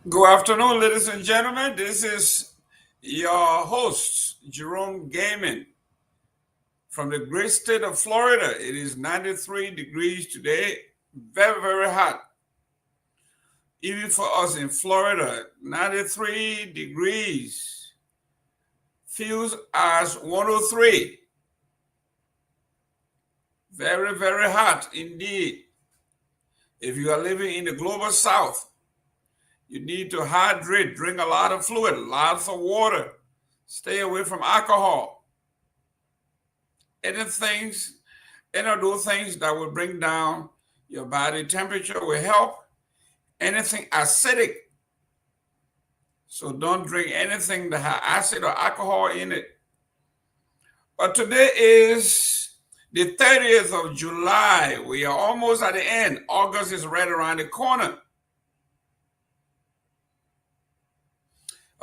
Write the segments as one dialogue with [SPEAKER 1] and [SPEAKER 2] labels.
[SPEAKER 1] Good afternoon, ladies and gentlemen. This is your host, Jerome Gaiman, from the great state of Florida. It is 93 degrees today, very, very hot. Even for us in Florida, 93 degrees feels as 103. Very, very hot indeed. If you are living in the global south, you need to hydrate, drink a lot of fluid, lots of water, stay away from alcohol. Any of those things that will bring down your body temperature will help. Anything acidic. So don't drink anything that has acid or alcohol in it. But today is the 30th of July. We are almost at the end. August is right around the corner.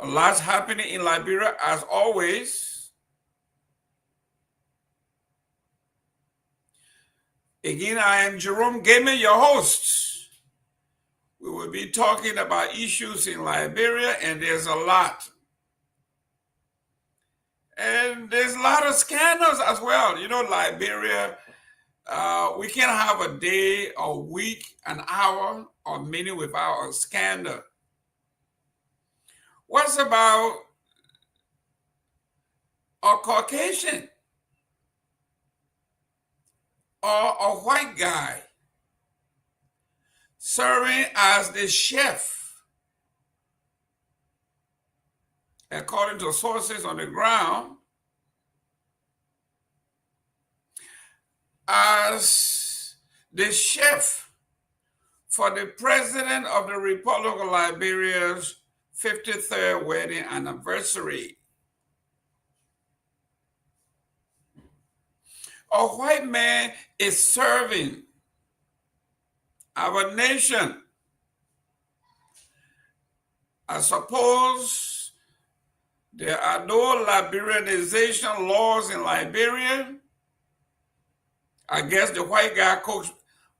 [SPEAKER 1] A lot's happening in Liberia as always. Again, I am Jerome Gaiman, your host. We will be talking about issues in Liberia, and there's a lot. And there's a lot of scandals as well. You know, Liberia, we can't have a day, a week, an hour, or minute without a scandal. What's about a Caucasian or a white guy serving as the chef, according to sources on the ground, as the chef for the president of the Republic of Liberia's 53rd wedding anniversary? A white man is serving our nation. I suppose there are no Liberianization laws in Liberia. I guess the white guy cooks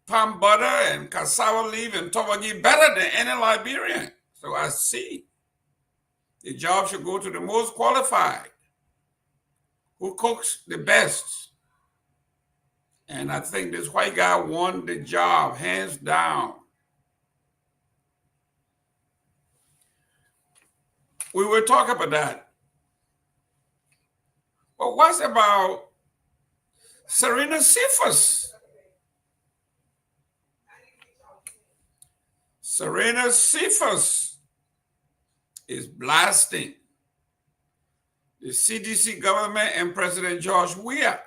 [SPEAKER 1] palm butter and cassava leaf and tobagi better than any Liberian. So I see the job should go to the most qualified, who cooks the best. And I think this white guy won the job, hands down. We will talk about that. But what's about Serena Cephas? Serena Cephas is blasting the CDC government and President George Weah.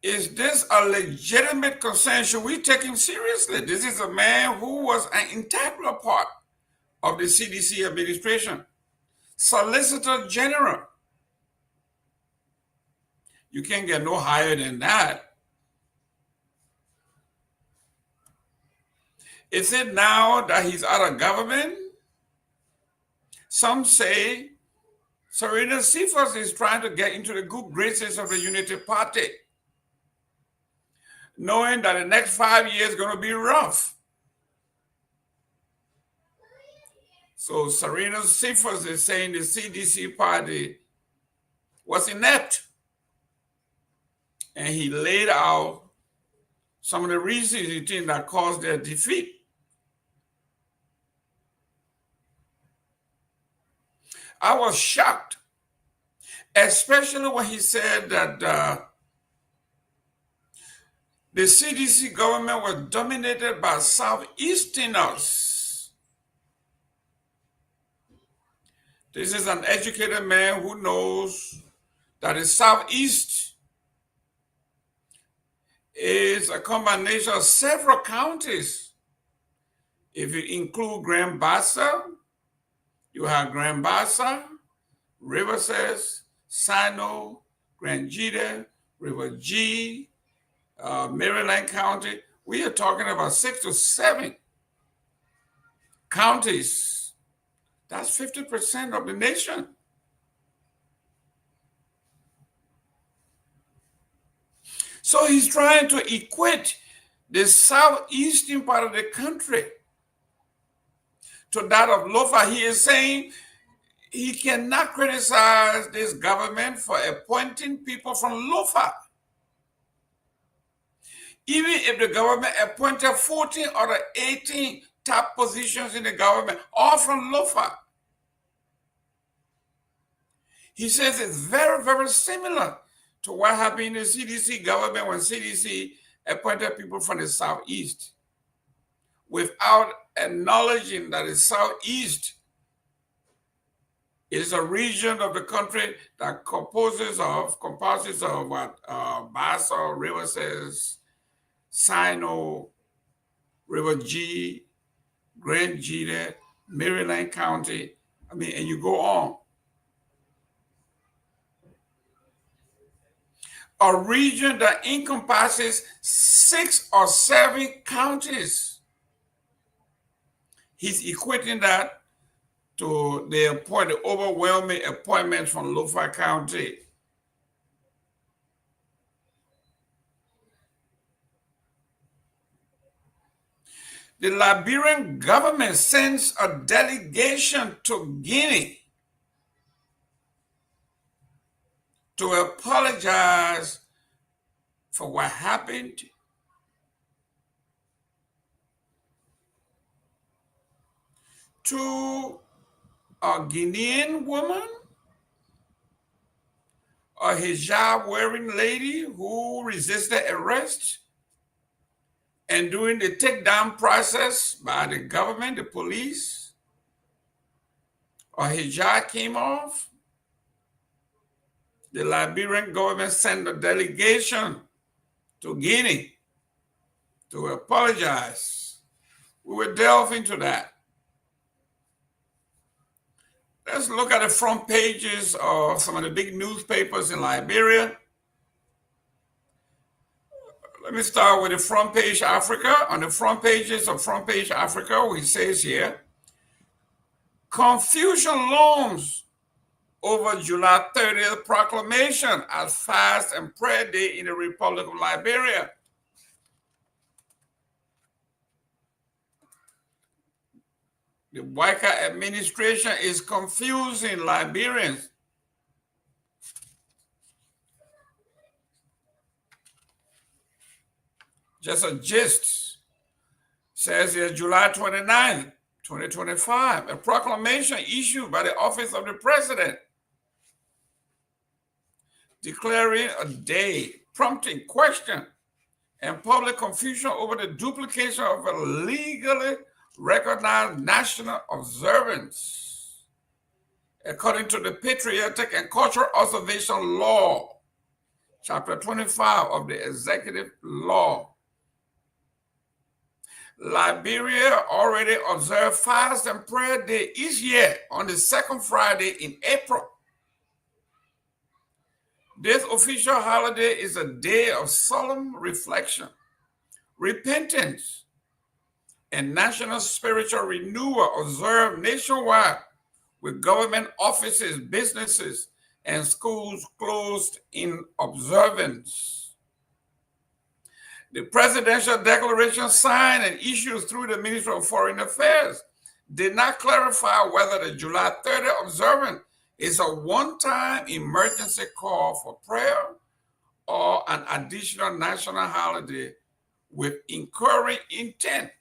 [SPEAKER 1] Is this a legitimate concern? Should we take him seriously? This is a man who was an integral part of the CDC administration, Solicitor General. You can't get no higher than that. Is it now that he's out of government? Some say Serena Cephas is trying to get into the good graces of the Unity Party, knowing that the next 5 years is going to be rough. So Serena Cephas is saying the CDC party was inept. And he laid out some of the reasons he thinks that caused their defeat. I was shocked, especially when he said that the CDC government was dominated by Southeasterners. This is an educated man who knows that the Southeast is a combination of several counties. If you include Grand Bassa, you have Grand Bassa, Riverside, Sino, Grand Jita, River G, Maryland County. We are talking about 6 to 7 counties. That's 50% of the nation. So he's trying to equate the southeastern part of the country to that of Lofa. He is saying he cannot criticize this government for appointing people from Lofa. Even if the government appointed 14 or the 18 top positions in the government, all from Lofa. He says it's very, very similar to what happened in the CDC government when CDC appointed people from the Southeast without acknowledging that the Southeast is a region of the country that comprises of what Bassa River says, Sino, River G, Grand Gita, Maryland County, and you go on. A region that encompasses 6 or 7 counties. He's equating that to the overwhelming appointments from Lofa County. The Liberian government sends a delegation to Guinea to apologize for what happened to a Guinean woman, a hijab-wearing lady who resisted arrest, and during the takedown process by the government, the police, a hijab came off. The Liberian government sent a delegation to Guinea to apologize. We will delve into that. Let's look at the front pages of some of the big newspapers in Liberia. Let me start with the Front Page Africa. On the front pages of Front Page Africa, it says here, confusion looms over July 30th proclamation as fast and prayer day in the Republic of Liberia. The Waika administration is confusing Liberians. Just a gist. Says here July 29th, 2025, a proclamation issued by the Office of the President declaring a day, prompting question and public confusion over the duplication of a legally recognized national observance, according to the Patriotic and Cultural Observation Law, Chapter 25 of the Executive Law. Liberia already observed Fast and Prayer Day each year on the second Friday in April. This official holiday is a day of solemn reflection, repentance, and national spiritual renewal observed nationwide, with government offices, businesses, and schools closed in observance. The presidential declaration signed and issued through the Ministry of Foreign Affairs did not clarify whether the July 30th observance is a one-time emergency call for prayer or an additional national holiday with incurring intent.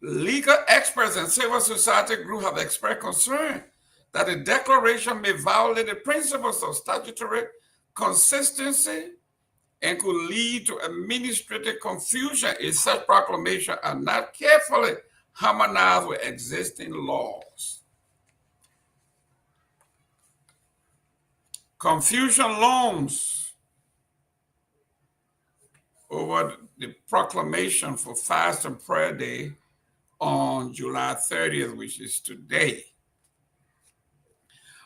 [SPEAKER 1] Legal experts and civil society groups have expressed concern that the declaration may violate the principles of statutory consistency and could lead to administrative confusion if such proclamations are not carefully harmonized with existing laws. Confusion looms over the proclamation for Fast and Prayer Day on July 30th, which is today.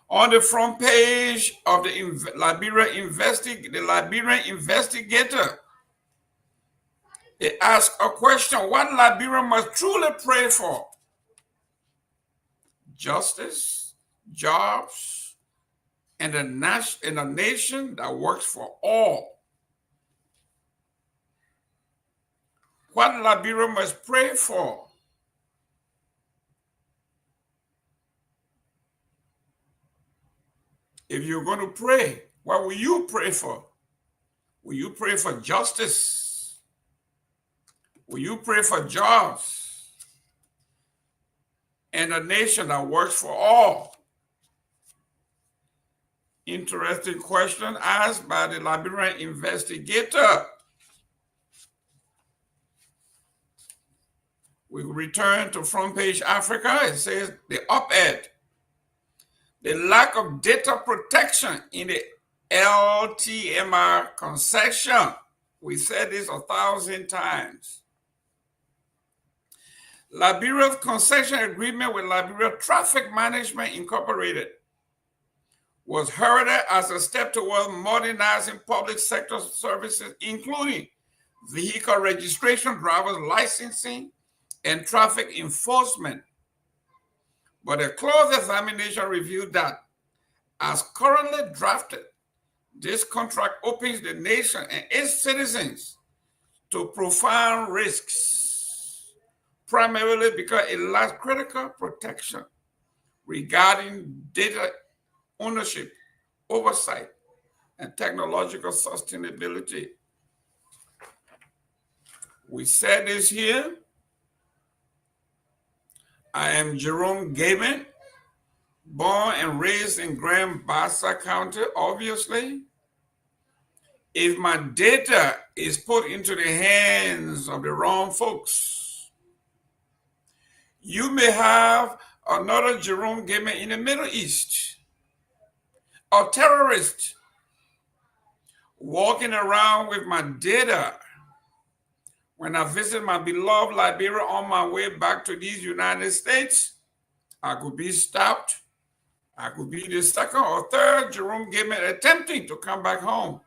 [SPEAKER 1] On the front page of the Liberian investigator, it asks a question: what Liberia must truly pray for? Justice, jobs, and a nation that works for all. What Liberia must pray for? If you're going to pray, what will you pray for? Will you pray for justice? Will you pray for jobs? And a nation that works for all? Interesting question asked by the Liberian investigator. We return to front page Africa. It says the op-ed. The lack of data protection in the LTMR concession. We said this 1,000 times. Liberia's concession agreement with Liberia Traffic Management Incorporated was heralded as a step towards modernizing public sector services, including vehicle registration, driver's licensing, and traffic enforcement. But a close examination revealed that, as currently drafted, this contract opens the nation and its citizens to profound risks, primarily because it lacks critical protection regarding data ownership, oversight, and technological sustainability. We said this here. I am Jerome Gabin, born and raised in Grand Bassa County, obviously. If my data is put into the hands of the wrong folks, you may have another Jerome Gabin in the Middle East, a terrorist walking around with my data. When I visit my beloved Liberia on my way back to these United States, I could be stopped. I could be the second or third Jerome Gabin attempting to come back home.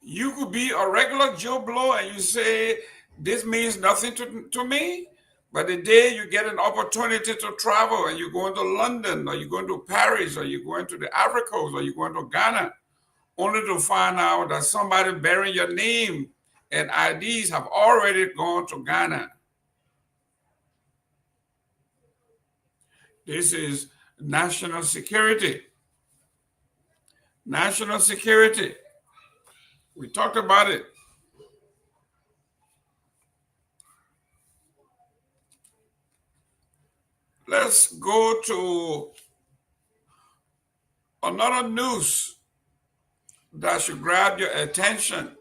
[SPEAKER 1] You could be a regular Joe Blow and you say, this means nothing to me. But the day you get an opportunity to travel and you're going to London or you're going to Paris or you're going to the Africa or you're going to Ghana, only to find out that somebody bearing your name and IDs have already gone to Ghana. This is national security. National security. We talked about it. Let's go to another news that should grab your attention.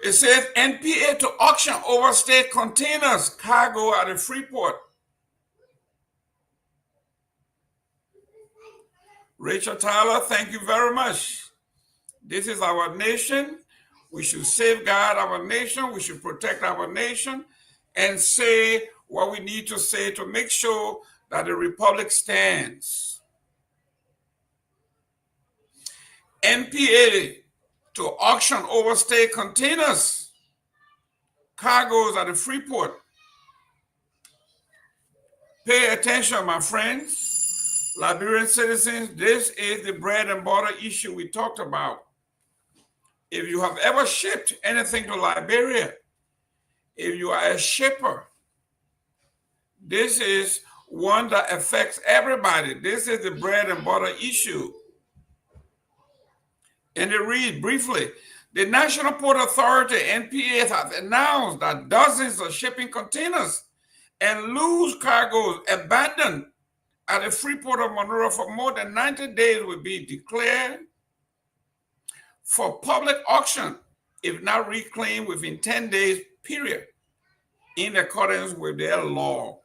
[SPEAKER 1] It says NPA to auction overstayed containers cargo at a Freeport. Rachel Tyler, thank you very much. This is our nation. We should safeguard our nation. We should protect our nation and say what we need to say to make sure that the republic stands. NPA to auction overstayed containers, cargoes at the Freeport. Pay attention, my friends, Liberian citizens. This is the bread and butter issue we talked about. If you have ever shipped anything to Liberia, if you are a shipper, this is one that affects everybody. This is the bread and butter issue. And it reads briefly, the National Port Authority, NPA, has announced that dozens of shipping containers and loose cargoes abandoned at the Freeport of Monroe for more than 90 days will be declared for public auction if not reclaimed within 10 days period in accordance with their law.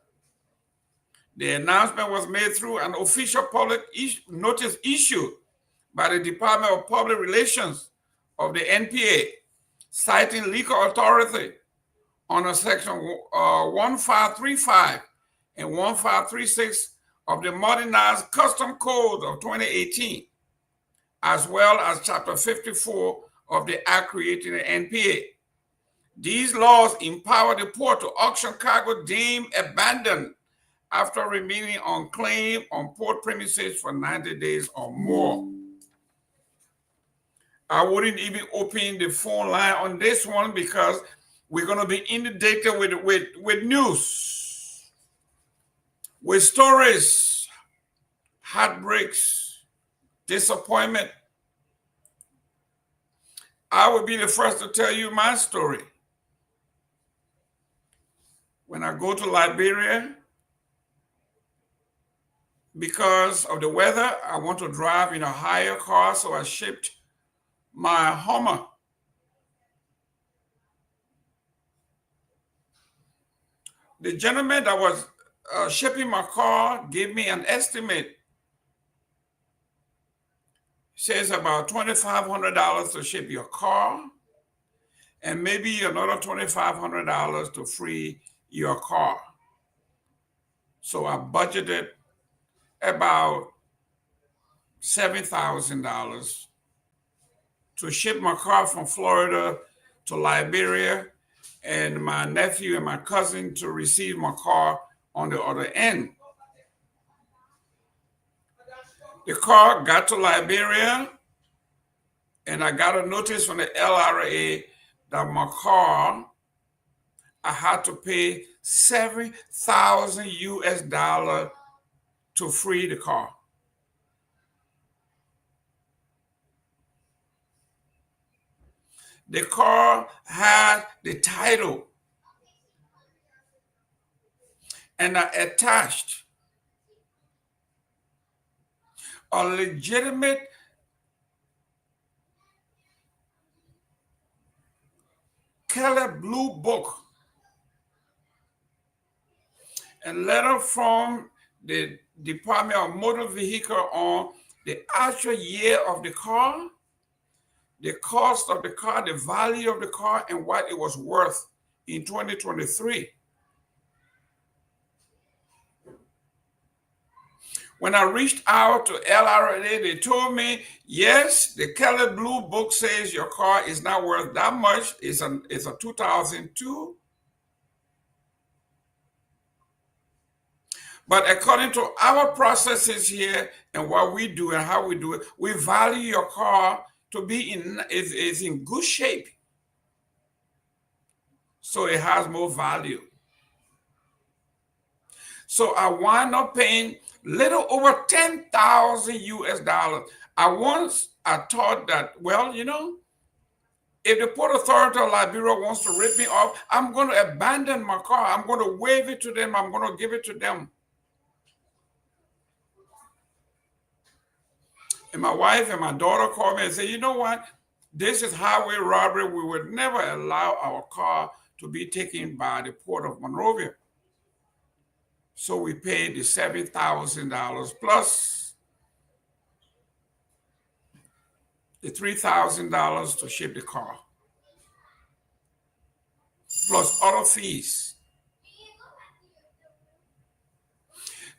[SPEAKER 1] The announcement was made through an official public notice issued by the Department of Public Relations of the NPA, citing legal authority under section 1535 and 1536 of the Modernized Custom Code of 2018, as well as chapter 54 of the Act creating the NPA. These laws empower the port to auction cargo deemed abandoned after remaining unclaimed on port premises for 90 days or more. I wouldn't even open the phone line on this one because we're going to be inundated with news, with stories, heartbreaks, disappointment. I will be the first to tell you my story. When I go to Liberia, because of the weather, I want to drive in a higher car, so I shipped my Hummer. The gentleman that was shipping my car gave me an estimate. Says about $2,500 to ship your car, and maybe another $2,500 to free your car. So I budgeted about $7,000 to ship my car from Florida to Liberia, and my nephew and my cousin to receive my car on the other end. The car got to Liberia, and I got a notice from the LRA that my car, I had to pay $7,000 to free the car. The car had the title, and I attached a legitimate Kehleboe Blue Book, a letter from the Department of Motor Vehicle on the actual year of the car, the cost of the car, the value of the car, and what it was worth in 2023. When I reached out to LRA, they told me, yes, the Kehleboe Blue Book says your car is not worth that much. It's a 2002. But according to our processes here and what we do and how we do it, we value your car to be in good shape. So it has more value. So I wound up paying little over $10,000 I thought that, well, you know, if the Port Authority of Liberia wants to rip me off, I'm going to abandon my car. I'm going to wave it to them. I'm going to give it to them. And my wife and my daughter called me and said, you know what? This is highway robbery. We would never allow our car to be taken by the Port of Monrovia. So we paid the $7,000 plus the $3,000 to ship the car, plus other fees.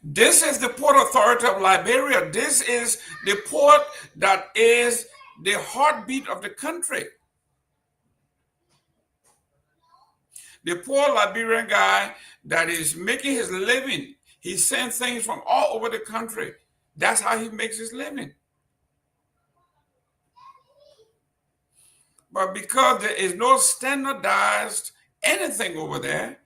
[SPEAKER 1] This is the Port Authority of Liberia. This is the port that is the heartbeat of the country. The poor Liberian guy that is making his living, he sends things from all over the country. That's how he makes his living. But because there is no standardized anything over there,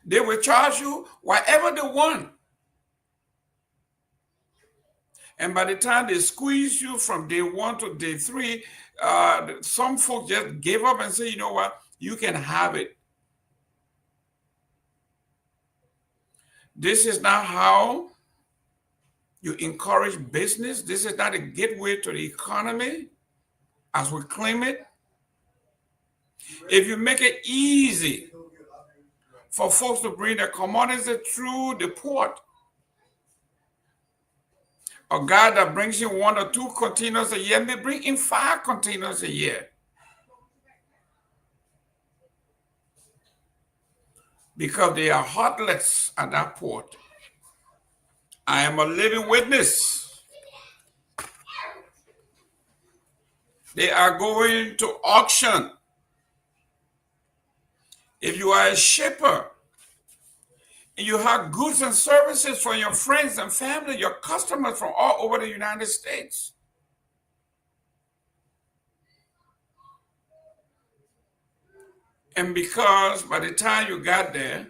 [SPEAKER 1] they will charge you whatever they want. And by the time they squeeze you from day 1 to day 3, some folks just gave up and say, you know what, you can have it. This is not how you encourage business. This is not a gateway to the economy as we claim it. If you make it easy for folks to bring their commodities through the port, a guy that brings in 1 or 2 containers a year may bring in 5 containers a year. Because they are hotlets at that port. I am a living witness. They are going to auction. If you are a shipper And you have goods and services from your friends and family, your customers from all over the United States. And because by the time you got there,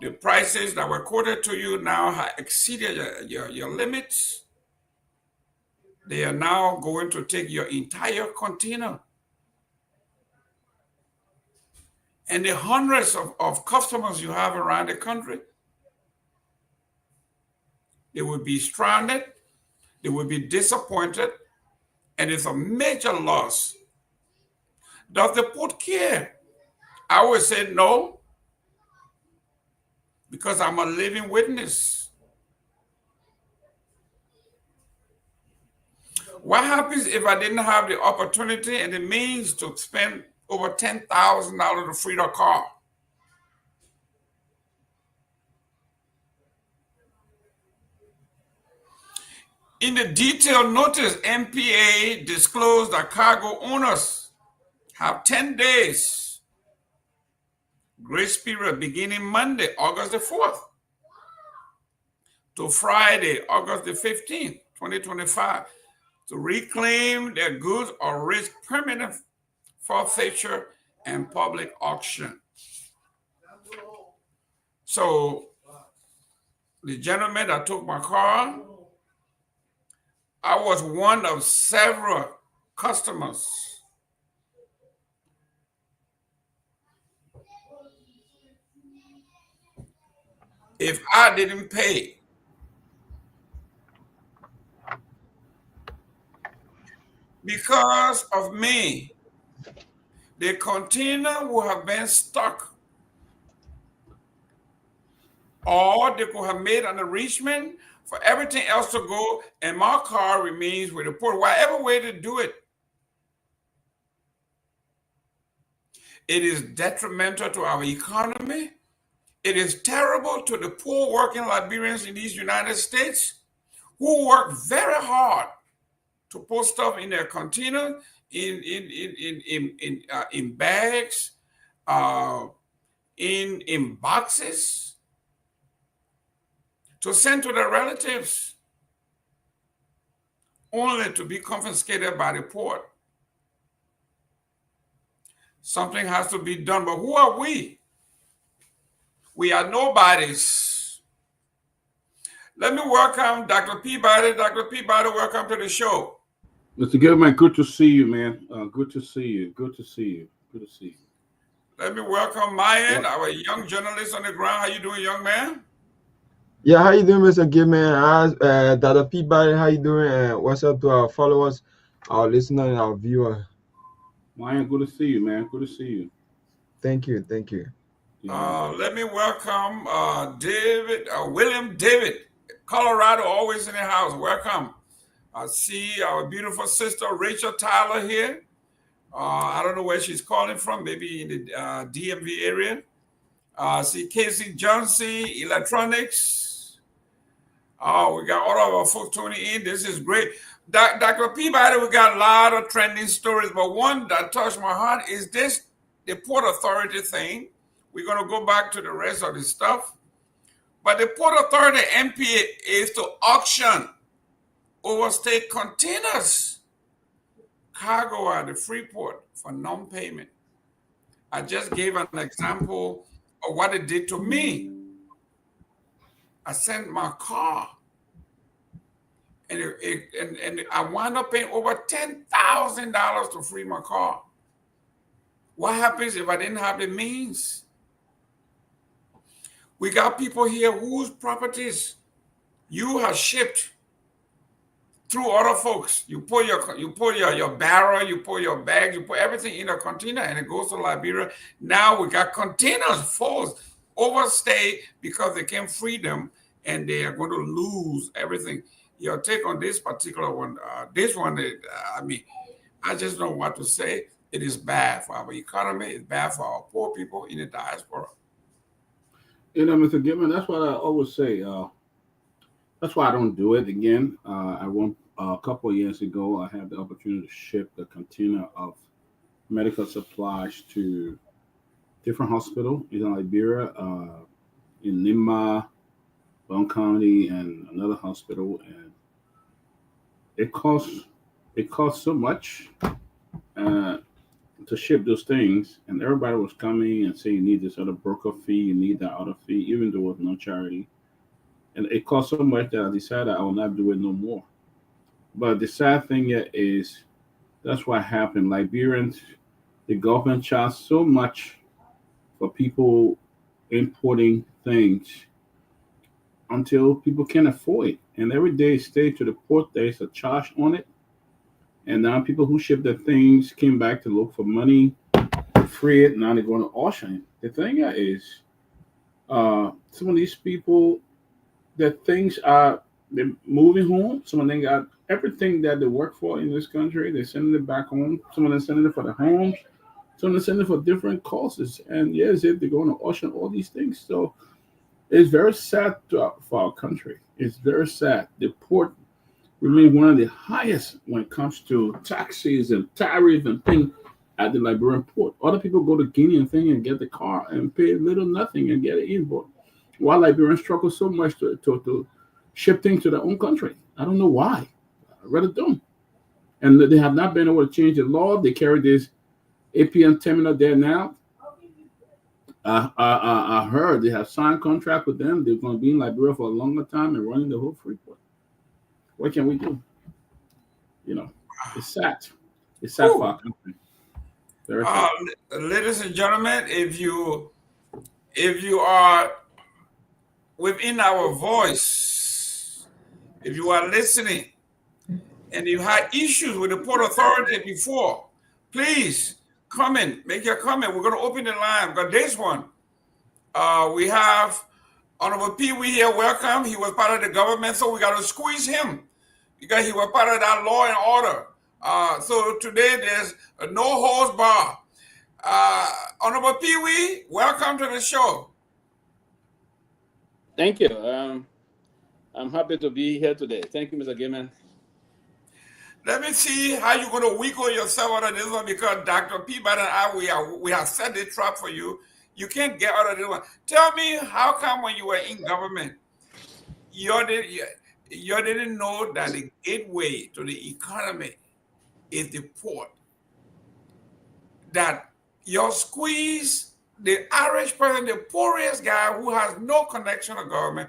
[SPEAKER 1] the prices that were quoted to you now have exceeded your limits, they are now going to take your entire container. And the hundreds of customers you have around the country, they will be stranded, they will be disappointed, and it's a major loss. Does the port care? I would say no, because I'm a living witness. What happens if I didn't have the opportunity and the means to spend over $10,000 to free the car? In the detailed notice, MPA disclosed that cargo owners have 10 days grace period beginning Monday, August the 4th to Friday, August the 15th, 2025 to reclaim their goods or risk permanent forfeiture and public auction. So the gentleman that took my car, I was one of several customers. If I didn't pay, because of me, the container would have been stuck, or they could have made an arrangement for everything else to go, and my car remains with the port. Whatever way to do it, it is detrimental to our economy. It is terrible to the poor working Liberians in these United States who work very hard to put stuff in their container, in bags, in boxes, to send to their relatives, only to be confiscated by the port. Something has to be done, but who are we? We are nobodies. Let me welcome Dr. Peabody. Dr. Peabody, welcome to the show.
[SPEAKER 2] Mr. Gilman, good to see you, man. Good to see you. Good to see you. Good to see you.
[SPEAKER 1] Let me welcome Myean, our young journalist on the ground. How you doing, young man?
[SPEAKER 3] Yeah, how you doing, Mr. Gilman? Dr. Peabody, how you doing? What's up to our followers, our listeners, and our viewers?
[SPEAKER 2] Myean, good to see you, man. Good to see you.
[SPEAKER 3] Thank you. Thank you.
[SPEAKER 1] Let me welcome William David, Colorado, always in the house. Welcome. I see our beautiful sister Rachel Tyler here. I don't know where she's calling from, maybe in the DMV area. See Casey Johnson, Electronics. We got all of our folks tuning in. This is great. Dr. Peabody, we got a lot of trending stories, but one that touched my heart is this, the Port Authority thing. We're going to go back to the rest of the stuff. But the Port Authority MPA is to auction overstayed containers, cargo at the Freeport for non-payment. I just gave an example of what it did to me. I sent my car, and I wound up paying over $10,000 to free my car. What happens if I didn't have the means? We got people here whose properties you have shipped through other folks. You put your barrel, you put your bags, you put everything in a container, and it goes to Liberia. Now we got containers full, overstay because they can't free them, and they are going to lose everything. Your take on this particular one? I just don't know what to say. It is bad for our economy. It's bad for our poor people in the diaspora.
[SPEAKER 2] You know, Mr. Gilman, that's what I always say. That's why I don't do it again. A couple of years ago, I had the opportunity to ship the container of medical supplies to different hospitals in Liberia. in Nima, Bone County, and another hospital, and it costs so much uh, to ship those things, and everybody was coming and saying you need this other broker fee, you need that other fee, even though it was no charity, and it cost so much that I decided I will not do it no more. But the sad thing is that's what happened. Liberians, the government charged so much for people importing things until people can't afford it. And every day stay to the port, there's a charge on it. And now people who ship their things came back to look for money, free it. Now they're going to auction it. The thing is, some of these people, their things are they're moving home. Some of them got everything that they work for in this country. They're sending it back home. Some of them sending it for the homes. Some of them sending it for different causes. And yes, if they're going to auction all these things. So it's very sad for our country. It's very sad. The port remains one of the highest when it comes to taxes and tariffs and things at the Liberian port. Other people go to Guinea and thing and get the car and pay little nothing and get it in. But while Liberians struggle so much to ship things to their own country, I don't know why. I really don't. And they have not been able to change the law. They carry this APN terminal there now. I heard they have signed contract with them. They're going to be in Liberia for a longer time and running the whole Freeport. What can we do? You know, it's sad. It's sad for our country. Very sad.
[SPEAKER 1] Ladies and gentlemen, if you are within our voice, if you are listening, and you had issues with the Port Authority before, please comment, make your comment. We're going to open the line. But this one, we have Honorable Pewee here. Welcome. He was part of the government, so we got to squeeze him because he was part of that law and order. So today there's a no holds bar. Honorable Pewee, welcome to the show.
[SPEAKER 4] Thank you. I'm happy to be here today. Thank you, Mr. Gaiman.
[SPEAKER 1] Let me see how you're going to wiggle yourself out of this one because Dr. Peabody and I, we have set the trap for you. You can't get out of this one. Tell me, how come when you were in government, you didn't know that the gateway to the economy is the port? That your squeeze, the Irish person, the poorest guy who has no connection to government,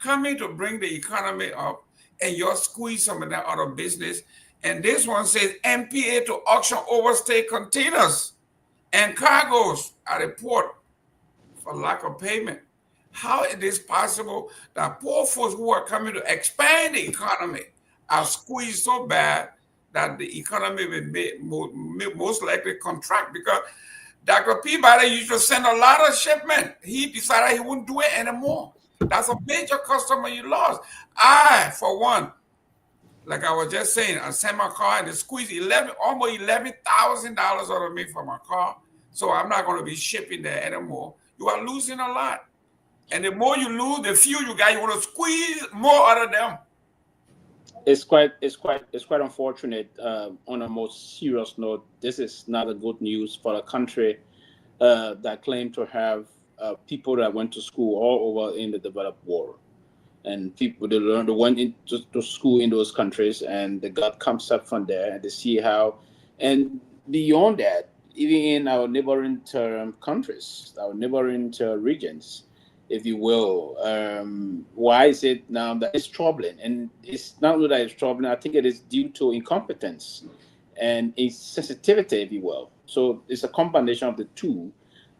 [SPEAKER 1] coming to bring the economy up, and you're squeeze some of that out of business. And this one says MPA to auction overstay containers and cargoes at a port for lack of payment. How is this possible that poor folks who are coming to expand the economy are squeezed so bad that the economy will most likely contract? Because Dr. Peabody used to send a lot of shipment. He decided he wouldn't do it anymore. That's a major customer you lost. I, for one, like I was just saying, I sent my car and they squeezed almost $11,000 out of me for my car. So I'm not going to be shipping there anymore. You are losing a lot. And the more you lose, the few you got, you want to squeeze more out of them.
[SPEAKER 4] It's quite unfortunate. On a more serious note, this is not a good news for a country that claim to have people that went to school all over in the developed world. And people they went into school in those countries, and they got concept from there, and they see how. And beyond that, even in our neighboring countries, our neighboring regions, if you will, why is it now that it's troubling? And it's not that it's troubling. I think it is due to incompetence and insensitivity, if you will. So it's a combination of the two.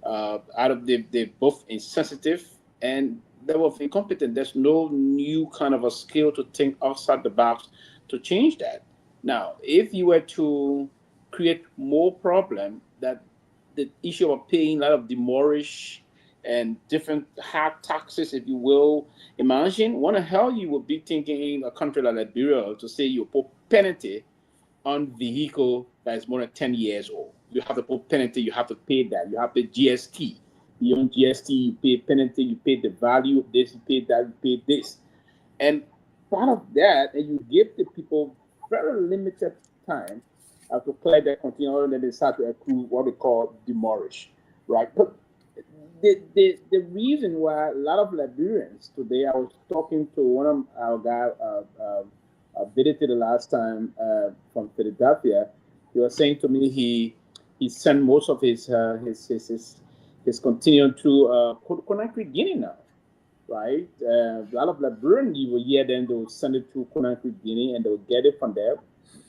[SPEAKER 4] Out of they're both insensitive and they were incompetent. There's no new kind of a skill to think outside the box to change that. Now, if you were to create more problem, that the issue of paying a lot of demurrage and different hard taxes, if you will, imagine what the hell you would be thinking in a country like Liberia to say you put penalty on vehicle that is more than 10 years old. You have to put penalty, you have to pay that, you have to pay GST. Beyond GST, you pay penalty, you pay the value of this, you pay that, you pay this. And part of that, and you give the people very limited time to clear their container, and then they start to accrue what we call demurrage, right? But the reason why a lot of Liberians today, I was talking to one of our guys, visited the last time from Philadelphia. He was saying to me he sent most of his continuing to Conakry, Guinea now, right? A lot of Liberians you will hear then they will send it to Conakry, Guinea, and they will get it from there,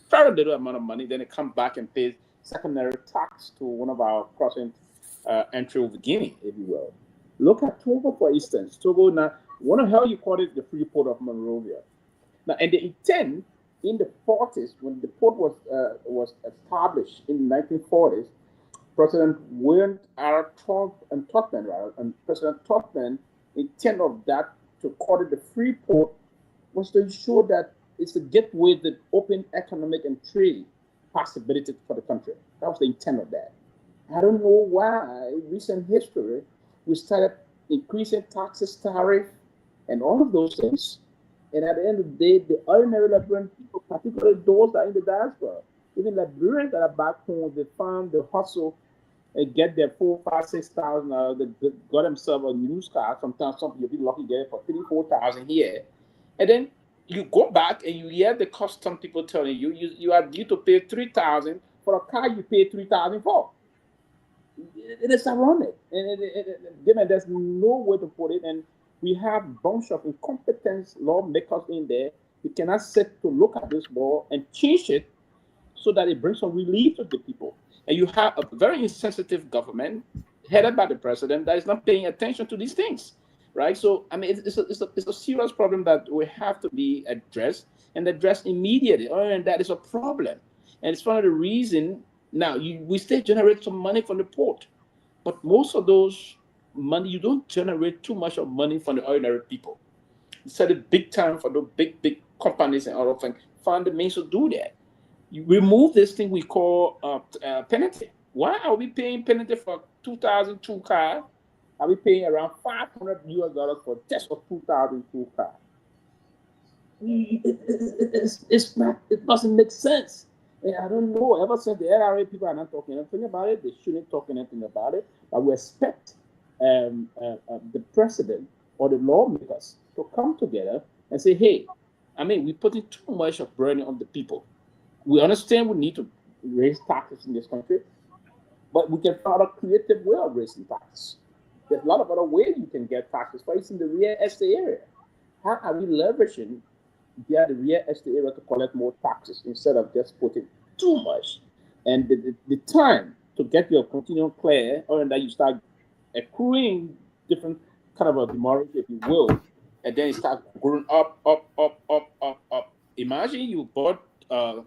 [SPEAKER 4] very little amount of money. Then they come back and pay secondary tax to one of our crossing entry of Guinea, if you will. Look at Togo, for instance. Togo now, what the hell you call it the free port of Monrovia? Now, and the intent in the 40s, when the port was established in the 1940s, President William R. Torgbean, and President Torgbean, intent of that to call it the free port was to ensure that it's a gateway to open economic and trade possibilities for the country. That was the intent of that. I don't know why, in recent history, we started increasing taxes, tariff, and all of those things. And at the end of the day, the ordinary Liberian people, particularly those that are in the diaspora, even Liberians that are back home, they found the hustle and get their $4,000, $5,000, $6,000. They got themselves a used car. Sometimes some you'll be lucky to get it for $3,000, $4,000 here. And then you go back and you hear the custom people telling you are due to pay $3,000 for a car you paid $3,000 for. It is ironic, and there's no way to put it. And we have a bunch of incompetent lawmakers in there. You cannot sit to look at this law and change it so that it brings some relief to the people. And you have a very insensitive government headed by the president that is not paying attention to these things, right? So, I mean, it's a serious problem that we have to be addressed and addressed immediately. And that is a problem. And it's one of the reasons now we still generate some money from the port, but most of those money, you don't generate too much of money from the ordinary people. Set it big time for the big companies and other things. Find the means to do that. You remove this thing we call penalty. Why are we paying penalty for 2002 car? Are we paying around $500 for just a 2002 car? It's not. It doesn't make sense. And I don't know. Ever since the LRA people are not talking anything about it, they shouldn't talk anything about it. But we expect the president or the lawmakers to come together and say, "Hey, I mean, we're putting too much of burden on the people. We understand we need to raise taxes in this country, but we can find a creative way of raising taxes. There's a lot of other ways you can get taxes, for instance, in the real estate area. How are we leveraging via the real estate area to collect more taxes instead of just putting too much? And the time to get your continuum clear, or that you start accruing different kind of a demurrage, if you will, and then it starts growing up. Imagine you bought,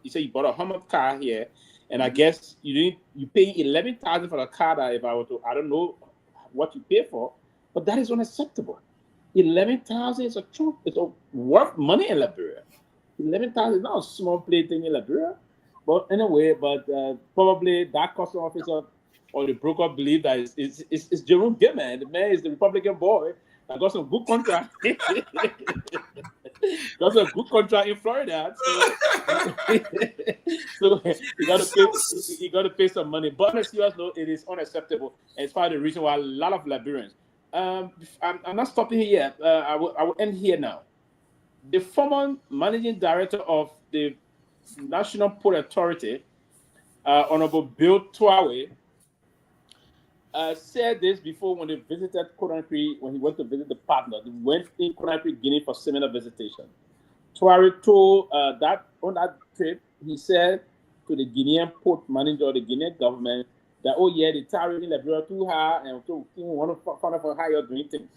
[SPEAKER 4] you say you bought a Hummer car here, and I guess you pay $11,000 for a car that if I were to, I don't know what you pay for, but that is unacceptable. $11,000 is a chunk. It's a worth money in Liberia. $11,000 is not a small play thing in Liberia, but anyway, probably that customs officer or the broker believe that it's Jerome Gilman. The man is the Republican boy that got some good contract. Got some good contract in Florida. So you got to pay some money. But on a serious note, it is unacceptable. And it's part of the reason why a lot of Liberians. I'm not stopping here yet. I will end here now. The former managing director of the National Port Authority, Honorable Bill Pewee, said this before when he visited Conakry, when he went to visit the partner. He went in Conakry, Guinea for seminar visitation. Pewee told that on that trip, he said to the Guinean port manager, the Guinean government, that, oh yeah, the tariff in Liberia too high, and so we want to find out how you're doing things.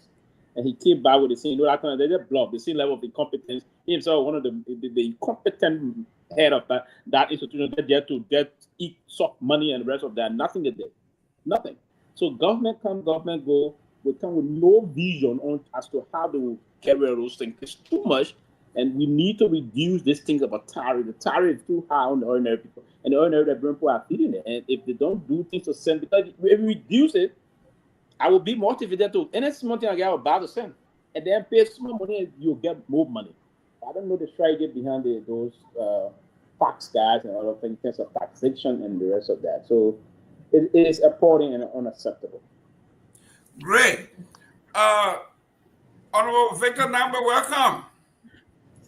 [SPEAKER 4] And he came back with the same, they just bluff, the same level of incompetence. He himself, one of the incompetent head of that institution, they're there to eat, suck money and the rest of that. Nothing they did. Nothing. So government come, government go, we come with no vision on as to how they will get rid of those things. It's too much, and we need to reduce these things about tariff. The tariff is too high on the ordinary people, and the ordinary people are feeling it. And if they don't do things to send, because if we reduce it, I will be motivated to any small thing I get, I will buy the same, and then pay small money, and you'll get more money. I don't know the strategy behind those tax guys and other things in terms of taxation and the rest of that. So it is appalling and unacceptable.
[SPEAKER 1] Great. Honorable Victor Number, welcome.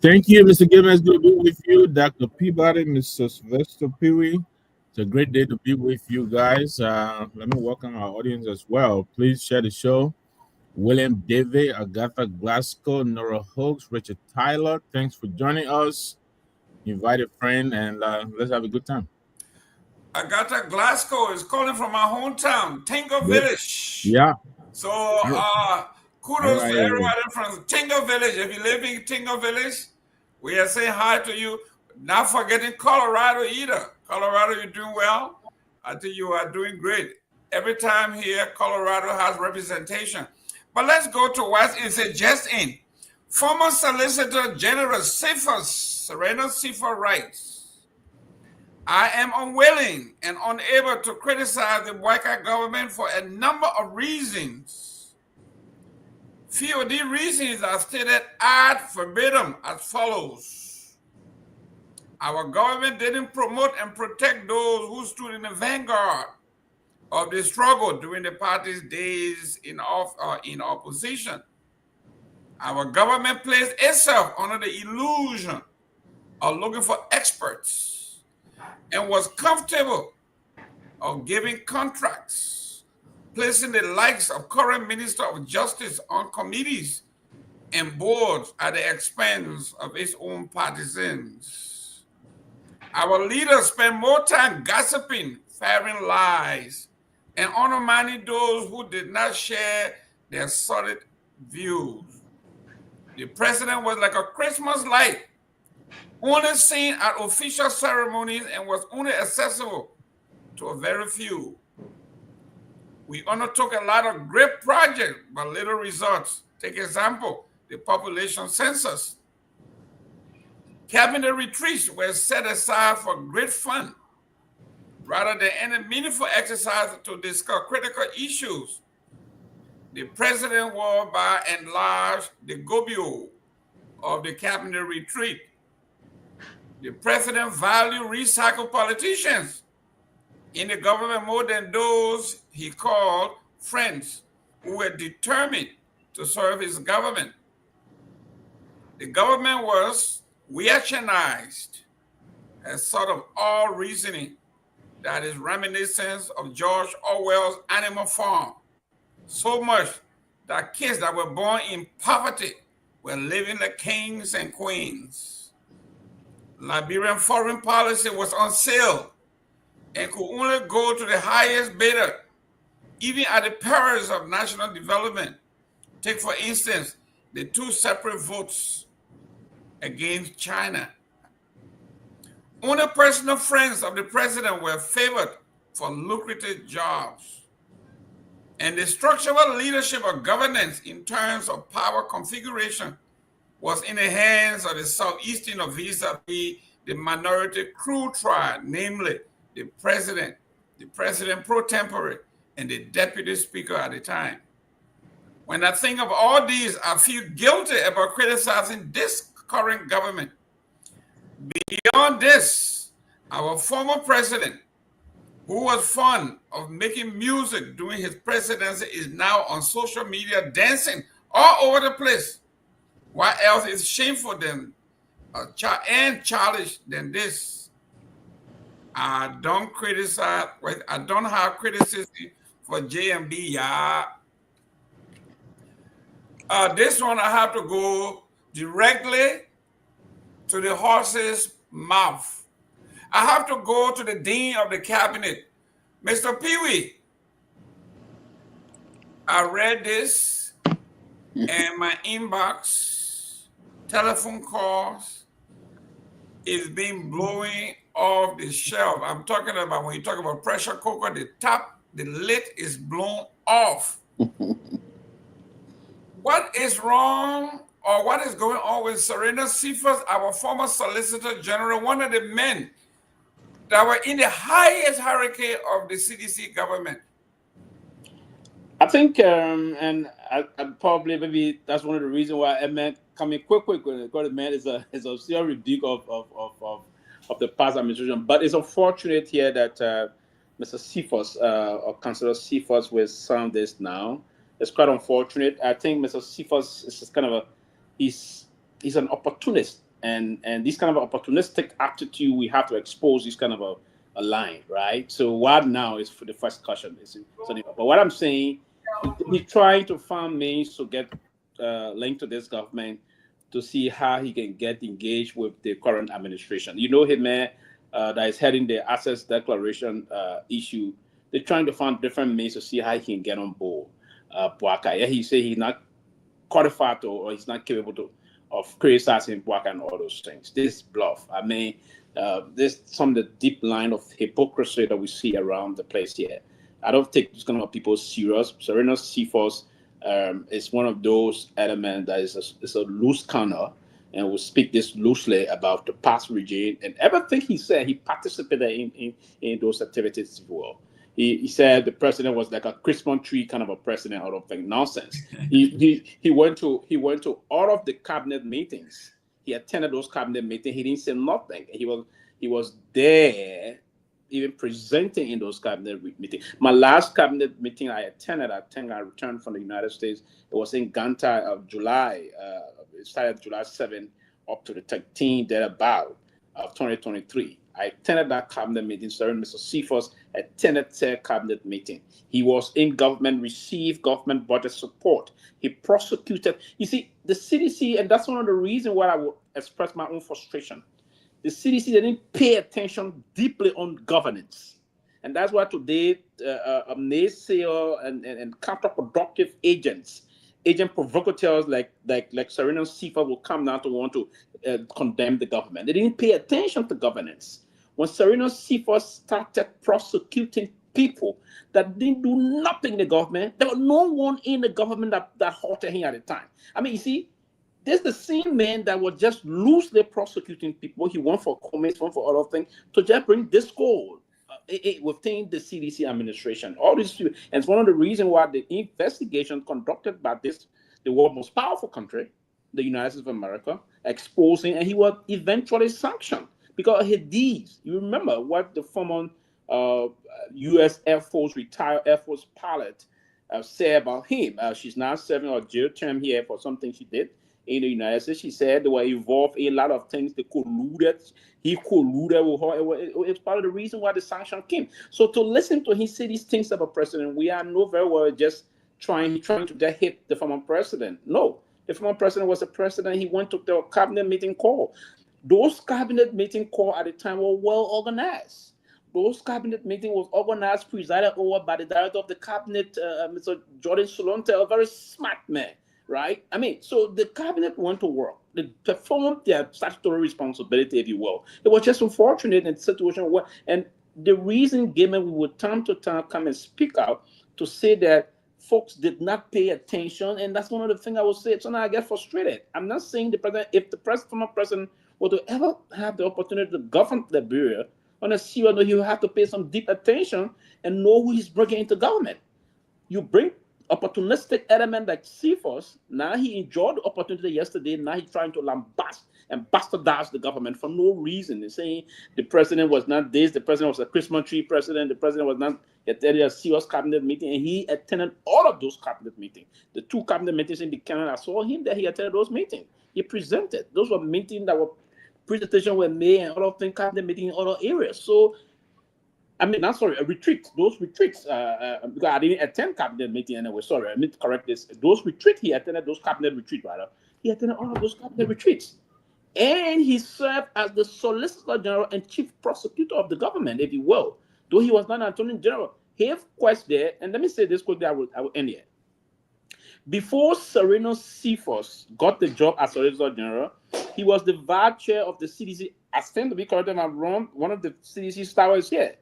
[SPEAKER 5] Thank you, Mr. Gibbons. Good to be with you, Dr. Peabody, Mr. Sylvester Pewee. It's a great day to be with you guys. Let me welcome our audience as well. Please share the show. William David, Agatha Glasgow, Nora Hoax, Richard Tyler. Thanks for joining us. Invite a friend and let's have a good time.
[SPEAKER 1] Agatha Glasgow is calling from my hometown, Tingo Village.
[SPEAKER 5] Yeah.
[SPEAKER 1] So kudos to everybody from Tingo Village. If you live in Tingo Village, we are saying hi to you. Not forgetting Colorado either. Colorado, you're doing well. I think you are doing great. Every time here, Colorado has representation. But let's go to what is it just in. Former Solicitor General Serena Sifa writes, I am unwilling and unable to criticize the Boycott government for a number of reasons. Few of these reasons are stated ad verbatim as follows. Our government didn't promote and protect those who stood in the vanguard of the struggle during the party's days in opposition. Our government placed itself under the illusion of looking for experts and was comfortable of giving contracts, placing the likes of current Minister of Justice on committees and boards at the expense of its own partisans. Our leaders spend more time gossiping, firing lies, and undermining those who did not share their solid views. The president was like a Christmas light, only seen at official ceremonies and was only accessible to a very few. We undertook a lot of great projects, but little results. Take example, the population census. Cabinet retreats were set aside for great fun, rather than any meaningful exercise to discuss critical issues. The president was by and large the gobio of the cabinet retreat. The president valued recycled politicians in the government more than those he called friends who were determined to serve his government. The government was reactionized as sort of all reasoning that is reminiscent of George Orwell's Animal Farm. So much that kids that were born in poverty were living like kings and queens. Liberian foreign policy was on sale and could only go to the highest bidder, even at the perils of national development. Take, for instance, the two separate votes against China. Only personal friends of the president were favored for lucrative jobs. And the structural leadership of governance in terms of power configuration was in the hands of the Southeastern of vis-a-vis the minority crew tribe, namely the president pro tempore, and the deputy speaker at the time. When I think of all these, I feel guilty about criticizing this current government. Beyond this, our former president, who was fond of making music during his presidency, is now on social media dancing all over the place. What else is shameful than and childish than this? I don't criticize. I don't have criticism for JMB. Yeah. This one I have to go directly to the horse's mouth. I have to go to the dean of the cabinet, Mr. Pewee. I read this and my inbox, telephone calls is being blowing off the shelf. I'm talking about when you talk about pressure cooker, the lid is blown off. What is wrong or what is going on with Serena Sifa, our former Solicitor General, one of the men that were in the highest hierarchy of the CDC government?
[SPEAKER 4] I think, and I probably maybe that's one of the reasons why I meant coming quick, because man is a serious rebuke of the past administration. But it's unfortunate here that Mr. Cephas or Councillor Cephas will sound this now. It's quite unfortunate. I think Mr. Cephas is just kind of he's an opportunist, and this kind of opportunistic attitude we have to expose is kind of a line, right? So what now is for the first question. But what I'm saying, he's trying to find means to get linked to this government to see how he can get engaged with the current administration. You know him, man, that is heading the Access Declaration issue. They're trying to find different means to see how he can get on board. Bwaka. Yeah, he said he's not qualified to, or he's not capable of criticizing Bwaka and all those things. This bluff. I mean, there's some of the deep line of hypocrisy that we see around the place here. I don't take this kind of people serious. Serena Cephas is one of those elements that is a loose cannon, and will speak this loosely about the past regime, and everything he said, he participated in those activities as well. He said the president was like a Christmas tree kind of a president. I don't think nonsense. He went to all of the cabinet meetings. He attended those cabinet meetings. He didn't say nothing. He was there, even presenting in those cabinet meetings. My last cabinet meeting I attended, I think I returned from the United States. It was in Ganta of July. It started July 7th up to the 13th thereabout of 2023. I attended that cabinet meeting. Sir, Mr. Cephas attended the cabinet meeting. He was in government, received government budget support. He prosecuted. You see, the CDC, and that's one of the reasons why I would express my own frustration. The CDC didn't pay attention deeply on governance. And that's why today, naysayer and counterproductive agent provocateurs like Serena Cephas will come down to want to condemn the government. They didn't pay attention to governance. When Serena Cephas started prosecuting people that didn't do nothing in the government, there was no one in the government that halted him at the time. I mean, you see, there's the same man that was just loosely prosecuting people. He went for comments, went for other things to just bring discord within the CDC administration. All these, and it's one of the reasons why the investigation conducted by the world's most powerful country, the United States of America, exposing, and he was eventually sanctioned because of his deeds. You remember what the former U.S. Air Force, retired Air Force pilot said about him. She's now serving a jail term here for something she did in the United States. She said they were involved in a lot of things. They colluded. He colluded with her. It's part of the reason why the sanction came. So to listen to him say these things about president, we are know very well just trying to just hit the former president. No, the former president was a president. He went to the cabinet meeting call. Those cabinet meeting call at the time were well organized. Those cabinet meeting was organized, presided over by the director of the cabinet, Mr. Jordan Solonte, a very smart man. Right? I mean, so the cabinet went to work. They performed their statutory responsibility, if you will. It was just unfortunate in a situation where, and the reason given we would time to time come and speak out to say that folks did not pay attention, and that's one of the things I would say. So now I get frustrated. I'm not saying the president, if the former president were to ever have the opportunity to govern Liberia, on a serious note, he will have to pay some deep attention and know who he's bringing into government. You bring opportunistic element like Cephas, now he enjoyed the opportunity yesterday, now he's trying to lambast and bastardize the government for no reason. He's saying the president was not this, the president was a Christmas tree president, the president was not attended a serious cabinet meeting, and he attended all of those cabinet meetings. The two cabinet meetings in the Canada, I saw him that he attended those meetings. He presented. Those were meetings that were presentations were made and all of them cabinet meetings in other areas. So I mean, not sorry, a retreat. Those retreats, because I didn't attend cabinet meeting anyway. Sorry, I need to correct this. Those retreats, he attended those cabinet retreats, rather. He attended all of those cabinet retreats. And he served as the Solicitor General and Chief Prosecutor of the government, if you will. Though he was not an Attorney General. He have quest there, and let me say this quickly, I will end here. Before Serena Cephas got the job as Solicitor General, he was the vice chair of the CDC. I stand to be corrected if I'm wrong. One of the CDC stars here.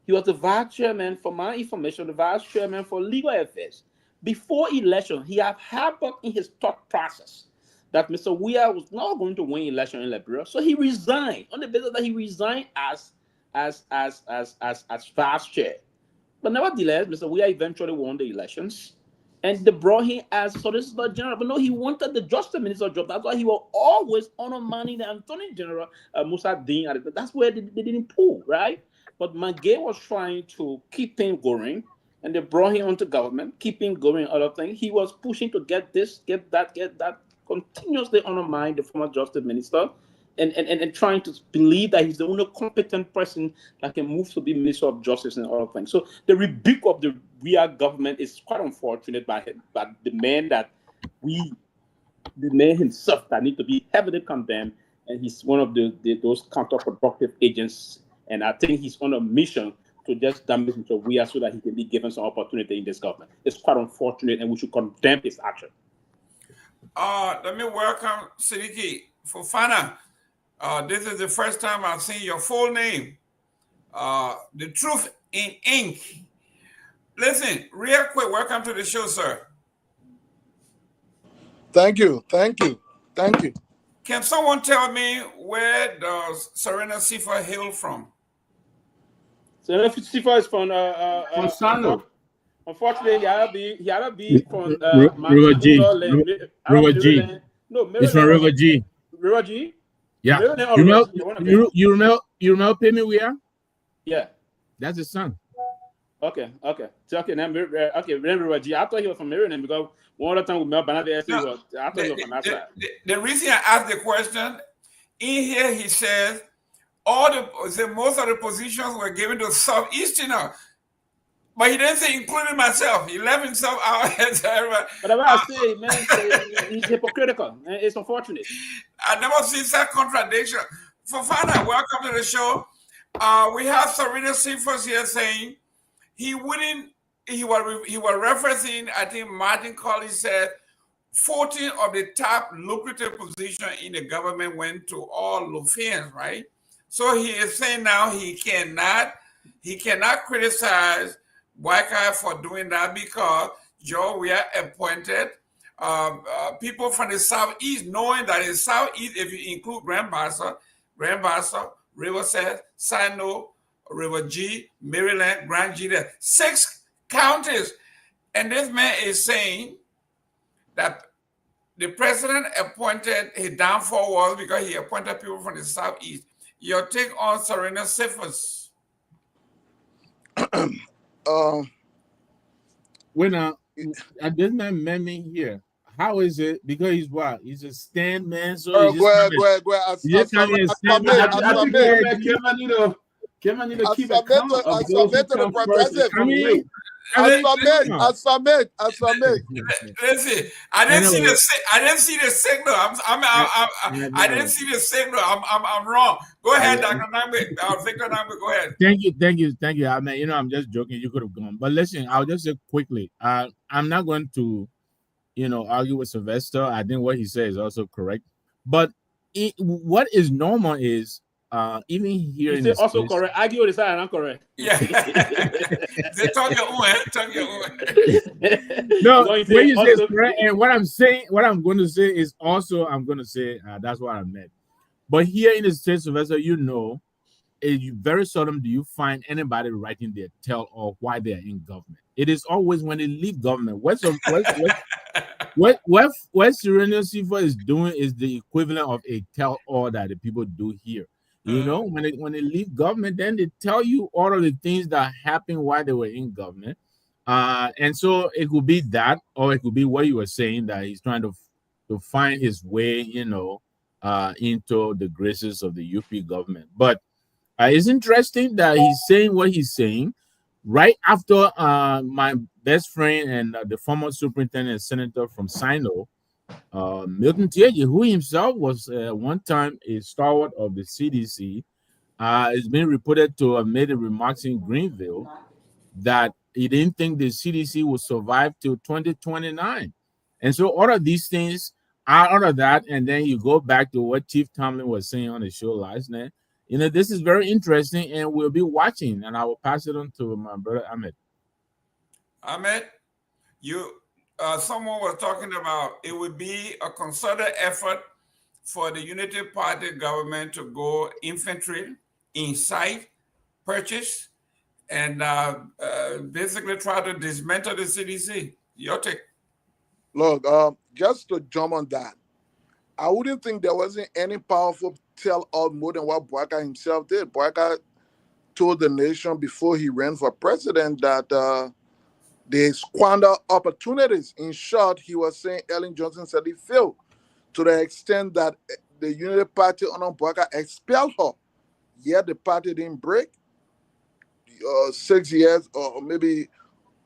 [SPEAKER 4] He was the vice chairman, for my information, the vice chairman for legal affairs. Before election, he had harbored in his thought process that Mr. Weah was not going to win election in Liberia, so he resigned on the basis that he resigned as vice chair. But nevertheless, Mr. Weah eventually won the elections, and they brought him as Solicitor General. But no, he wanted the Justice Minister job. That's why he was always undermining the Attorney General, Musa Dean. That's where they didn't pull, right? But Myean was trying to keep things going, and they brought him onto government, keeping going other things. He was pushing to get this, get that, continuously undermine the former justice minister, and trying to believe that he's the only competent person that can move to be minister of justice and other things. So the rebuke of the real government is quite unfortunate by the man himself that need to be heavily condemned, and he's one of those counterproductive agents. And I think he's on a mission to just damage Mr. Weah so that he can be given some opportunity in this government. It's quite unfortunate, and we should condemn his action.
[SPEAKER 1] Let me welcome Siddiqui Fofana. This is the first time I've seen your full name. The Truth in Ink. Listen, real quick, welcome to the show, sir.
[SPEAKER 6] Thank you.
[SPEAKER 1] Can someone tell me where does Serena Sifa hail from?
[SPEAKER 4] Serena Sifa is from
[SPEAKER 2] Sano.
[SPEAKER 4] Unfortunately, he had to be from
[SPEAKER 5] River G.
[SPEAKER 4] River G.
[SPEAKER 5] No, it's from River G.
[SPEAKER 4] River G.
[SPEAKER 5] Yeah. You remember Pemi Weah?
[SPEAKER 4] Yeah.
[SPEAKER 5] That's his son.
[SPEAKER 4] Okay. So, then River G. I thought he was from Maryland because one of the time we met Banana, I thought he was from that side.
[SPEAKER 1] The reason I asked the question, in here he says most of the positions were given to Southeasterner. But he didn't say including myself. He left himself out.
[SPEAKER 4] But I say, man, he's hypocritical. It's unfortunate.
[SPEAKER 1] I never seen that contradiction. Fofana, welcome to the show. We have Serena Sifa here saying he was referencing, I think Martin Colley said, 14 of the top lucrative positions in the government went to all Lofians, right? So he is saying now he cannot criticize Garguah for doing that because Joe, we are appointed people from the Southeast, knowing that in the Southeast, if you include Grand Bassa, Riverside, Sino, River G, Maryland, Grand G, 6 counties. And this man is saying that the president appointed, his downfall was because he appointed people from the Southeast. Your take on Serena Sifa's?
[SPEAKER 5] When this man met me here, how is it? Because he's what? He's a stand man. So
[SPEAKER 6] Go ahead.
[SPEAKER 2] Kema keep account of those who come first and come late.
[SPEAKER 1] I didn't see the signal. I didn't see the signal. I'm wrong. Go ahead, Dr. Nambe. Victor Nambe, go ahead.
[SPEAKER 5] Thank you. I mean, I'm just joking. You could have gone, but listen, I'll just say quickly. I'm not going to, argue with Sylvester. I think what he said is also correct. But what is normal is even here in this
[SPEAKER 4] also
[SPEAKER 5] place,
[SPEAKER 4] correct. Argue with the side, I'm correct.
[SPEAKER 1] Yeah. They talk your own.
[SPEAKER 5] No, when you say correct, and what I'm going to say is also I'm going to say that's what I meant. But here in the States, Sylvester, very seldom do you find anybody writing their tell or why they are in government. It is always when they leave government. What Serena Sifa is doing is the equivalent of a tell all that the people do here. When they leave government, then they tell you all of the things that happened while they were in government. And so it could be that, or it could be what you were saying, that he's trying to find his way, into the graces of the UP government. But it's interesting that he's saying what he's saying right after my best friend and the former superintendent and senator from Sino, Milton Tiege, who himself was one time a stalwart of the CDC, has been reported to have made remarks in Greenville that he didn't think the CDC would survive till 2029. And so all of these things are out of that. And then you go back to what Chief Tomalin was saying on the show last night. This is very interesting, and we'll be watching. And I will pass it on to my brother Ahmed.
[SPEAKER 1] Ahmed, someone was talking about it would be a concerted effort for the Unity Party government to go infantry, incite, purchase, and basically try to dismantle the CDC. Your take?
[SPEAKER 6] Look, just to jump on that, I wouldn't think there wasn't any powerful tell-all more than what Garguah himself did. Garguah told the nation before he ran for president that They squander opportunities. In short, he was saying Ellen Johnson said he failed to the extent that the Unity Party under Bouaka expelled her. Yet the party didn't break. 6 years or maybe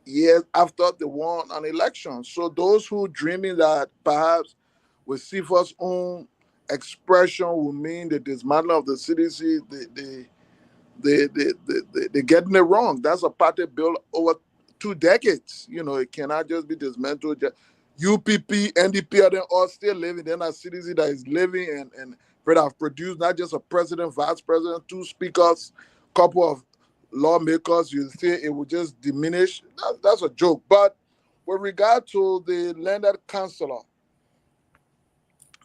[SPEAKER 6] years after they won an election. So those who dreaming that perhaps with CFA's own expression will mean the dismantling of the CDC, they're getting it wrong. That's a party built over 2 decades. You know, it cannot just be dismantled. UPP, NDP are all still living. Then a CDC that is living and have produced not just a president, vice president, 2 speakers, couple of lawmakers. You think it will just diminish? That's a joke. But with regard to the landed councillor,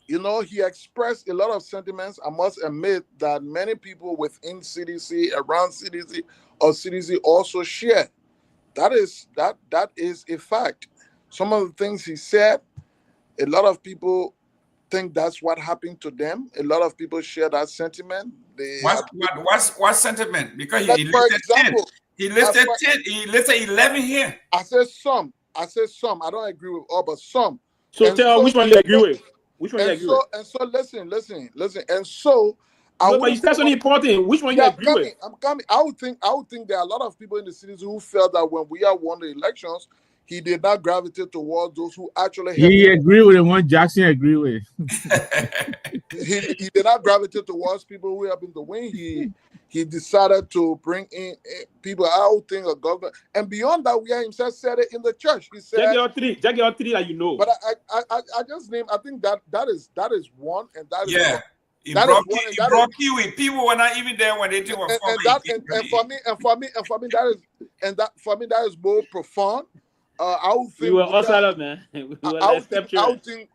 [SPEAKER 6] you know, he expressed a lot of sentiments. I must admit that many people within CDC, around CDC, or CDC also share. That is a fact. Some of the things he said, a lot of people think that's what happened to them. A lot of people share that sentiment.
[SPEAKER 1] What sentiment? Because
[SPEAKER 6] Like,
[SPEAKER 1] he
[SPEAKER 6] for
[SPEAKER 1] listed 10.
[SPEAKER 6] example,
[SPEAKER 1] He listed 10. He listed 11 here.
[SPEAKER 6] I said some. I don't agree with all, but some.
[SPEAKER 4] So
[SPEAKER 6] And
[SPEAKER 4] tell
[SPEAKER 6] so-
[SPEAKER 4] which one you agree with. Which one you
[SPEAKER 6] And
[SPEAKER 4] agree
[SPEAKER 6] so,
[SPEAKER 4] with?
[SPEAKER 6] and so, listen. And so,
[SPEAKER 4] No, but you said something important. Which one you
[SPEAKER 6] Yeah,
[SPEAKER 4] agree with?
[SPEAKER 6] I'm coming. I would think there are a lot of people in the cities who felt that when we have won the elections, he did not gravitate towards those who actually helped
[SPEAKER 5] He
[SPEAKER 6] him.
[SPEAKER 5] agree with the one Jackson agree with.
[SPEAKER 6] He did not gravitate towards people who helped him to win. He decided to bring in people. I would think a government, and beyond that, we himself said it in the church. He said,
[SPEAKER 4] Check your 3 that you know.
[SPEAKER 6] but I just named. I think that is one, and that is
[SPEAKER 1] Yeah.
[SPEAKER 6] one.
[SPEAKER 1] He
[SPEAKER 6] That
[SPEAKER 1] brought,
[SPEAKER 6] is one, and
[SPEAKER 1] he
[SPEAKER 6] that
[SPEAKER 1] brought Pewee. People were not even there when they were forming.
[SPEAKER 6] and for me that is more profound. I would think
[SPEAKER 4] We were outside, man. We were
[SPEAKER 6] I
[SPEAKER 4] exceptional.
[SPEAKER 6] would think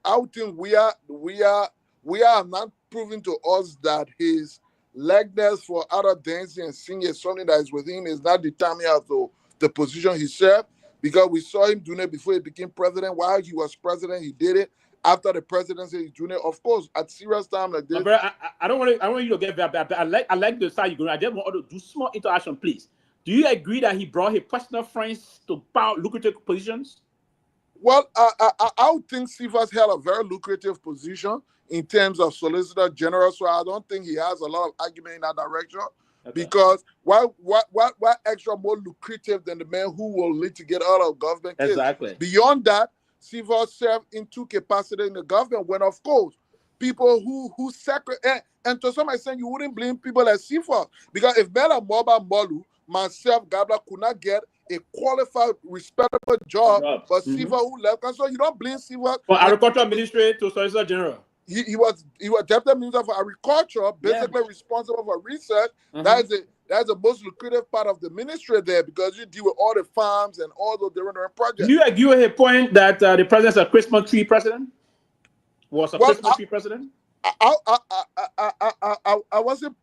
[SPEAKER 6] we are not proving to us that his likeness for other dancing and singing is something that is within him is not determined as to the position he served, because we saw him doing it before he became president. While he was president, he did it. After the presidency, he's doing it. Of course, at serious time like this.
[SPEAKER 4] But I don't want you to get very bad. I like the side you're going. I just want to do small interaction, please. Do you agree that he brought his personal friends to lucrative positions?
[SPEAKER 6] Well, I would think Sivas held a very lucrative position in terms of Solicitor General, so I don't think he has a lot of argument in that direction. Okay. Because what extra more lucrative than the man who will litigate out of government case?
[SPEAKER 4] Exactly.
[SPEAKER 6] Beyond that, Sivas served in 2 capacities in the government, when of course people who sacrifice, and to some extent you wouldn't blame people like Sivas, because if Mela Moba Molu, myself, Gabla could not get a qualified, respectable job, but Siva who left, and so you don't blame Siva.
[SPEAKER 4] For Agriculture Ministry to Solicitor General.
[SPEAKER 6] He was Deputy Minister for Agriculture, basically responsible for research. That's the most lucrative part of the ministry there, because you deal with all the farms and all those different projects.
[SPEAKER 4] Do you agree with his point that the president's a Christmas tree president? Was a Christmas tree president?
[SPEAKER 6] I wasn't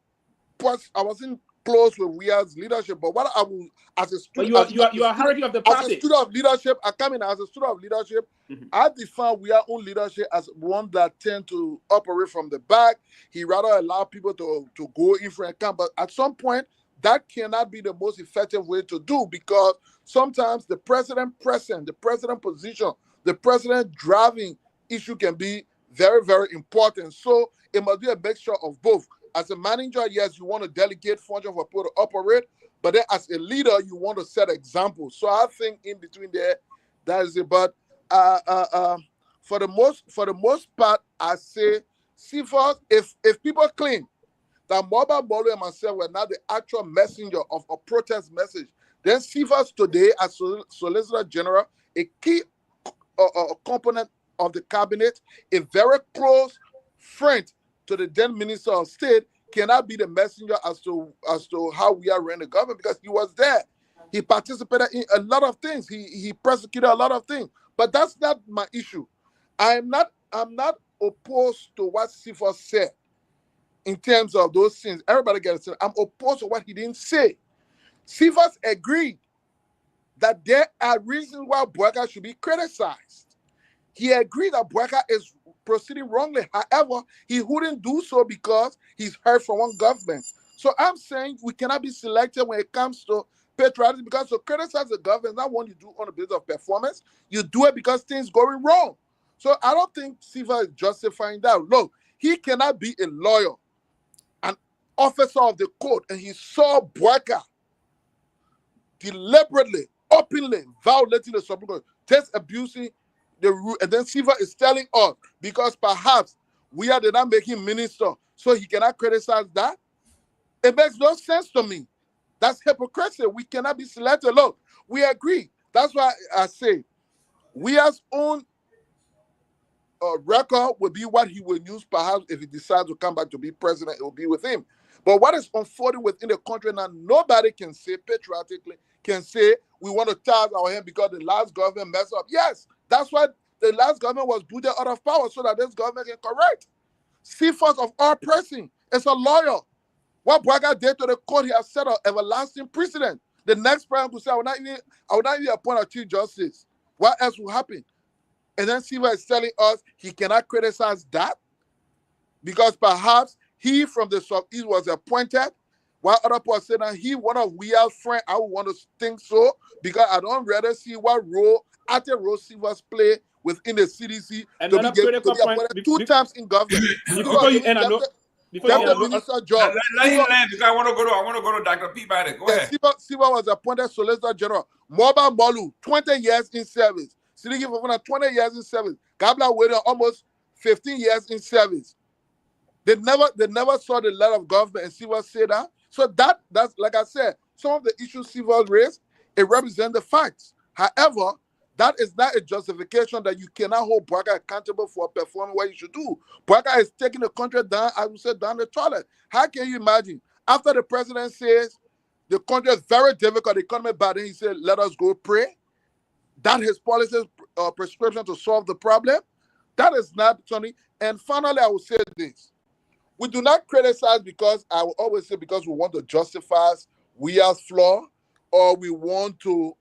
[SPEAKER 6] close with Weir's leadership, but what I will, as a student,
[SPEAKER 4] you are a hierarchy of the party.
[SPEAKER 6] As a student of leadership, I come in as a student of leadership. I define Weir's own leadership as one that tend to operate from the back. He rather allow people to go in front and come, but at some point that cannot be the most effective way to do, because sometimes the president position, the president driving issue can be very, very important. So it must be a mixture of both. As a manager, yes, you want to delegate function for people to operate, but then as a leader, you want to set examples. So I think in between there, that is it. But for the most part, I say, Sivas, if people claim that Moba Molo and myself were not the actual messenger of a protest message, then Sivas today, as Solicitor General, a key component of the cabinet, a very close friend to the then Minister of State, cannot be the messenger as to how we are running the government, because he was there. He participated in a lot of things. He prosecuted a lot of things. But that's not my issue. I'm not opposed to what Sifas said in terms of those things. Everybody gets it. I'm opposed to what he didn't say. Sifas agreed that there are reasons why Bouaka should be criticized. He agreed that Bouaka is proceeding wrongly. However, he wouldn't do so because he's heard from one government. So I'm saying we cannot be selective when it comes to patriotic, because to criticize the government is not what you do on the basis of performance. You do it because things going wrong. So I don't think Silva is justifying that. Look, he cannot be a lawyer, an officer of the court, and he saw Bouaka deliberately, openly violating the Supreme Court, just abusing the rule. And then Silva is telling us, because perhaps we did not make him minister, so he cannot criticize that. It makes no sense to me. That's hypocrisy. We cannot be selected. Look, we agree. That's why I say Weah's own record will be what he will use, perhaps, if he decides to come back to be president, it will be with him. But what is unfolding within the country now, nobody can say patriotically, can say we want to tithe our hand because the last government messed up. Yes, that's why the last government was booted out of power, so that this government can correct. Cephas of all person is a lawyer. What Bouaka did to the court, he has set an everlasting precedent. The next president could say, I will not even appoint a chief justice. What else will happen? And then Silva is telling us he cannot criticize that because perhaps he from the Southeast was appointed, while other people say that he one of Weah's friends. I would want to think so because I don't rather see what role, active role Silva's play within the CDC to be appointed 2 times in government.
[SPEAKER 4] Before you end,
[SPEAKER 6] the minister job.
[SPEAKER 1] Let him land because I want to go to Dr. Peabody. Go ahead.
[SPEAKER 6] Silva was appointed Solicitor General. Moba Molu, 20 years in service. Sidiki Fofana, 20 years in service. Gabla waited almost 15 years in service. They never saw the light of government, and Silva said that. So that's like I said, some of the issues Silva raised, it represents the facts. However, that is not a justification that you cannot hold Bouaka accountable for performing what you should do. Bouaka is taking the country down, as we said, down the toilet. How can you imagine? After the president says the country is very difficult, the economy bad, and he said, let us go pray. That his policies prescription to solve the problem. That is not something. And finally, I will say this. We do not criticize because, I will always say, because we want to justify Weah's flaw or we want to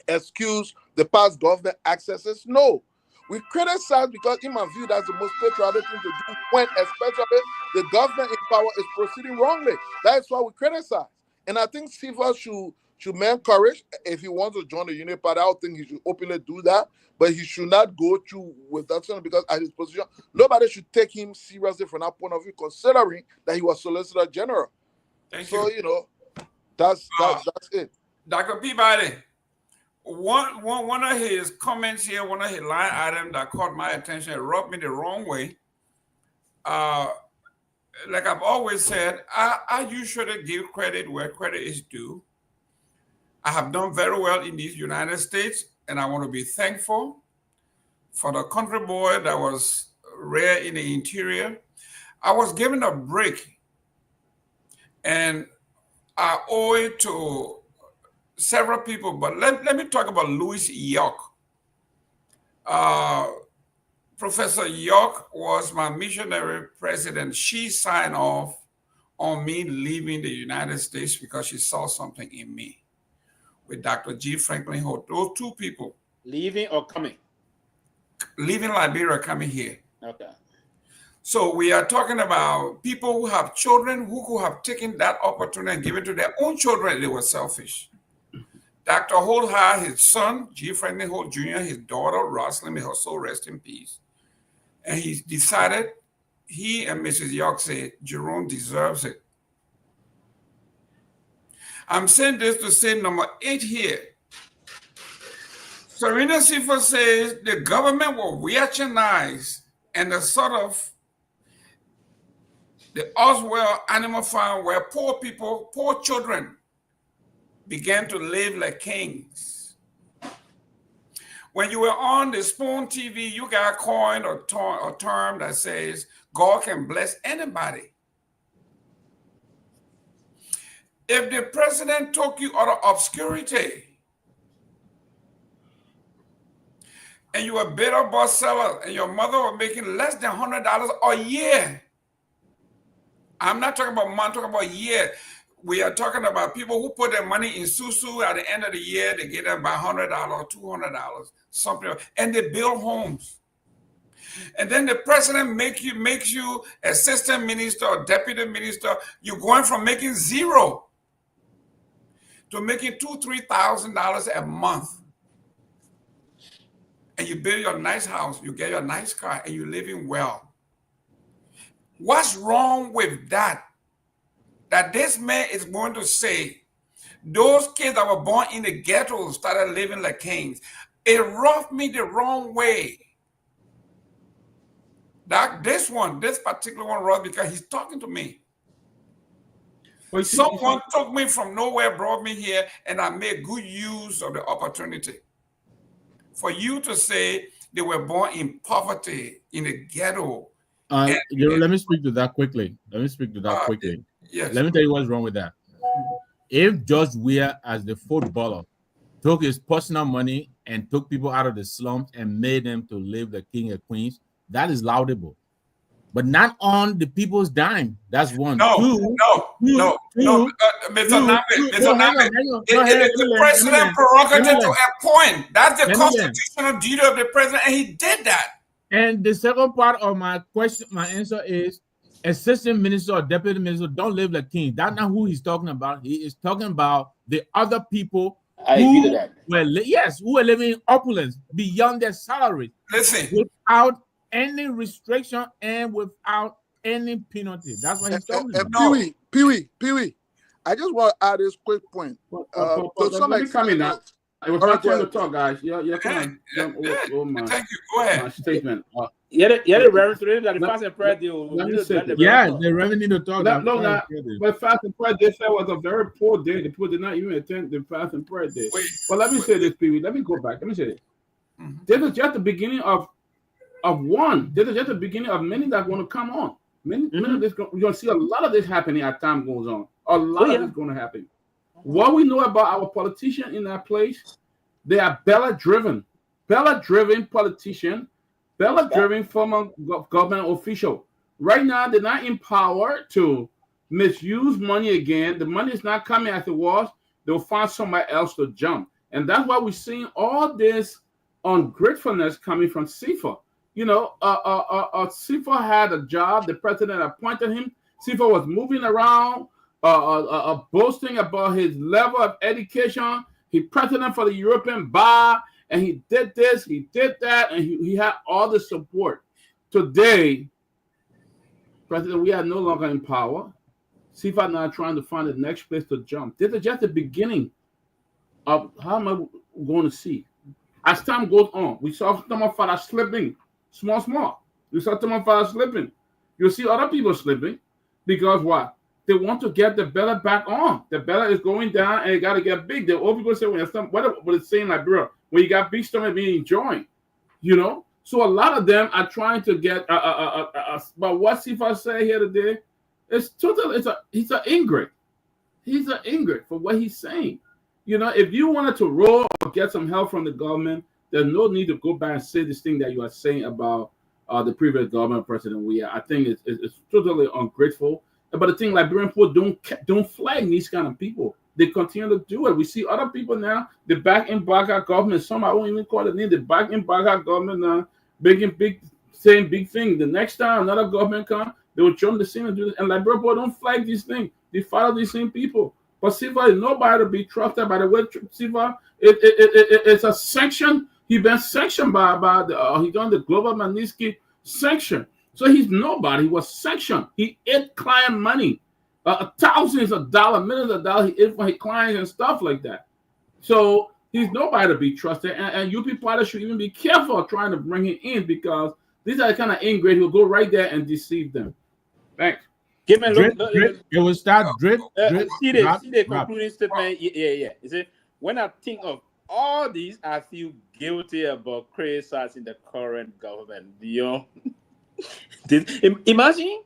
[SPEAKER 6] excuse the past government excesses. No. We criticize because, in my view, that's the most patriotic thing to do when, especially, the government in power is proceeding wrongly. That is why we criticize. And I think Silva should man courage. If he wants to join the Union Party, I don't think he should openly do that. But he should not go through with that because at his position, nobody should take him seriously from that point of view, considering that he was Solicitor General. Thank you. That's it.
[SPEAKER 1] Dr. Peabody, one of his comments here, one of his line items that caught my attention, it rubbed me the wrong way. Like I've always said, I usually give credit where credit is due. I have done very well in these United States, and I want to be thankful for the country boy that was reared in the interior. I was given a break, and I owe it to several people, but let me talk about Louis York. Professor York was my missionary president. She signed off on me leaving the United States because she saw something in me. With Dr. G. Franklin Holt, those 2 people.
[SPEAKER 4] Leaving or coming?
[SPEAKER 1] Leaving Liberia, coming here.
[SPEAKER 4] Okay.
[SPEAKER 1] So we are talking about people who have children who could have taken that opportunity and given to their own children. They were selfish. Dr. Holt had his son, G. Franklin Holt Jr., his daughter, Rosalind, may her soul rest in peace. And he decided, he and Mrs. York said, Jerome deserves it. I'm saying this to say number 8 here. Serena Silva says the government will reactionize and the sort of the Oswald Animal Farm where poor people, poor children began to live like kings. When you were on the Spoon TV, you got coined a term that says God can bless anybody. If the president took you out of obscurity and you were a bitter boss seller and your mother was making less than $100 a year, I'm not talking about month, I'm talking about a year. We are talking about people who put their money in Susu at the end of the year, they get them by $100, $200, something, and they build homes. And then the president makes you assistant minister or deputy minister. You're going from making 0 to making $2,000-3,000 a month, and you build your nice house, you get your nice car, and you're living well. What's wrong with that? That this man is going to say, those kids that were born in the ghetto started living like kings. It rubbed me the wrong way. That this particular one rubbed because he's talking to me.
[SPEAKER 2] Well,
[SPEAKER 1] Someone took me from nowhere, brought me here, and I made good use of the opportunity. For you to say they were born in poverty, in the ghetto.
[SPEAKER 5] Let me speak to that quickly.
[SPEAKER 1] Yes.
[SPEAKER 5] Let me tell you what's wrong with that. If George Weah, as the footballer, took his personal money and took people out of the slums and made them to live the king and queens, that is laudable. But not on the people's dime. That's one.
[SPEAKER 1] No. Mr. Nyenwolo, it is the president's prerogative to appoint. That's the constitutional duty of the president, and he did that.
[SPEAKER 5] And the second part of my question, my answer is, assistant minister or deputy minister don't live like king. That's not who he's talking about. He is talking about the other people who were living in opulence beyond their salary.
[SPEAKER 1] Listen,
[SPEAKER 5] without any restriction and without any penalty. That's what he's talking about.
[SPEAKER 6] Pewee. I just want to add this quick point.
[SPEAKER 2] Let me come in now. I was not trying to talk, guys. You're trying
[SPEAKER 1] Thank you. Go ahead.
[SPEAKER 2] my statement.
[SPEAKER 4] The reverend that the fast and prayer deal.
[SPEAKER 5] The revenue to talk.
[SPEAKER 2] But fast and prayer day was a very poor day. The people did not even attend the fast and prayer day. But let me say this, Pewee. Let me go back. Let me say this. This is just the beginning of one. This is just the beginning of many that want to come on. Many of this, we're going to see a lot of this happening as time goes on. A lot of this is going to happen. What we know about our politicians in that place, they are ballot-driven politicians, ballot-driven former government official. Right now, they're not empowered to misuse money again. The money is not coming as it was. They'll find somebody else to jump. And that's why we're seeing all this ungratefulness coming from CFA. You know, CFA had a job. The president appointed him. CFA was moving around, boasting about his level of education. He president for the European Bar, and he did this, he did that, and he had all the support. Today, President, we are no longer in power. CFA now trying to find the next place to jump. This is just the beginning of how am I going to see. As time goes on, we saw some of us slipping, small. We saw some of us slipping. You'll see other people slipping because what? They want to get the ballot back on. The ballot is going down and it got to get big. The old people say, what it's saying like, bro, when you got big stomach being enjoying, you know? So a lot of them are trying to get, but what CFA say here today, he's an ingrate. He's an ingrate for what he's saying. You know, if you wanted to roll or get some help from the government, there's no need to go back and say this thing that you are saying about the previous government, President Weah. I think it's totally ungrateful. But the thing, Liberian people don't flag these kind of people. They continue to do it. We see other people now, the back in Garguah government, some I won't even call it name, the back in Garguah government now, saying big thing. The next time another government come, they will jump the scene and do this. And Liberian people don't flag these things. They follow these same people. But CFA is nobody to be trusted. By the way, CFA, it's a sanction. He's been sanctioned by he's on the Global Magnitsky sanction. So he's nobody. He was sanctioned. He ate client money, thousands of dollars, millions of dollars. He ate for his clients and stuff like that. So he's nobody to be trusted. And you people should even be careful trying to bring him in because these are the kind of ingrate who will go right there and deceive them. Thanks.
[SPEAKER 4] Give me
[SPEAKER 5] drip. It will start drip.
[SPEAKER 4] See the concluding statement. Yeah. You see, when I think of all these, I feel guilty about criticizing the current government. You know, imagine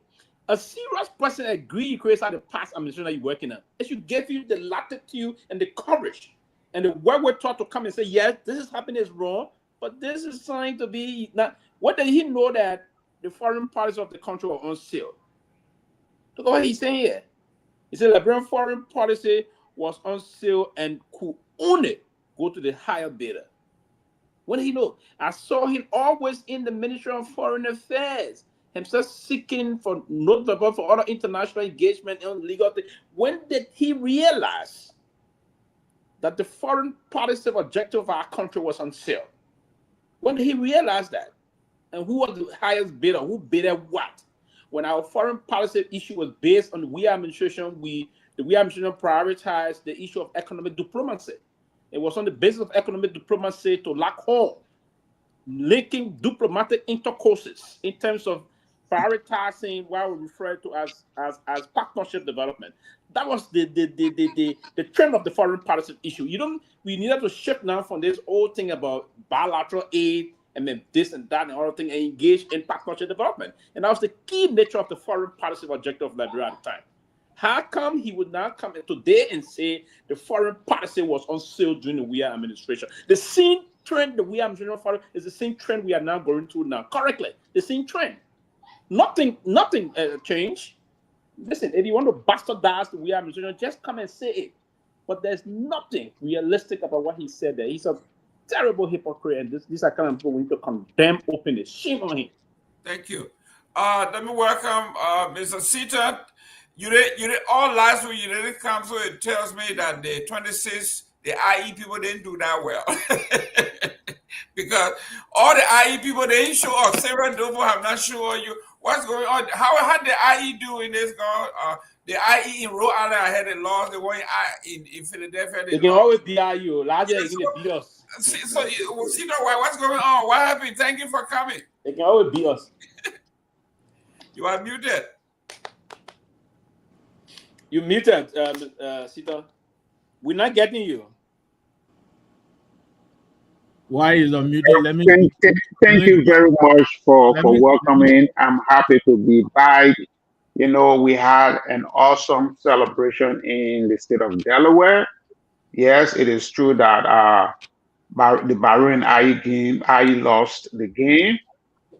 [SPEAKER 4] a serious person agree you criticize the past administration that you're working on. It should give you the latitude and the courage and the word we're taught to come and say, yes, this is happening is wrong, but this is trying to be not. What did he know that the foreign policies of the country were on sale? Look at what he's saying here. He said Liberian foreign policy was on sale and could only go to the higher bidder. What did he know? I saw him always in the Ministry of Foreign Affairs, himself seeking for notable for other international engagement and legal things. When did he realize that the foreign policy objective of our country was on sale. When he realized that, and who was the highest bidder, who bid at what? When our foreign policy issue was based on the Weah administration, the Weah administration prioritized the issue of economic diplomacy. It was on the basis of economic diplomacy to lock home, linking diplomatic intercourses in terms of prioritizing what we refer to as partnership development. That was the trend of the foreign policy issue. We needed to shift now from this old thing about bilateral aid and then this and that and other thing and engage in partnership development. And that was the key nature of the foreign policy objective of Liberia at the time. How come he would now come today and say the foreign policy was on sale during the Weah administration? The same trend the Weah administration followed is the same trend we are now going through now. Correctly, the same trend. Nothing changed. Listen, if you want to bastardize the Weah administration, just come and say it. But there's nothing realistic about what he said there. He's a terrible hypocrite, and these are kind of people we need to condemn openly. Shame on him.
[SPEAKER 1] Thank you. Let me welcome Mr. Sita. You did all last week. You didn't come, so it tells me that the 26th, the IE people didn't do that well. Because all the IE people, they didn't show up. Sarah Dovo have not shown you what's going on. How did the IE do in this? The IE in Rhode Island, I had a loss. The one in Philadelphia,
[SPEAKER 4] they can always be IU. Last year, they can beat us.
[SPEAKER 1] So what's going on? What happened? Thank you for coming.
[SPEAKER 4] They can always beat us.
[SPEAKER 1] You are muted.
[SPEAKER 4] You muted, Sita. We're not getting you.
[SPEAKER 5] Why is unmuted? Let me
[SPEAKER 7] thank you very much for welcoming. I'm happy to be back. You know, we had an awesome celebration in the state of Delaware. Yes, it is true that the Barrow and IE game, IE lost the game,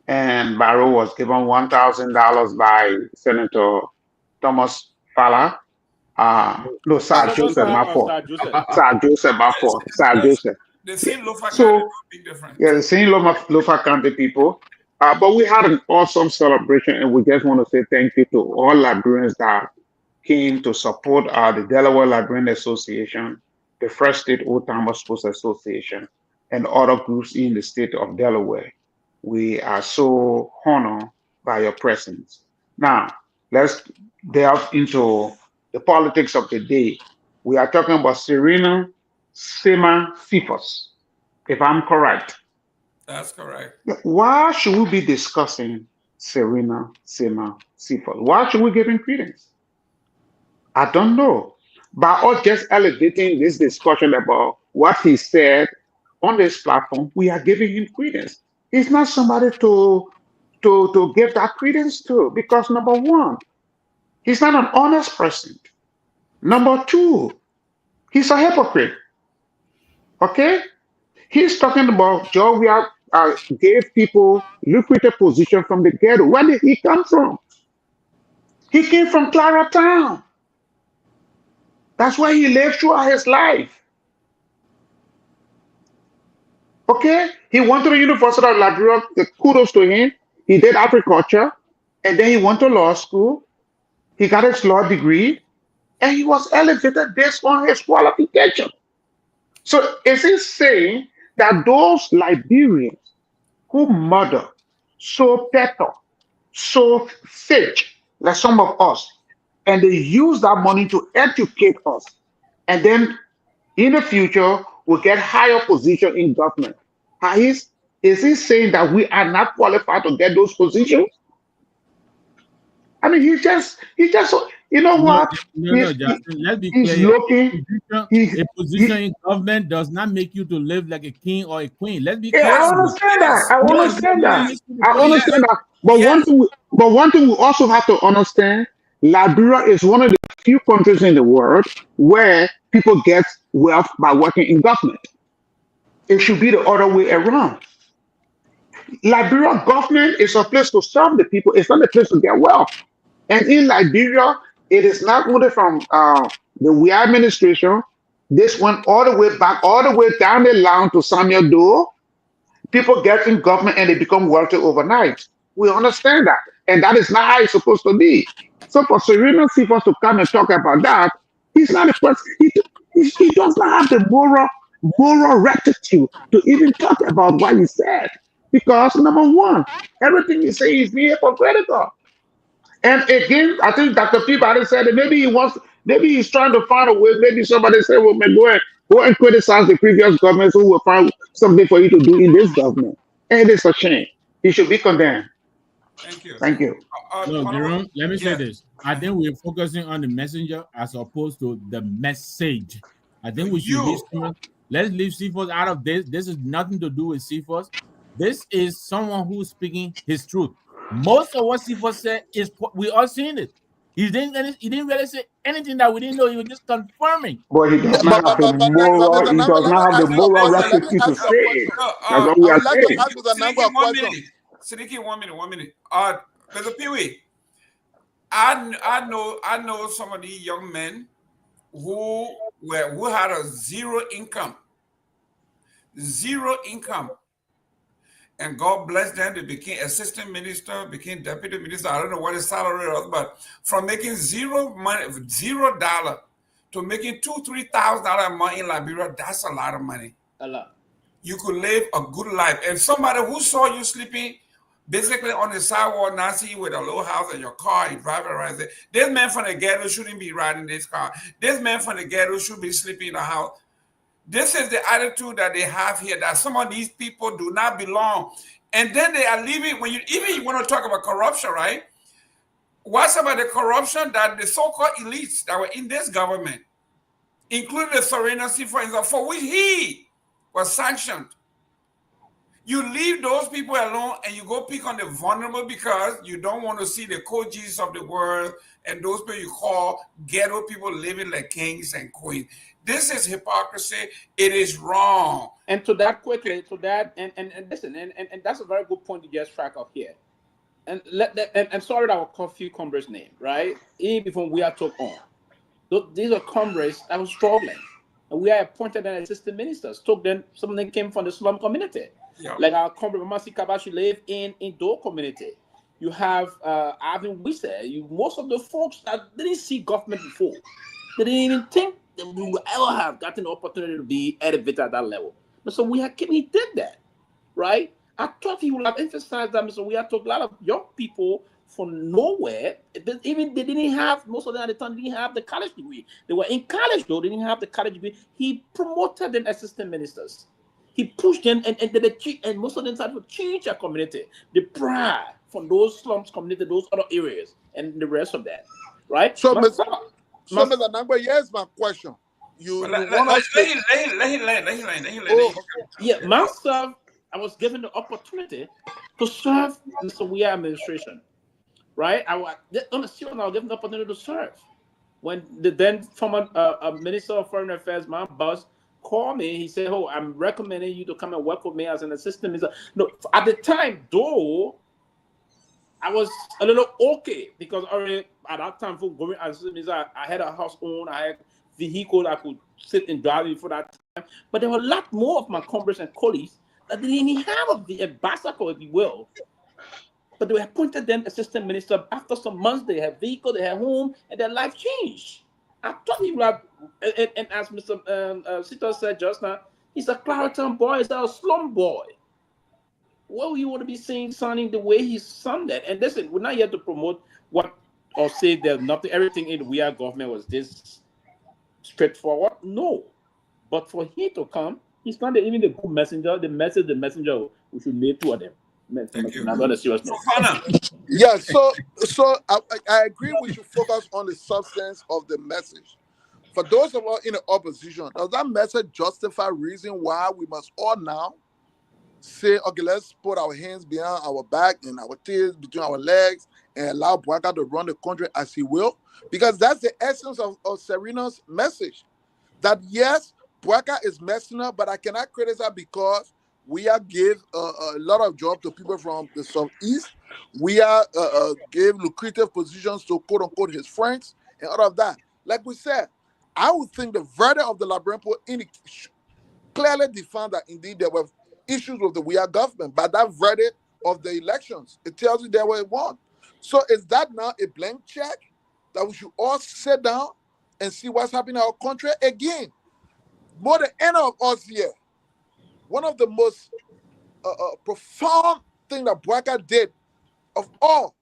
[SPEAKER 7] and Barrow was given $1,000 by Senator Thomas Falla. No, Sir Joseph Mafort. Sir Joseph Mafort. Sir Joseph.
[SPEAKER 1] The same Lofa County, big difference.
[SPEAKER 7] Yeah, the same Lofa County people. But we had an awesome celebration, and we just want to say thank you to all Liberians that came to support the Delaware Liberian Association, the First State Old Timers Sports Association, and other groups in the state of Delaware. We are so honored by your presence. Now, let's delve into the politics of the day. We are talking about Serena Sima Cephas, if I'm correct.
[SPEAKER 1] That's correct.
[SPEAKER 7] Why should we be discussing Serena Sima Cephas? Why should we give him credence? I don't know. By us just elevating this discussion about what he said on this platform, we are giving him credence. He's not somebody to give that credence to, because number one, he's not an honest person. Number two, he's a hypocrite. Okay? He's talking about Georgia gave people lucrative position from the ghetto. Where did he come from? He came from Clara Town. That's where he lived throughout his life. Okay? He went to the University of Liberia. Kudos to him. He did agriculture. And then he went to law school. He got his law degree. And he was elevated based on his qualification. So is he saying that those Liberians who murder, sow pepper, sow fish, like some of us, and they use that money to educate us, and then in the future will get higher position in government? Is he saying that we are not qualified to get those positions? I mean, he just, you know what?
[SPEAKER 5] No, Justin, let's be clear. A position in government does not make you to live like a king or a queen. Let's be clear.
[SPEAKER 7] I understand that. I understand that. But one thing we also have to understand, Liberia is one of the few countries in the world where people get wealth by working in government. It should be the other way around. Liberia government is a place to serve the people. It's not a place to get wealth. And in Liberia, it is not only from the Weah administration. This went all the way back, all the way down the line to Samuel Doe. People get in government and they become wealthy overnight. We understand that. And that is not how it's supposed to be. So for Serena Cephas to come and talk about that, he's not a person. He does not have the moral rectitude to even talk about what he said. Because number one, everything he says is being hypocritical. And again, I think Dr. Peabody said that maybe he's trying to find a way. Maybe somebody said, well, man, go and criticize the previous government who will find something for you to do in this government. And it is a shame. He should be condemned.
[SPEAKER 1] Thank you.
[SPEAKER 7] Thank you.
[SPEAKER 5] No, Jerome, let me say this. I think we're focusing on the messenger as opposed to the message. I think we should let's leave Cephas out of this. This is nothing to do with Cephas. This is someone who's speaking his truth. Most of what Cephas said is we all seen it. He didn't really say anything that we didn't know. He was just confirming.
[SPEAKER 7] But he does not have the moral. He does not have the moral rectitude to say it. That's what we are saying.
[SPEAKER 1] Siddiqui, 1 minute. Mr. Pewee, I know some of these young men who had a zero income, and God bless them. They became assistant minister, became deputy minister. I don't know what his salary was, but from making $0 to making $2,000-3,000 a month in Liberia, that's a lot of money.
[SPEAKER 4] A lot.
[SPEAKER 1] You could live a good life. And somebody who saw you sleeping basically on the sidewalk, now see you with a little house and your car, you drive around. This man from the ghetto shouldn't be riding this car. This man from the ghetto should be sleeping in a house. This is the attitude that they have here, that some of these people do not belong. And then they are leaving. When you want to talk about corruption, right? What's about the corruption that the so-called elites that were in this government, including the Serenity, for example, for which he was sanctioned. You leave those people alone and you go pick on the vulnerable because you don't want to see the co-Jesus of the world and those people you call ghetto people living like kings and queens. This is hypocrisy. It is wrong.
[SPEAKER 4] And to that quickly, and listen, and that's a very good point to just track off here. And sorry that I will call few comrades' name, right? Even before we are talking on. These are comrades that were struggling. And we are appointed as assistant ministers. Took them, some of them came from the slum community.
[SPEAKER 1] Yeah.
[SPEAKER 4] Like our comrade Mamasi Kabashi live in Dole community. You have Arvin Wisse. Most of the folks that didn't see government before, they didn't even think that we would ever have gotten the opportunity to be elevated at that level. So he did that, right? I thought he would have emphasized that. So we had to a lot of young people from nowhere. They didn't have, most of them at the time didn't have the college degree. They were in college though, they didn't have the college degree. He promoted them as assistant ministers. He pushed them and most of them started to change their community. The pride from those slums community, those other areas, and the rest of that. Right?
[SPEAKER 6] So Mr. Nangba, here's my question.
[SPEAKER 4] Yeah, myself, I was given the opportunity to serve in the Sawia administration. Right? I was given the opportunity to serve. When the then former Minister of Foreign Affairs, my boss, called me, he said, "Oh, I'm recommending you to come and work with me as an assistant minister." No, at the time, though, I was a little okay because already at that time, for going as assistant minister, I had a house own, I had vehicle I could sit and drive for that time. But there were a lot more of my comrades and colleagues that didn't even have the ambassador, if you will. But they appointed them assistant minister. After some months, they had vehicle, they had home, and their life changed. I thought he would have, and as Mr. Sito said just now, he's a Clariton boy, he's a slum boy. What would you want to be saying, sounding the way he sounded? And listen, we're not here to promote what or say that nothing, everything in the We Are government was this straightforward. No. But for him to come, he's not even the good messenger, the messenger we should make to them.
[SPEAKER 1] Thank you.
[SPEAKER 6] Yeah, so I agree we should focus on the substance of the message. For those of us in the opposition, does that message justify reason why we must all now say, okay, let's put our hands behind our back and our tails between our legs and allow Bouaka to run the country as he will? Because that's the essence of Serena's message. That yes, Bouaka is messing up, but I cannot criticize because we are give a lot of jobs to people from the southeast. We are gave lucrative positions to quote unquote his friends and all of that. Like we said, I would think the verdict of the Liberian poll clearly defined that indeed there were issues with the We Are government. But that verdict of the elections, it tells you there were one. So is that now a blank check that we should all sit down and see what's happening in our country? Again, more than any of us here, one of the most profound thing that Bwaka did of all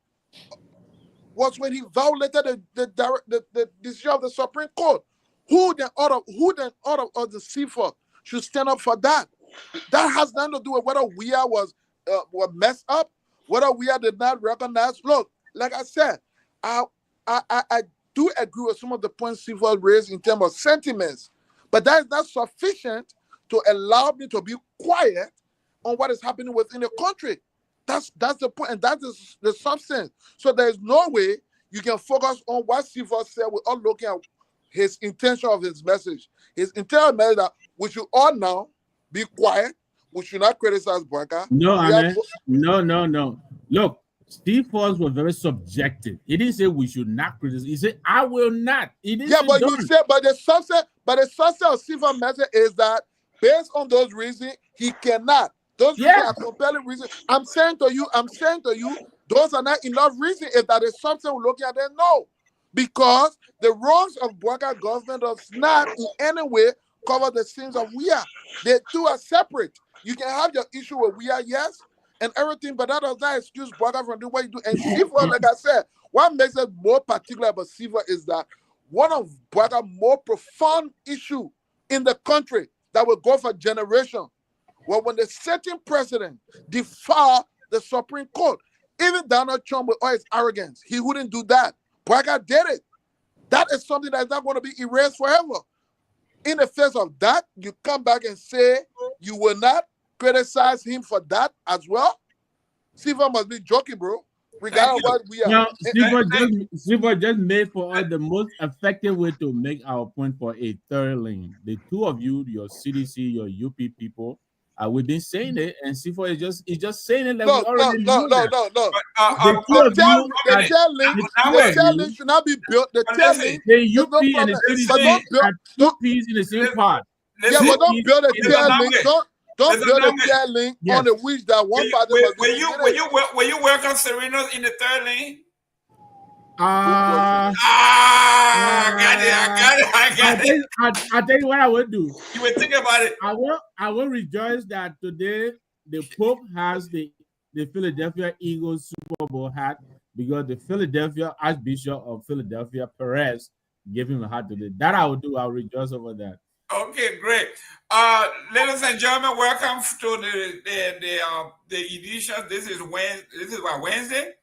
[SPEAKER 6] was when he violated the decision of the Supreme Court. Who then out of the CFA should stand up for that? That has nothing to do with whether we was messed up, whether we did not recognize. Look, like I said, I do agree with some of the points CFA raised in terms of sentiments, but that is not sufficient to allow me to be quiet on what is happening within the country. That's the point, and that is the substance. So there is no way you can focus on what CFA said without looking at his intention of his message. His intention message that we should all now be quiet. We should not criticize Bwaka.
[SPEAKER 5] No, Amen. No. Look, Steve Forbes was very subjective. He didn't say we should not criticize. He said, I will not. He didn't say
[SPEAKER 6] but
[SPEAKER 5] don't.
[SPEAKER 6] you said, but the subset of CFA message is that based on those reasons, he cannot. Those reasons are compelling reasons. I'm saying to you, those are not enough reasons. If that is something we're looking at, then no. Because the wrongs of Bwaka government does not in any way cover the sins of Wea. The two are separate. You can have your issue with Wea, yes, and everything, but that does not excuse Bwaka from doing what you do. And CFA, like I said, what makes it more particular about CFA is that one of Bwaka's more profound issue in the country that will go for generations. Well, when the sitting president defied the Supreme Court, even Donald Trump with all his arrogance, he wouldn't do that. Bwaka did it. That is something that's not going to be erased forever. In the face of that, you come back and say you will not criticize him for that as well. CFA must be joking, bro. Regardless of what we are.
[SPEAKER 5] Now, CFA just made for us the most effective way to make our point for a third lane. The two of you, your CDC, your UP people, we've been saying it, and CFA is just saying it like we already knew that.
[SPEAKER 6] No.
[SPEAKER 5] The
[SPEAKER 6] tail link should not be built. The tail link,
[SPEAKER 5] the UP and the CDC are two peas in the same pot.
[SPEAKER 6] Yeah, but don't build a tail link. Don't build a tail link on the wish that one party was.
[SPEAKER 1] Will you welcome Serena in the third lane?
[SPEAKER 5] I got it. I'll tell you what I would do.
[SPEAKER 1] You would think about it.
[SPEAKER 5] I will rejoice that today the Pope has the Philadelphia Eagles Super Bowl hat because the Philadelphia Archbishop of Philadelphia, Perez, gave him a hat today. That I will do. I'll rejoice over that.
[SPEAKER 1] Okay, great. Ladies and gentlemen, welcome to the edition. This is Wednesday.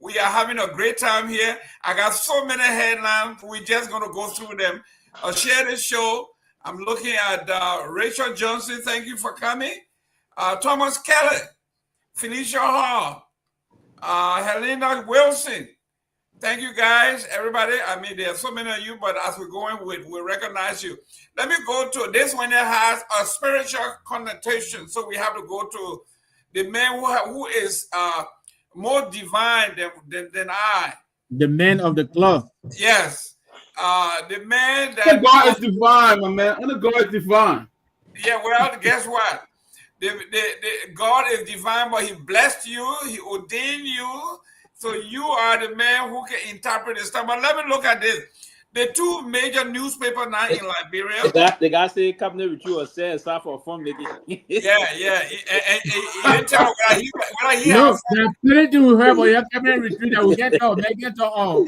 [SPEAKER 1] We are having a great time here. I got so many headlines. We're just going to go through them. I'll share the show. I'm looking at Rachel Johnson. Thank you for coming. Thomas Kelly, Felicia Hall, Helena Wilson. Thank you, guys. Everybody. I mean, there are so many of you, but as we're going, we recognize you. Let me go to this one that has a spiritual connotation. So we have to go to the man who is more divine than I.
[SPEAKER 5] The man of the cloth.
[SPEAKER 1] Yes. The man that
[SPEAKER 2] God is divine, my man. And the God is divine.
[SPEAKER 1] Yeah, well, guess what? The God is divine, but he blessed you, he ordained you. So you are the man who can interpret this stuff. But let me look at this. The two major newspapers now in Liberia.
[SPEAKER 4] The guy say cabinet with you or say start for fun making.
[SPEAKER 1] Yeah. And he didn't tell whether he
[SPEAKER 5] no, there are plenty to have on your cabinet retreat that will get all. They get all.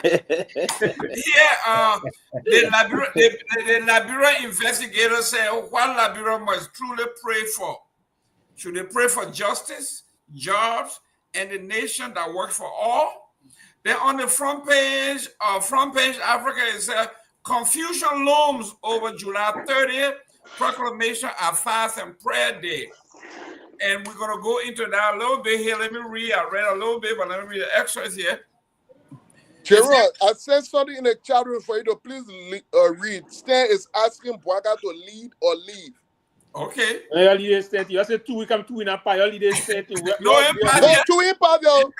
[SPEAKER 1] Yeah, the Liberia investigators say what Liberia must truly pray for. Should they pray for justice, jobs, and the nation that works for all? Then on the front page Africa, it says confusion looms over July 30th, proclamation of fast and prayer day. And we're going to go into that a little bit here. Let me read. I read a little bit, but let me read the extras here.
[SPEAKER 6] Gerard, I sent something in the chat room for you to please read. Stan is asking Bwaka to lead or leave.
[SPEAKER 1] Okay.
[SPEAKER 4] You said 2 weeks, I'm 2 in a pie. All you said
[SPEAKER 1] no impact.
[SPEAKER 6] 2 impact, yo.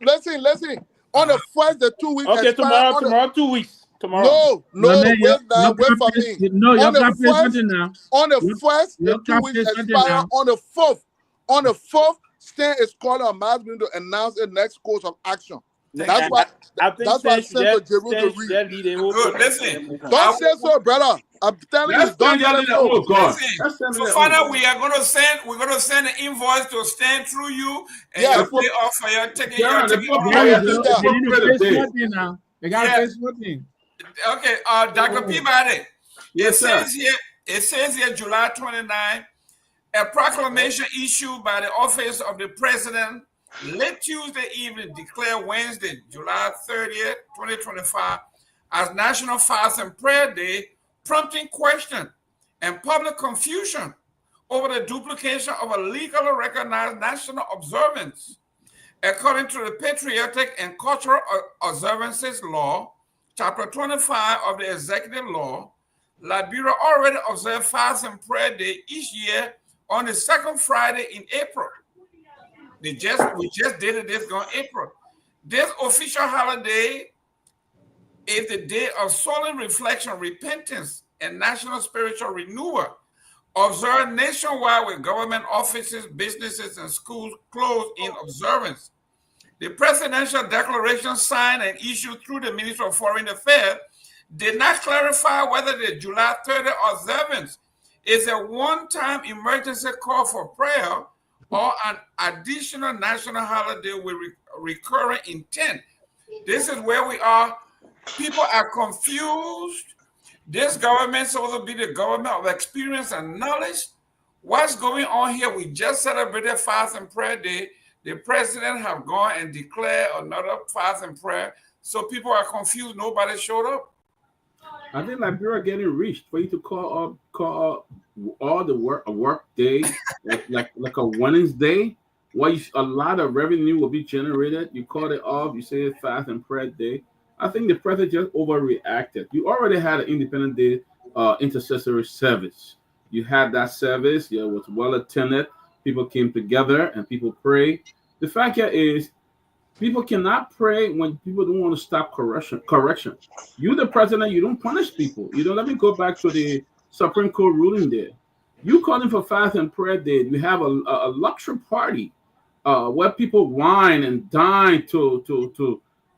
[SPEAKER 6] Listen. On the first, the 2 weeks.
[SPEAKER 4] Okay, tomorrow, 2 weeks. Tomorrow.
[SPEAKER 6] No, wait for me.
[SPEAKER 5] No,
[SPEAKER 6] on
[SPEAKER 5] the
[SPEAKER 6] first, the 2 weeks expire on the 4th. On the 4th, Stan is calling on Masbin to announce the next course of action. That's why I sent to Jeru to read.
[SPEAKER 1] Good, listen.
[SPEAKER 6] Don't say so, brother. I'm telling you,
[SPEAKER 2] That's
[SPEAKER 6] don't let
[SPEAKER 2] telling
[SPEAKER 6] them
[SPEAKER 2] that,
[SPEAKER 6] go.
[SPEAKER 2] oh God.
[SPEAKER 1] Listen,
[SPEAKER 2] That's telling
[SPEAKER 1] so
[SPEAKER 2] that,
[SPEAKER 1] Father,
[SPEAKER 2] oh.
[SPEAKER 1] we're gonna send an invoice to stand through you and
[SPEAKER 6] Yes.
[SPEAKER 1] your day off for your taking
[SPEAKER 2] Yeah,
[SPEAKER 1] your
[SPEAKER 2] the
[SPEAKER 1] taking
[SPEAKER 2] poor
[SPEAKER 1] all
[SPEAKER 5] There you
[SPEAKER 1] of
[SPEAKER 2] prayer,
[SPEAKER 5] go.
[SPEAKER 2] the
[SPEAKER 6] Yeah.
[SPEAKER 5] They
[SPEAKER 2] poor
[SPEAKER 5] need to
[SPEAKER 2] prayer
[SPEAKER 5] pay
[SPEAKER 2] today.
[SPEAKER 5] something now. They gotta
[SPEAKER 1] Yeah.
[SPEAKER 5] pay something.
[SPEAKER 1] Okay, Dr. Peabody.
[SPEAKER 2] Yes, sir.
[SPEAKER 1] It says here July 29, a proclamation issued by the office of the president late Tuesday evening declared Wednesday, July 30th, 2025, as National Fast and Prayer Day, prompting question and public confusion over the duplication of a legally recognized national observance. According to the Patriotic and Cultural Observances Law, Chapter 25 of the Executive Law, Liberia already observes Fast and Prayer Day each year on the second Friday in April. We just did it this going April. This official holiday is the day of solemn reflection, repentance, and national spiritual renewal, observed nationwide with government offices, businesses, and schools closed in observance. The presidential declaration signed and issued through the Ministry of Foreign Affairs did not clarify whether the July 30 observance is a one-time emergency call for prayer or an additional national holiday with recurring intent. This is where we are. People are confused. This government is supposed to be the government of experience and knowledge. What's going on here? We just celebrated Fast and Prayer Day. The president have gone and declared another fast and prayer. So people are confused. Nobody showed up.
[SPEAKER 2] I think Liberia getting reached for you to call up all the work day like a Wednesday. Why a lot of revenue will be generated. You call it off. You say it's Fast and Prayer Day. I think the president just overreacted. You already had an Independent Day intercessory service. You had that service. It was well attended. People came together and people prayed. The fact here is people cannot pray when people don't want to stop correction. You, the president, you don't punish people. You don't. Let me go back to the Supreme Court ruling there. You calling for Fast and Prayer Day. We have a luxury party where people wine and dine to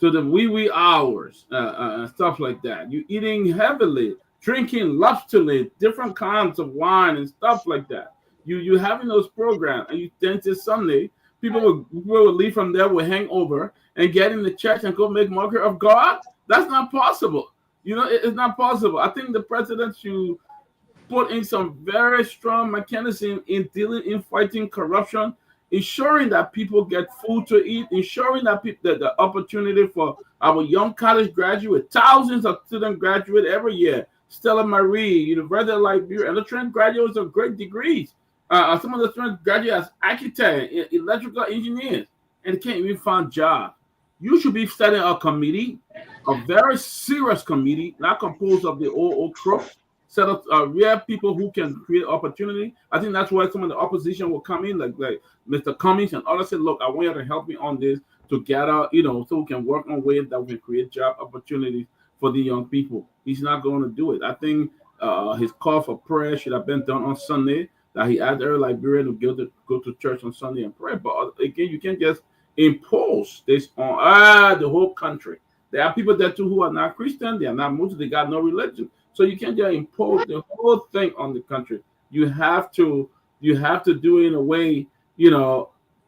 [SPEAKER 2] the wee hours and stuff like that. You eating heavily, drinking lustily, different kinds of wine and stuff like that. You having those programs, and you then to Sunday. People will leave from there with hangover and get in the church and go make mockery of God. That's not possible. It's not possible. I think the president should put in some very strong mechanism in fighting corruption, ensuring that people get food to eat, ensuring that the opportunity for our young college graduates, thousands of students graduate every year. Stella Marie, University of Liberia, and the trend graduates of great degrees. Some of the students graduate as architects, electrical engineers, and can't even find jobs. You should be setting a committee, a very serious committee, not composed of the old crooks, set up real people who can create opportunity. I think that's why some of the opposition will come in, like Mr. Cummings and others, say, look, I want you to help me on this to gather, so we can work on ways that we can create job opportunities for the young people. He's not going to do it. I think his call for prayer should have been done on Sunday, that he asked every Liberian to go to church on Sunday and pray. But again, you can't just impose this on the whole country. There are people there too who are not Christian, they are not Muslim, they got no religion. So you can't just impose the whole thing on the country. You have to do it in a way,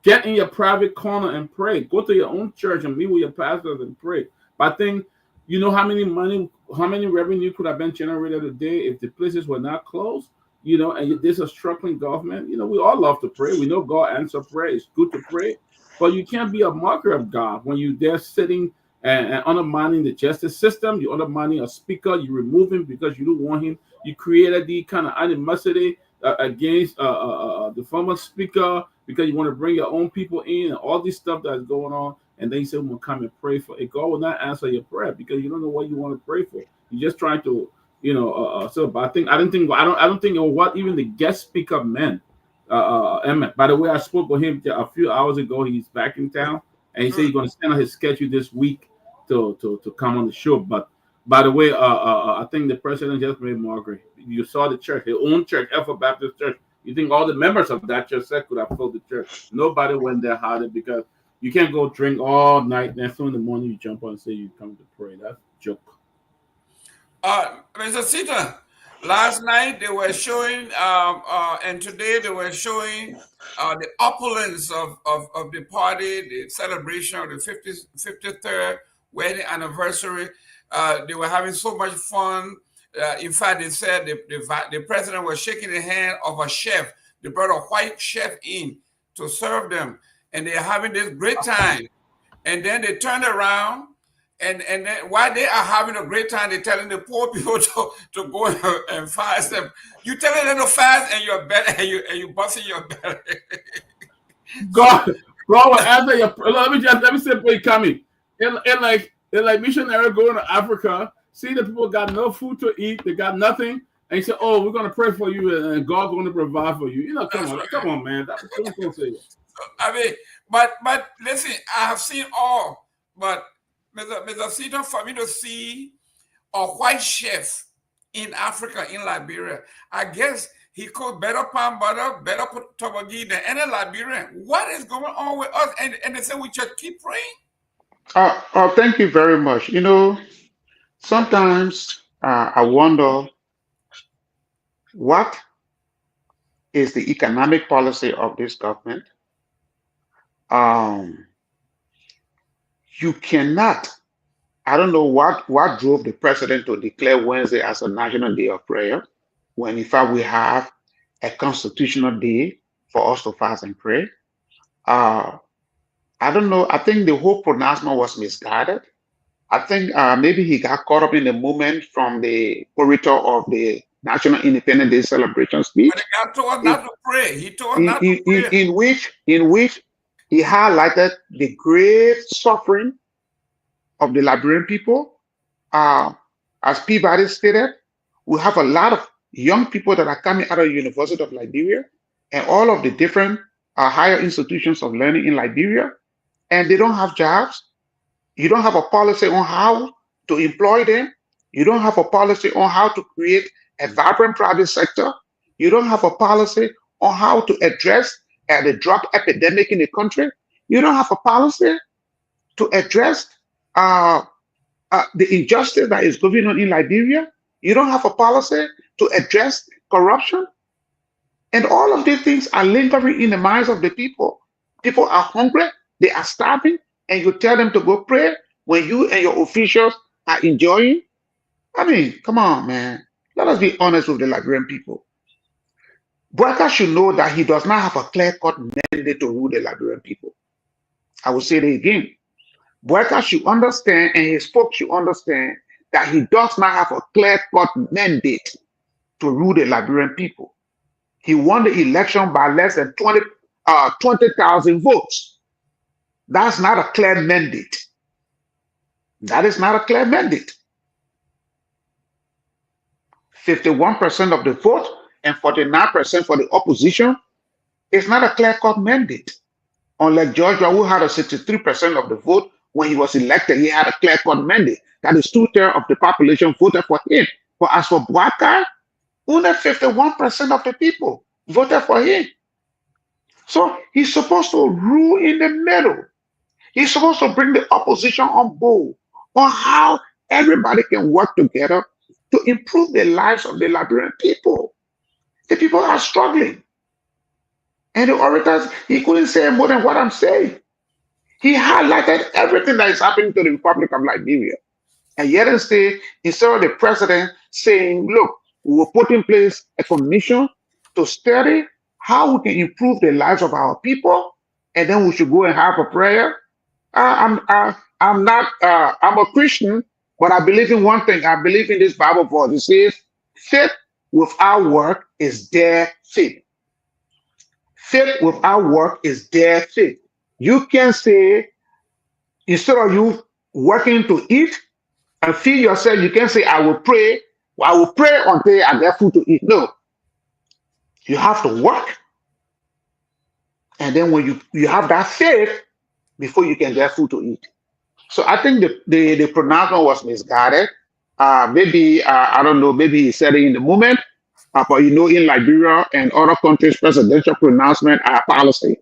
[SPEAKER 2] get in your private corner and pray. Go to your own church and meet with your pastors and pray. But I think how many revenue could have been generated a day if the places were not closed? And there's a struggling government. We all love to pray. We know God answers prayer. It's good to pray. But you can't be a mocker of God when you're there sitting and undermining the justice system. You're undermining a speaker. You remove him because you don't want him. You created the kind of animosity against the former speaker because you want to bring your own people in and all this stuff that's going on. And then you say, we'll come and pray for it. God will not answer your prayer because you don't know what you want to pray for. You're just trying to but I don't think what even the guest speaker meant. By the way, I spoke with him a few hours ago. He's back in town, and he said he's going to send out his schedule this week to come on the show. But by the way, I think the president just made Margaret. You saw the church, his own church, Alpha Baptist Church. You think all the members of that church could have filled the church? Nobody went there harder because you can't go drink all night, and 2 in the morning you jump on and say you come to pray. That's a joke.
[SPEAKER 1] Mr. Sita, Last night they were showing, and today they were showing the opulence of the party, the celebration of the 53rd wedding anniversary. They were having so much fun. In fact, they said the president was shaking the hand of a chef. They brought a white chef in to serve them, and they're having this great time. And then they turned around, and then while they are having a great time, they're telling the poor people to go and fast them. You telling them to fast, and you're better, and you busting your belly.
[SPEAKER 2] God will answer your. Let me say, please, coming. And like missionary going to Africa, see the people got no food to eat, they got nothing, and he said, "Oh, we're gonna pray for you, and God's going to provide for you." You know, come on, man. That's what I'm gonna say.
[SPEAKER 1] I mean, but listen, I have seen all, but Mr. Seaton, for me to see a white chef in Africa, in Liberia, I guess he cooked better palm butter, better Torgbean than any Liberian. What is going on with us? And they say we just keep praying.
[SPEAKER 7] Thank you very much. You know, sometimes I wonder what is the economic policy of this government. You cannot. I don't know what drove the president to declare Wednesday as a national day of prayer, when in fact we have a constitutional day for us to fast and pray. I don't know. I think the whole pronouncement was misguided. I think maybe he got caught up in the moment from the orator of the National Independence Day celebration speech.
[SPEAKER 1] But God told us not to pray. He told us not to pray.
[SPEAKER 7] In which he highlighted the great suffering of the Liberian people. As Peabody stated, we have a lot of young people that are coming out of the University of Liberia and all of the different higher institutions of learning in Liberia, and they don't have jobs. You don't have a policy on how to employ them. You don't have a policy on how to create a vibrant private sector. You don't have a policy on how to address the drug epidemic in the country. You don't have a policy to address the injustice that is going on in Liberia. You don't have a policy to address corruption. And all of these things are lingering in the minds of the people. People are hungry, they are starving, and you tell them to go pray when you and your officials are enjoying. I mean, come on, man. Let us be honest with the Liberian people. Boyka should know that he does not have a clear-cut mandate to rule the Liberian people. I will say it again. Boyka should understand, and his folks should understand, that he does not have a clear-cut mandate to rule the Liberian people. He won the election by less than 20,000 votes. That's not a clear mandate. That is not a clear mandate. 51% of the vote and 49% for the opposition is not a clear-cut mandate. Unlike Georgia, who had a 63% of the vote when he was elected, he had a clear-cut mandate. That is 2/3 of the population voted for him. But as for Boyka, only 51% of the people voted for him. So he's supposed to rule in the middle. He's supposed to bring the opposition on board on how everybody can work together to improve the lives of the Liberian people. The people are struggling. And the orators, he couldn't say more than what I'm saying. He highlighted everything that is happening to the Republic of Liberia. And yet instead of the president saying, look, we will put in place a commission to study how we can improve the lives of our people, and then we should go and have a prayer. I'm a Christian, but I believe in one thing. I believe in this Bible verse. It says, faith without work is dead faith. Faith without work is dead faith. You can say, instead of you working to eat and feed yourself, you can say, I will pray until I get food to eat. No. You have to work. And then when you have that faith, before you can get food to eat. So I think the pronouncement was misguided. Maybe, I don't know, maybe he said it in the moment, but you know, in Liberia and other countries, presidential pronouncement are policy.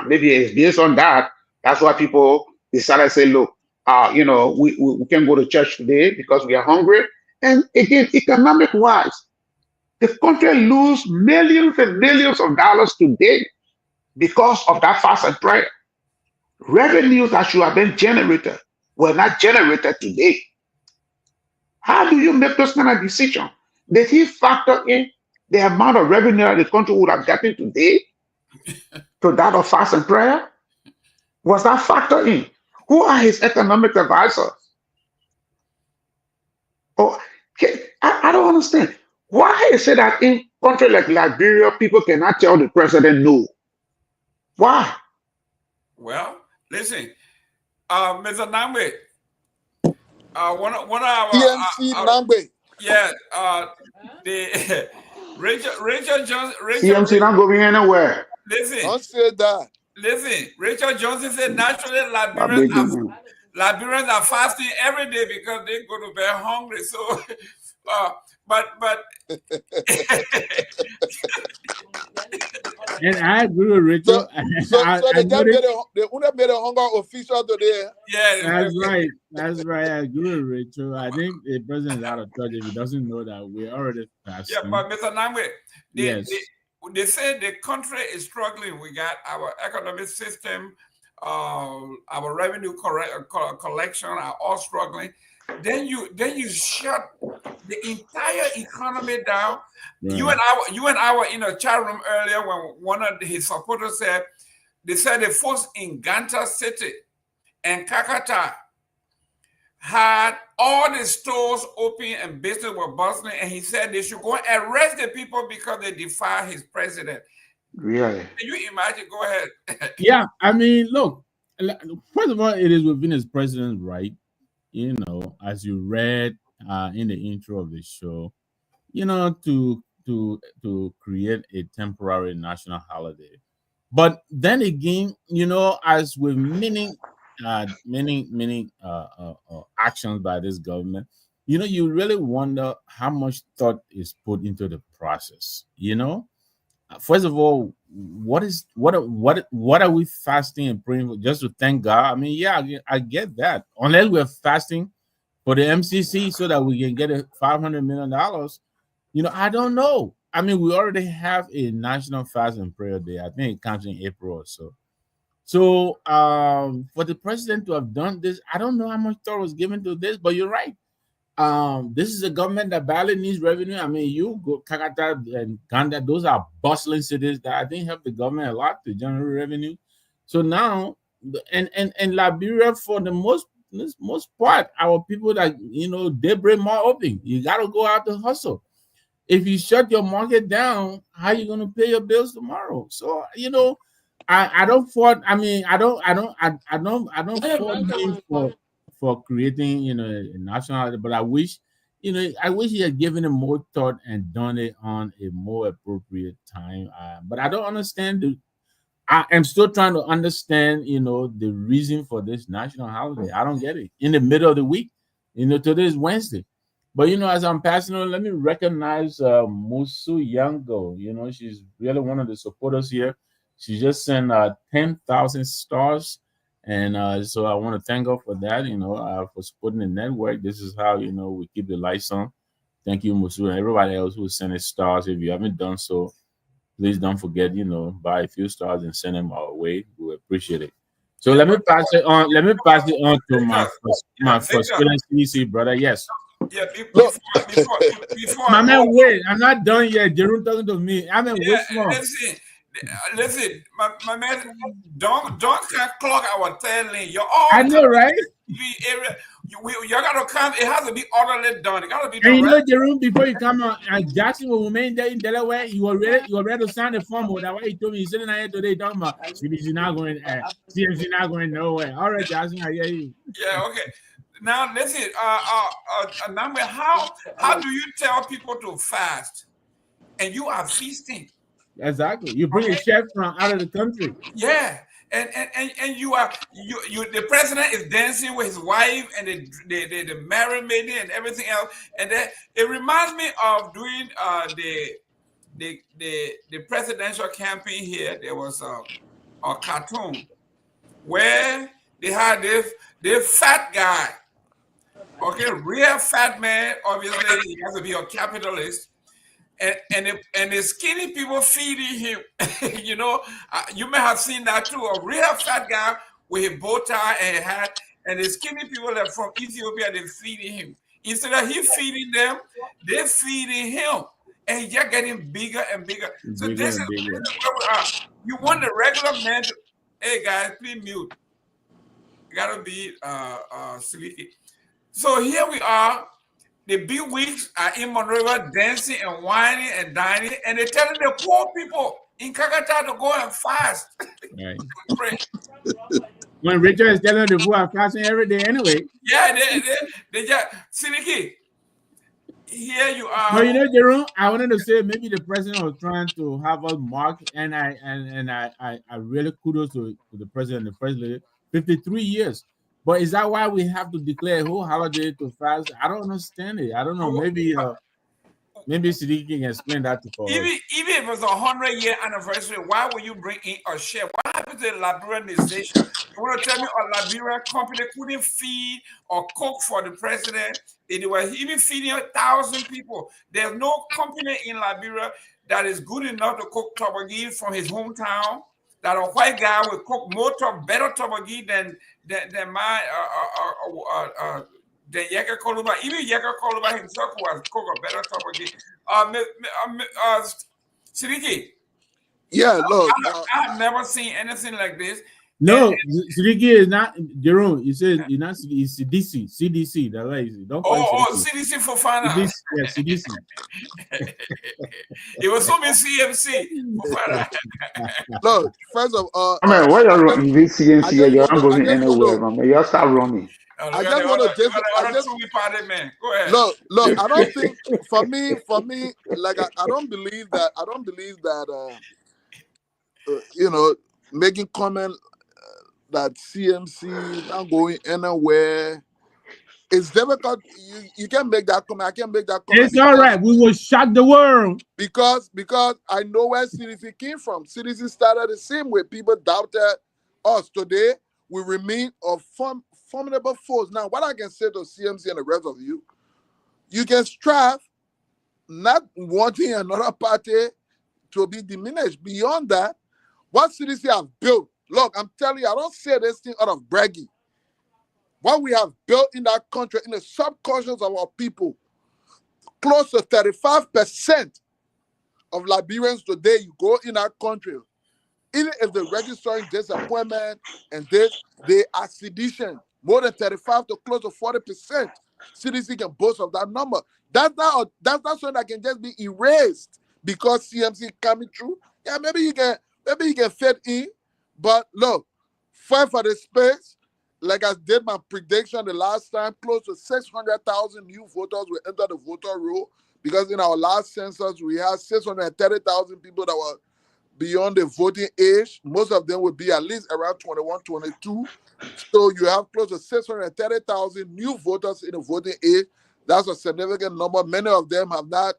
[SPEAKER 7] Maybe it's based on that. That's why people decided to say, look, you know, we can go to church today because we are hungry, And again, economic-wise, the country lose millions and millions of dollars today because of that fast and prayer. Revenues that should have been generated were not generated today. How do you make those kind of decisions? Did he factor in the amount of revenue that the country would have gotten today to that of fast and prayer? Was that factored in? Who are his economic advisors? Oh, I don't understand. Why is it that in countries like Liberia, people cannot tell the president no? Why?
[SPEAKER 1] Well, listen, Mr. Nambe, one of our
[SPEAKER 6] TMC Nambe.
[SPEAKER 1] yeah, the Rachel Johnson.
[SPEAKER 7] CMC not going anywhere.
[SPEAKER 1] Listen,
[SPEAKER 6] Don't say that.
[SPEAKER 1] listen. Rachel Johnson said naturally
[SPEAKER 7] I beg you, man.
[SPEAKER 1] Liberians are fasting every day because they go to bed hungry. So, but
[SPEAKER 5] And I agree with Rachel.
[SPEAKER 6] So
[SPEAKER 5] I
[SPEAKER 6] they would have made a hunger official today.
[SPEAKER 1] yeah,
[SPEAKER 5] That's right. That's right. I agree with Rachel. I think the president is out of touch if he doesn't know that we're already fasting.
[SPEAKER 1] yeah. But Mr. Namwe,
[SPEAKER 5] Yes.
[SPEAKER 1] they say the country is struggling. We got our economic system, our revenue collection are all struggling. Then you shut the entire economy down.
[SPEAKER 5] Right.
[SPEAKER 1] You and I were in a chat room earlier when one of his supporters said the folks in Ganta City and Kakata had all the stores open and business were bustling, and he said they should go and arrest the people because they defy his president.
[SPEAKER 7] Really?
[SPEAKER 1] Can you imagine? Go ahead.
[SPEAKER 5] Yeah, I mean, look, first of all, it is within his president's right, you know, as you read in the intro of the show, you know, to create a temporary national holiday. But then again, you know, as with many actions by this government, you know, you really wonder how much thought is put into the process. You know, first of all, what are we fasting and praying for? Just to thank God? I mean, yeah, I get that. Unless we're fasting for the MCC so that we can get a $500 million, you know, I don't know. I mean, we already have a national fast and prayer day. I think it comes in April or so. So for the president to have done this, I don't know how much thought was given to this, but you're right. This is a government that badly needs revenue. I mean, you go Kakata and Ganda, those are bustling cities that I think help the government a lot to generate revenue. So now, and Liberia, for the most part, our people that, you know, they bring more open. You got to go out to hustle. If you shut your market down, how are you going to pay your bills tomorrow? So, you know, I don't fault. I mean, I don't fault him for creating, you know, a national. But I wish, you know, he had given it more thought and done it on a more appropriate time. But I don't understand. I am still trying to understand, you know, the reason for this national holiday. I don't get it. In the middle of the week, you know, today is Wednesday. But, you know, as I'm passing on, let me recognize Musu Yango. You know, she's really one of the supporters here. She just sent 10,000 stars. And so I want to thank her for that, you know, for supporting the network. This is how, you know, we keep the lights on. Thank you, Musu, and everybody else who sent us stars. If you haven't done so, please don't forget, you know, buy a few stars and send them our way. We appreciate it. So let me pass it on. Let me pass it on to my first CDC brother. Yes.
[SPEAKER 1] Yeah, before
[SPEAKER 5] my man, wait, I'm not done yet. Jerome talking to me. I'm in
[SPEAKER 1] Listen, my man, don't clock our tail lane. You're all
[SPEAKER 5] I know, right?
[SPEAKER 1] Area. You gotta come. It has to be orderly done. It gotta be done.
[SPEAKER 5] And you know, Jerome, before you come on, Jackson will remain there in Delaware. You were ready to sign the form. That's why he told me he's sitting here today talking about CBC not going, CMC not going nowhere. All right, Jackson, I hear you.
[SPEAKER 1] Yeah, okay. Now listen, Namwe, how do you tell people to fast and you are feasting?
[SPEAKER 5] Exactly. You bring a chef from out of the country.
[SPEAKER 1] Yeah. And you the president is dancing with his wife and the married lady and everything else. And then it reminds me of doing the presidential campaign here. There was a cartoon where they had this fat guy Okay, real fat man, obviously, he has to be a capitalist. And the skinny people feeding him. You know, you may have seen that too. A real fat guy with a bow tie and a hat, and the skinny people that from Ethiopia, they're feeding him. Instead of he feeding them, they're feeding him. And you're getting bigger and bigger. So
[SPEAKER 5] Bigger
[SPEAKER 1] this is
[SPEAKER 5] and bigger.
[SPEAKER 1] where we are. You want the regular man to, hey guys, please mute. You gotta be sleepy. So here we are. The big wigs are in Monrovia dancing and whining and dining, and they're telling the poor people in Kakata to go and fast.
[SPEAKER 5] Right.
[SPEAKER 1] Pray.
[SPEAKER 5] When Richard is telling the poor are fasting every day anyway.
[SPEAKER 1] Yeah, they just Siliki. Here you are.
[SPEAKER 5] But you know, Jerome, I wanted to say maybe the president was trying to have us marked, and I really kudos to the president, the first lady, 53 years. But is that why we have to declare a whole holiday to fast? I don't understand it. I don't know. Maybe Siddiqui can explain that to us.
[SPEAKER 1] Even if it's a 100-year anniversary, why would you bring in a chef? What happened to the Liberianization? You want to tell me a Liberia company couldn't feed or cook for the president? They were even feeding 1,000 people. There's no company in Liberia that is good enough to cook Torgbean from his hometown. That a white guy will cook better Torgbean than my the Yeka Koluba, even Yeka Koluba himself was cook a better Torgbean. Siddiqui.
[SPEAKER 6] Yeah, look.
[SPEAKER 1] I have never seen anything like this.
[SPEAKER 5] No, Siddiqui is not Jerome. You said you're not it's CDC. CDC. That's right. Don't call it
[SPEAKER 1] CDC for Fana.
[SPEAKER 5] Yeah, CDC.
[SPEAKER 1] It was so CMC for Fana.
[SPEAKER 6] Look, first of all,
[SPEAKER 7] I mean, why you're running this CNC? You're not going anywhere, man. You start running.
[SPEAKER 6] I just want to
[SPEAKER 1] man. Go ahead.
[SPEAKER 6] Look. I don't think for me, like I don't believe that. You know, making comment that CMC not going anywhere. It's difficult. You can make that comment. I can make that comment.
[SPEAKER 5] It's all right. We will shock the world.
[SPEAKER 6] Because I know where CDC came from. CDC started the same way. People doubted us. Today, we remain a formidable force. Now, what I can say to CMC and the rest of you, you can strive not wanting another party to be diminished. Beyond that, what CDC have built, look, I'm telling you, I don't say this thing out of bragging. What we have built in that country, in the subconscious of our people, close to 35% of Liberians today, you go in our country, even if they're registering disappointment and this, they are sedition. More than 35 to close to 40%. CDC can boast of that number. That's not something that can just be erased because CMC coming through. Yeah, maybe you can fit in, but look, fight for the space. Like I did my prediction the last time, close to 600,000 new voters will enter the voter roll because in our last census, we had 630,000 people that were beyond the voting age. Most of them would be at least around 21, 22. So you have close to 630,000 new voters in the voting age. That's a significant number. Many of them have not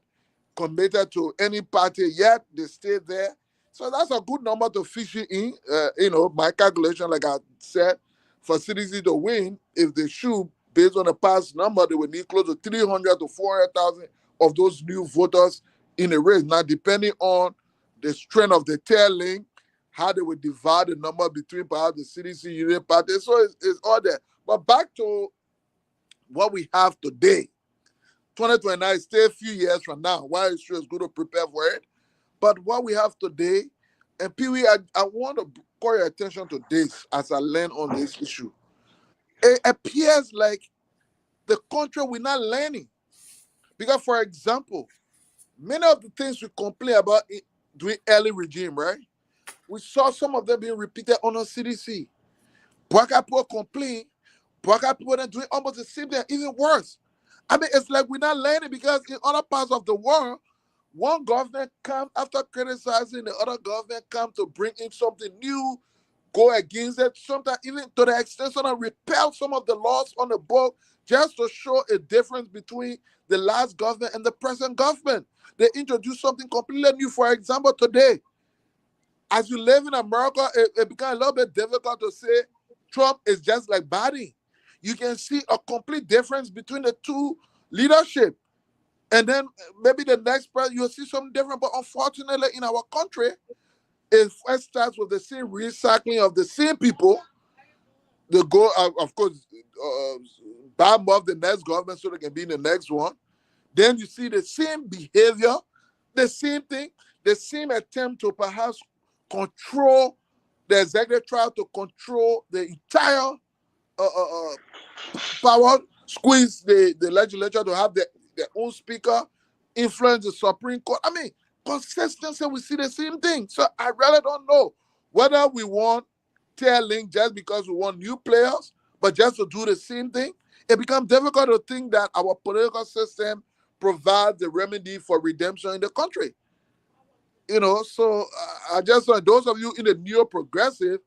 [SPEAKER 6] committed to any party yet. They stay there. So that's a good number to fish it in. My calculation, like I said, for CDC to win, if they should, based on the past number, they would need close to 300 to 400,000 of those new voters in the race. Now, depending on the strength of the tail-link, how they would divide the number between perhaps the CDC Union Party. So it's all there. But back to what we have today. 2029 is still a few years from now. Why it's sure it's good to prepare for it. But what we have today, and Pewee, I want to call your attention to this as I learn on this issue. It appears like the country we're not learning. Because, for example, many of the things we complain about during early regime, right? We saw some of them being repeated on our CDC. Black people complain. Black people are doing almost the same thing, even worse. I mean, it's like we're not learning because in other parts of the world, one government comes after criticizing the other government come to bring in something new, go against it, sometimes even to the extent of repel some of the laws on the book just to show a difference between the last government and the present government. They introduce something completely new. For example, today, as you live in America, it becomes a little bit difficult to say Trump is just like Biden. you can see a complete difference between the two leadership. And then maybe the next president, you'll see something different. But unfortunately, in our country, it first starts with the same recycling of the same people. They go, of course, bomb off the next government so they can be in the next one. Then you see the same behavior, the same thing, the same attempt to perhaps control the executive, try to control the entire power, squeeze the legislature to have their own speaker, influence the Supreme Court. I mean, consistency, we see the same thing. So I really don't know whether we want Link just because we want new players, but just to do the same thing. It becomes difficult to think that our political system provides the remedy for redemption in the country. You know, so I just want those of you in the neo-progressive,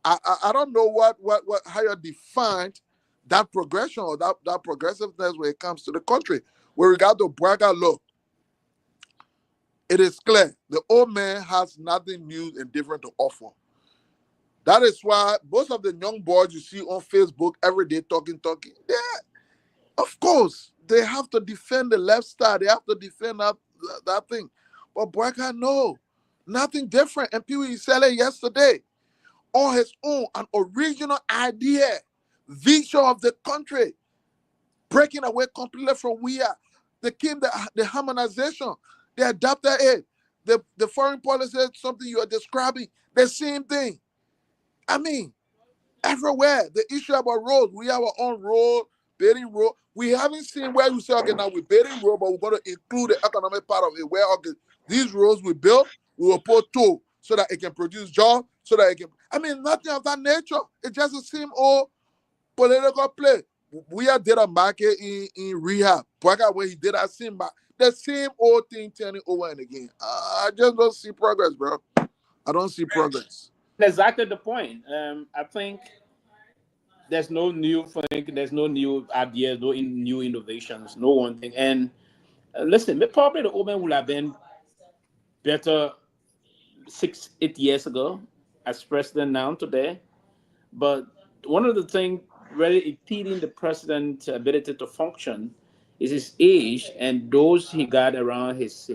[SPEAKER 6] I don't know what how you defined that progression or that progressiveness when it comes to the country. With regard to Braga, look, it is clear the old man has nothing new and different to offer. That is why most of the young boys you see on Facebook every day talking, yeah, of course, they have to defend the left side. They have to defend that thing. But Braga, no, nothing different. And Pewee said it yesterday. On his own, an original idea, vision of the country, breaking away completely from we are. They came the harmonization. They adapted it. The foreign policy is something you are describing. The same thing. I mean, everywhere. The issue about roads, we have our own road, building road. We haven't seen where you say, okay, now we're building road, but we're going to include the economic part of it, where okay, these roads we build, we will put toll so that it can produce jobs, so that it can, I mean, nothing of that nature. It's just the same old political play. We did a market in rehab. Braga, where he did that same the same old thing turning over and again. I just don't see progress, bro. I don't see progress.
[SPEAKER 4] Exactly the point. I think there's no new thing, there's no new ideas, no new innovations, no one thing. And listen, probably the old man would have been better 6-8 years ago as president now today. But one of the things really impeding the president's ability to function is his age, and those he got around his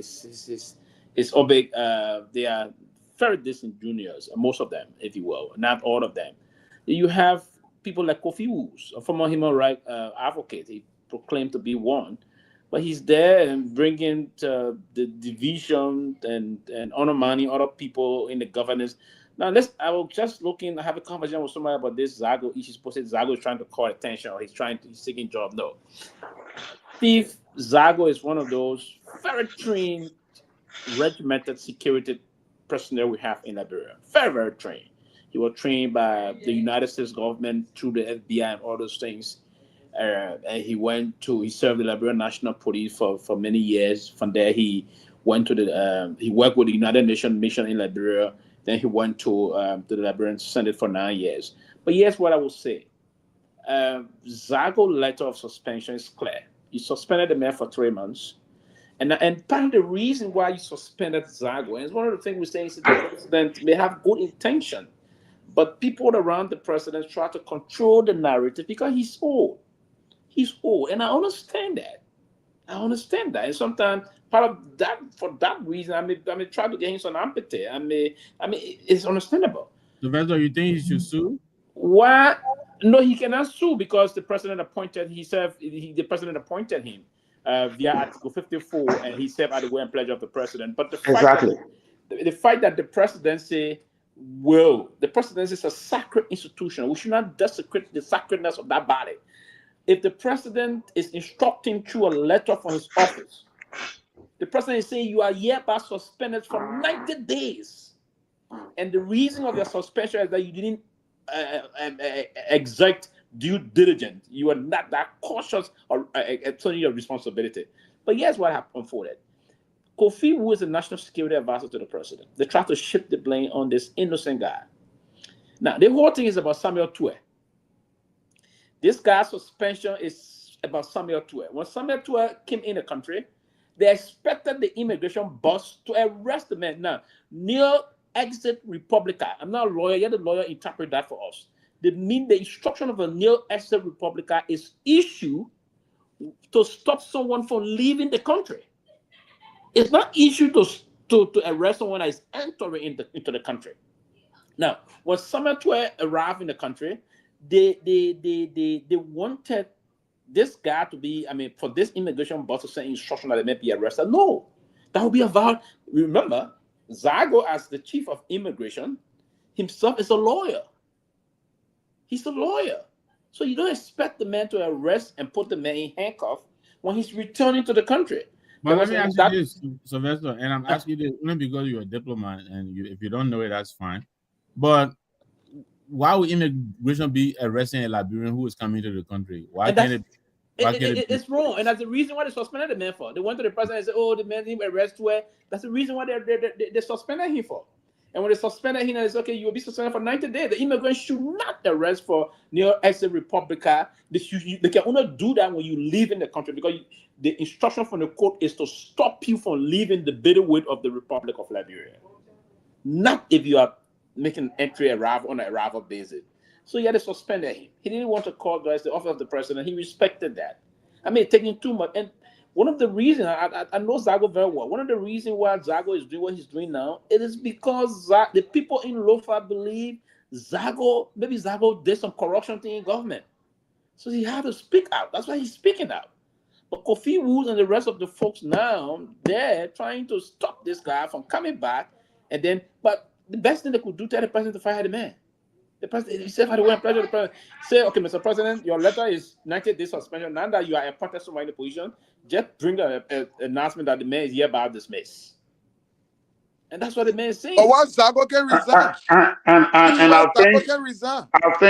[SPEAKER 4] orbit, they are very distant juniors, most of them, if you will, not all of them. You have people like Kofi Woos, a former human rights advocate. He proclaimed to be one, but he's there and bringing the division and undermining other people in the governance. Now, I was just looking, I have a conversation with somebody about this Zago issue. Supposed Zago is trying to call attention, or he's seeking job. No. Steve Zago is one of those very trained, regimented security personnel we have in Liberia. Very, very trained. He was trained by the United States government through the FBI and all those things. And he served the Liberian National Police for many years. From there, he went to he worked with the United Nations mission in Liberia. Then he went to the Liberian Senate for 9 years. But here's what I will say. Zago's letter of suspension is clear. You suspended the man for 3 months. And part of the reason why you suspended Zago, and it's one of the things we say is that the president may have good intention, but people around the president try to control the narrative because he's old. He's old, and I understand that. And sometimes part of that, for that reason, I may try to get him some empathy. I mean, it's understandable.
[SPEAKER 5] Sylvester, you think he should sue?
[SPEAKER 4] Why? No, he cannot sue because the president appointed. The president appointed him via Article 54, and he served at the will and pleasure of the president. But the fact that the presidency is a sacred institution. We should not desecrate the sacredness of that body. If the president is instructing through a letter from his office, the president is saying you are hereby suspended for 90 days. And the reason of your suspension is that you didn't exert due diligence. You are not that cautious or turning your responsibility. But here's what unfolded. Kofi, who is the national security advisor to the president, they try to shift the blame on this innocent guy. Now, the whole thing is about Samuel Pewee. This guy's suspension is about Samuel Pewee. When Samuel Pewee came in the country, they expected the immigration boss to arrest the man. Now, neo-exit Republican. I'm not a lawyer. You're the lawyer. Interpret that for us. the instruction of a nil extra republica is issued to stop someone from leaving the country. It's not issued to arrest someone that is entering into the country. Now, when Samuel Pewee arrived in the country, they wanted this guy to be, for this immigration boss to send instruction that they may be arrested. No, that would be a vow. Remember, Garguah, as the chief of immigration, himself is a lawyer. He's a lawyer. So you don't expect the man to arrest and put the man in handcuffs when he's returning to the country.
[SPEAKER 5] But let me ask you this, Sylvester, and I'm asking you this only because you're a diplomat, and if you don't know it, that's fine. But why would immigration be arresting a Liberian who is coming to the country? Why can't it?
[SPEAKER 4] It's wrong, and that's the reason why they suspended the man for. They went to the president and said, "Oh, the man didn't arrest Pewee." That's the reason why they suspended him for. And when they suspended him, they said, "Okay, you will be suspended for 90 days." The immigrants should not arrest for neo exit republica. They can only do that when you leave in the country, because the instruction from the court is to stop you from leaving the bailiwick of the Republic of Liberia, not if you are making entry on an arrival basis. So they suspended him. He didn't want to call the office of the president. He respected that. Taking too much. And one of the reasons, I know Garguah very well. One of the reasons why Garguah is doing what he's doing now, it is because the people in Lofa believe Garguah did some corruption thing in government. So he had to speak out. That's why he's speaking out. But Kofi Wood and the rest of the folks now, they're trying to stop this guy from coming back. But the best thing they could do, tell the president to fire the man. The president, he said, the president, say, "Okay, Mr. President, your letter is 90 days suspension. Now that you are appointed someone in the position, just bring an announcement that the man is hereby dismissed." And that's what the man is saying.
[SPEAKER 6] But once Garguah can resign,
[SPEAKER 7] but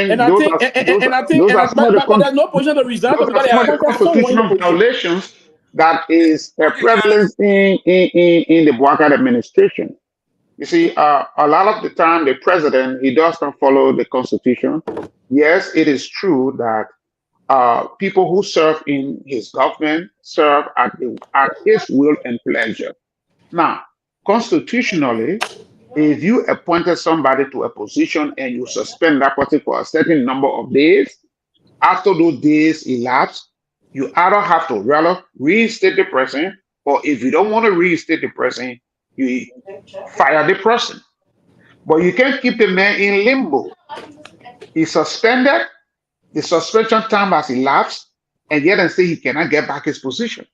[SPEAKER 4] there's no position to resign because they
[SPEAKER 7] are constitutional violations that is prevalent in the Bouakai administration. You see, a lot of the time, the president, he does not follow the constitution. Yes, it is true that people who serve in his government serve at his will and pleasure. Now, constitutionally, if you appointed somebody to a position and you suspend that person for a certain number of days, after those days elapse, you either have to reinstate the person, or if you don't want to reinstate the person, you fire the person. But you can't keep the man in limbo. He's suspended, the suspension time has elapsed, and yet and say he cannot get back his position.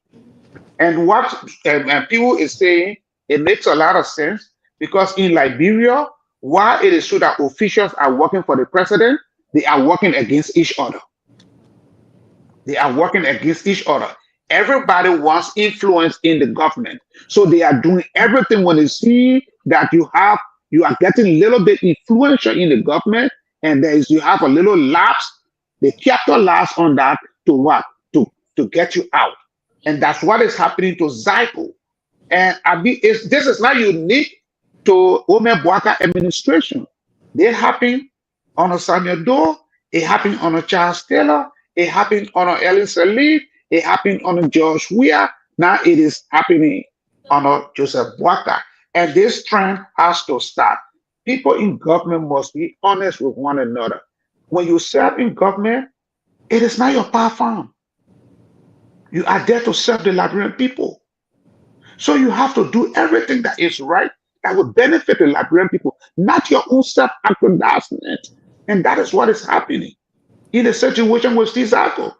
[SPEAKER 7] And what people is saying, it makes a lot of sense, because in Liberia, while it is true that officials are working for the president, they are working against each other. They are working against each other. Everybody wants influence in the government. So they are doing everything when they see that you are getting a little bit influential in the government, and you have a little lapse. They kept a lapse on that to what? To get you out. And that's what is happening to Garguah. And this is not unique to Ome Bouakai administration. They happen on a Samuel Doe, it happened on a Charles Taylor, it happened on a Ellen Salif, it happened on a George Weah. Now it is happening on a Joseph Bouakai. And this trend has to stop. People in government must be honest with one another. When you serve in government, it is not your power farm. You are there to serve the Liberian people. So you have to do everything that is right, that will benefit the Liberian people, not your own self-aggrandizement. And that is what is happening in the situation with Garguah.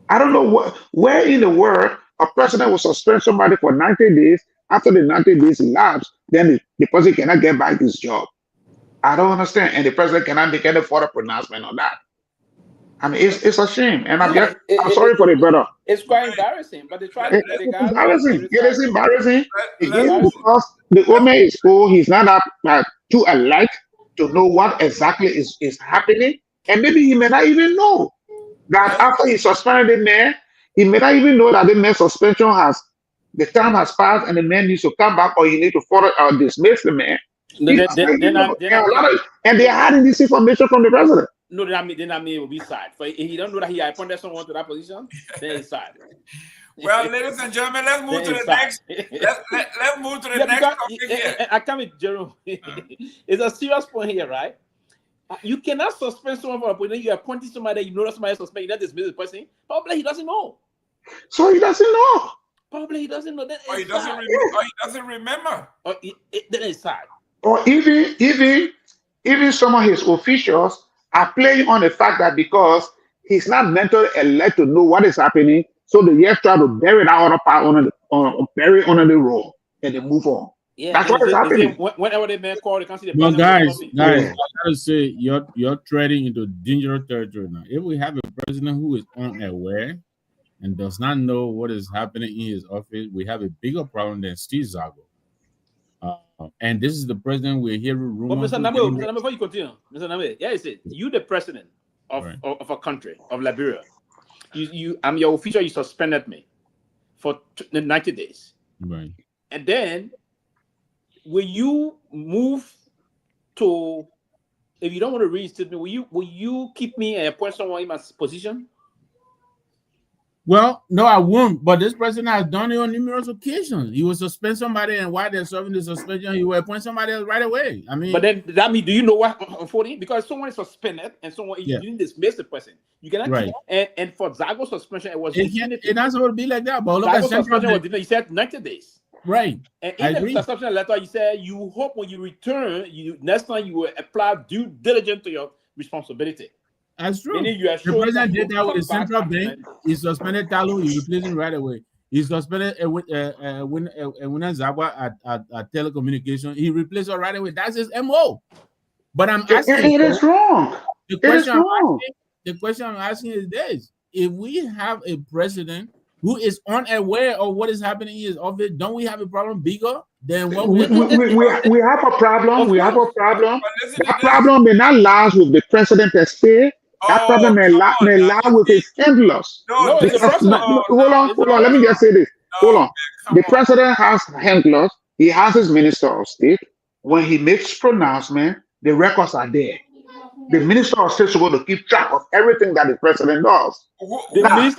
[SPEAKER 7] I don't know where in the world a president will suspend somebody for 90 days. After the 90 days elapse, then the person cannot get back his job. I don't understand. And the president cannot make any further pronouncement on that. It's a shame. And I'm sorry for the brother.
[SPEAKER 4] It's quite embarrassing, but they try to
[SPEAKER 7] It is embarrassing. Again, because the Ome is old, he's not too alike to know what exactly is happening. And maybe he may not even know that after he suspended the man, he may not even know that the man's suspension the time has passed and the man needs to come back, or you need to further dismiss the man. And they're hiding this information from the president.
[SPEAKER 4] No, then I mean will be side. For if he don't know that he appointed someone to that position, then it's side.
[SPEAKER 1] Well, ladies and gentlemen, let's move to the next. Let's move to the next topic here.
[SPEAKER 4] I come with Jerome. It's a serious point here, right? You cannot suspend someone for appointment. You are appointing somebody that you know that somebody is suspended. You not dismiss the person. Probably he doesn't know.
[SPEAKER 7] So he doesn't know.
[SPEAKER 4] Probably he doesn't know. That
[SPEAKER 1] Or he
[SPEAKER 4] is
[SPEAKER 1] doesn't
[SPEAKER 4] sad.
[SPEAKER 1] or he doesn't remember.
[SPEAKER 4] Or that is sad.
[SPEAKER 7] Or even some of his officials are playing on the fact that because he's not mentally alert to know what is happening, so they just try to bury that other part bury under the rug and they move on.
[SPEAKER 4] Yeah,
[SPEAKER 7] That's what is happening.
[SPEAKER 4] Whenever they may call, they can't see the
[SPEAKER 5] Well,
[SPEAKER 4] president.
[SPEAKER 5] guys, I gotta say you're treading into dangerous territory now. If we have a president who is unaware and does not know what is happening in his office, we have a bigger problem than Steve Zago. And this is the president we're hearing rumors.
[SPEAKER 4] But Mr. Nambe, before you continue, Mr. Nambe, yeah, you said you the president of a country, of Liberia. I'm your official. You suspended me for 90 days,
[SPEAKER 5] Right.
[SPEAKER 4] and then will you move to? If you don't want to reinstate me, will you keep me and appoint someone in my position?
[SPEAKER 5] Well, no, I won't. But this president has done it on numerous occasions. He will suspend somebody, and while they're serving the suspension, he will appoint somebody else right away. I mean,
[SPEAKER 4] but then that means, do you know what unfolding? Because someone is suspended and someone you didn't dismiss the person. You cannot
[SPEAKER 5] right.
[SPEAKER 4] And for Zago suspension, it was
[SPEAKER 5] it's not supposed to be like that. But look
[SPEAKER 4] Zago
[SPEAKER 5] at
[SPEAKER 4] suspension was different. You said 90 days.
[SPEAKER 5] Right.
[SPEAKER 4] And in the suspension letter, you said you hope when you return, next time you will apply due diligence to your responsibility.
[SPEAKER 5] That's true.
[SPEAKER 4] The
[SPEAKER 5] president did that with the central bank. He suspended Talo. He replaced him right away. He suspended Garguah at telecommunication. He replaced her right away. That's his MO. But I'm asking,
[SPEAKER 7] it is wrong.
[SPEAKER 5] The question I'm asking is this: if we have a president who is unaware of what is happening in his office, don't we have a problem bigger than what we
[SPEAKER 7] have a problem? We have a problem. That problem may not last with the president per se. That problem may lie with his handlers.
[SPEAKER 4] No,
[SPEAKER 7] hold on. Let me just say this. Hold on. The president has handlers. He has his minister of state. When he makes pronouncement, the records are there. The minister of state is supposed to keep track of everything that the president does.
[SPEAKER 4] Who hired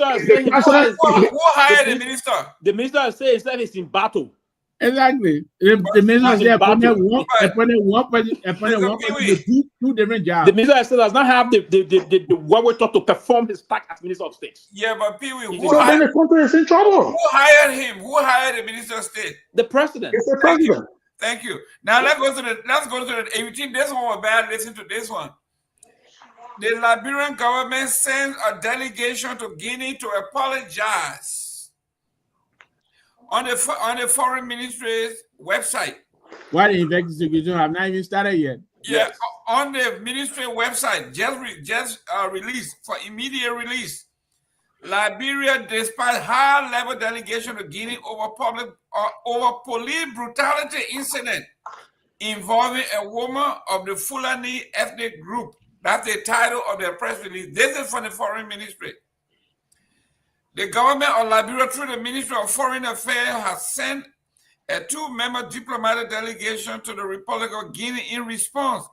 [SPEAKER 1] the minister?
[SPEAKER 4] The minister says that he's in battle.
[SPEAKER 5] Exactly. The minister appointed one person two different jobs.
[SPEAKER 4] The minister does not have the what we're taught to perform his task as minister of state.
[SPEAKER 1] Yeah, but Pewee,
[SPEAKER 7] then the country is in trouble.
[SPEAKER 1] Who hired him? Who hired the minister of state?
[SPEAKER 4] The president.
[SPEAKER 7] It's the president.
[SPEAKER 1] Thank you. Now let's go to the 18. This one was bad. Listen to this one. The Liberian government sends a delegation to Guinea to apologize. On the foreign ministry's website.
[SPEAKER 5] Why the investigation have not even started yet?
[SPEAKER 1] Yeah, on the ministry website, just released for immediate release. Liberia, despite high-level delegation to Guinea over police brutality incident involving a woman of the Fulani ethnic group. That's the title of their press release. This is from the foreign ministry. The government of Liberia, through the Ministry of Foreign Affairs, has sent a 2-member diplomatic delegation to the Republic of Guinea in response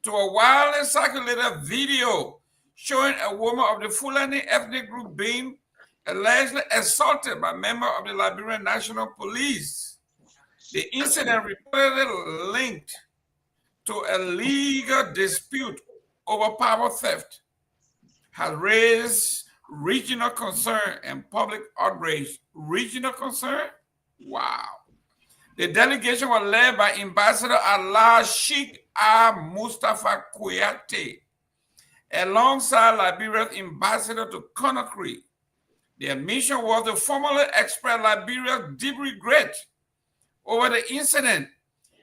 [SPEAKER 1] to a widely circulated video showing a woman of the Fulani ethnic group being allegedly assaulted by members of the Liberian National Police. The incident reportedly linked to a legal dispute over power theft has raised regional concern and public outrage. Regional concern? Wow. The delegation was led by Ambassador Allah Sheikh Mustafa Kouyaté, alongside Liberia's ambassador to Conakry. Their mission was to formally express Liberia's deep regret over the incident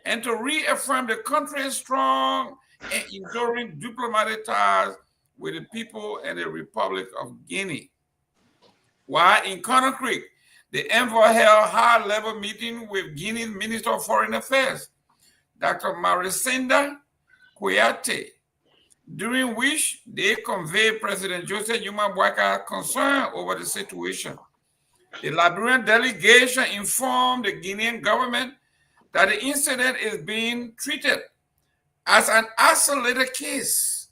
[SPEAKER 1] and to reaffirm the country's strong and enduring diplomatic ties with the people and the Republic of Guinea. While in Conakry, the envoy held a high-level meeting with Guinea's Minister of Foreign Affairs, Dr. Maricinda Kouyaté, during which they conveyed President Joseph Yuma Bouaka's concern over the situation. The Liberian delegation informed the Guinean government that the incident is being treated as an isolated case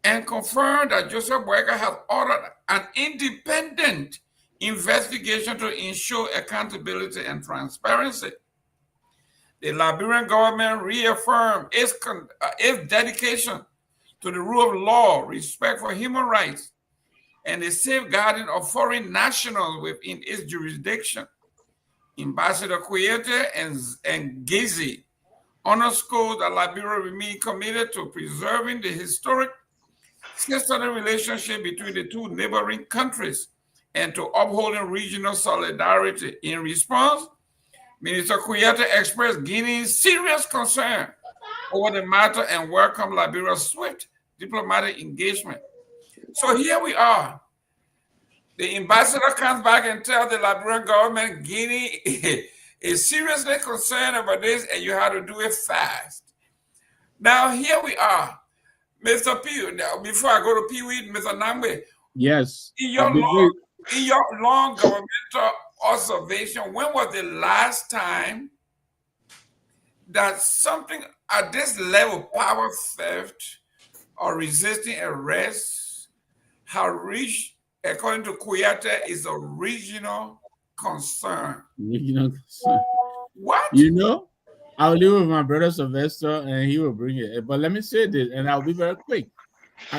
[SPEAKER 1] and confirmed that Joseph Bouaka has ordered an independent investigation to ensure accountability and transparency. The Liberian government reaffirmed its dedication to the rule of law, respect for human rights, and the safeguarding of foreign nationals within its jurisdiction. Ambassador Kouyaté and Gizi underscored that Liberia remains committed to preserving the historic sisterly relationship between the two neighboring countries and to upholding regional solidarity. In response, Minister Kouyaté expressed Guinea's serious concern over the matter and welcomed Liberia's swift diplomatic engagement. So here we are. The ambassador comes back and tells the Liberian government Guinea is seriously concerned about this and you have to do it fast. Now here we are. Mr. Pewee, now before I go to Pewee, Mr. Nambe,
[SPEAKER 5] yes,
[SPEAKER 1] in your long governmental observation, when was the last time that something at this level, power theft or resisting arrest, have reached, according to Kouyaté, is a regional concern?
[SPEAKER 5] Regional concern.
[SPEAKER 1] What?
[SPEAKER 5] You know, I'll leave with my brother Sylvester and he will bring it. But let me say this, and I'll be very quick.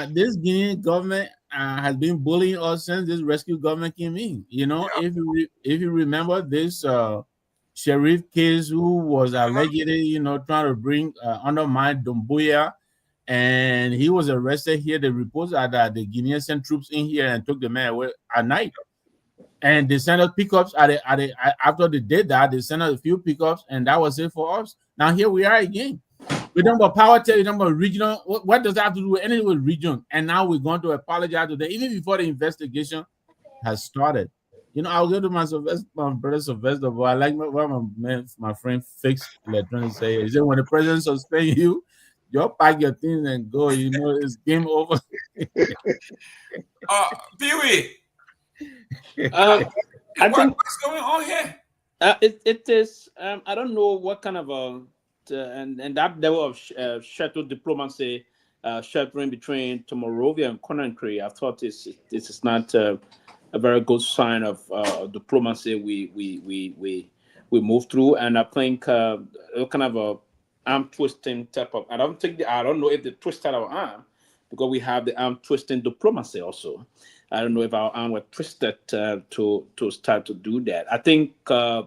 [SPEAKER 5] This Guinean government has been bullying us since this rescue government came in. You know, if you remember this sheriff case who was allegedly, you know, trying to bring undermine Doumbouya, and he was arrested here. The reports are that the Guineans sent troops in here and took the man away at night. And they sent us pickups after they did that, they sent us a few pickups, and that was it for us. Now here we are again. We're talking about power, we're talking about regional. What does that have to do with anything with region? And now we're going to apologize to them, even before the investigation has started. You know, I'll go to my brother Sylvester, but I like what my friend Fix Electronic say. He said, when the president suspend you, you pack your things and go. You know, it's game over.
[SPEAKER 1] Pewee,
[SPEAKER 4] I think
[SPEAKER 1] what's going on here?
[SPEAKER 4] it is. I don't know what kind of and that level of shuttle diplomacy, sheltering between Monrovia and Conakry. I thought this is not a very good sign of diplomacy we move through, and I think kind of a arm twisting type of. I don't know if they twisted our arm, because we have the arm twisting diplomacy also. I don't know if our arm was twisted to start to do that. I think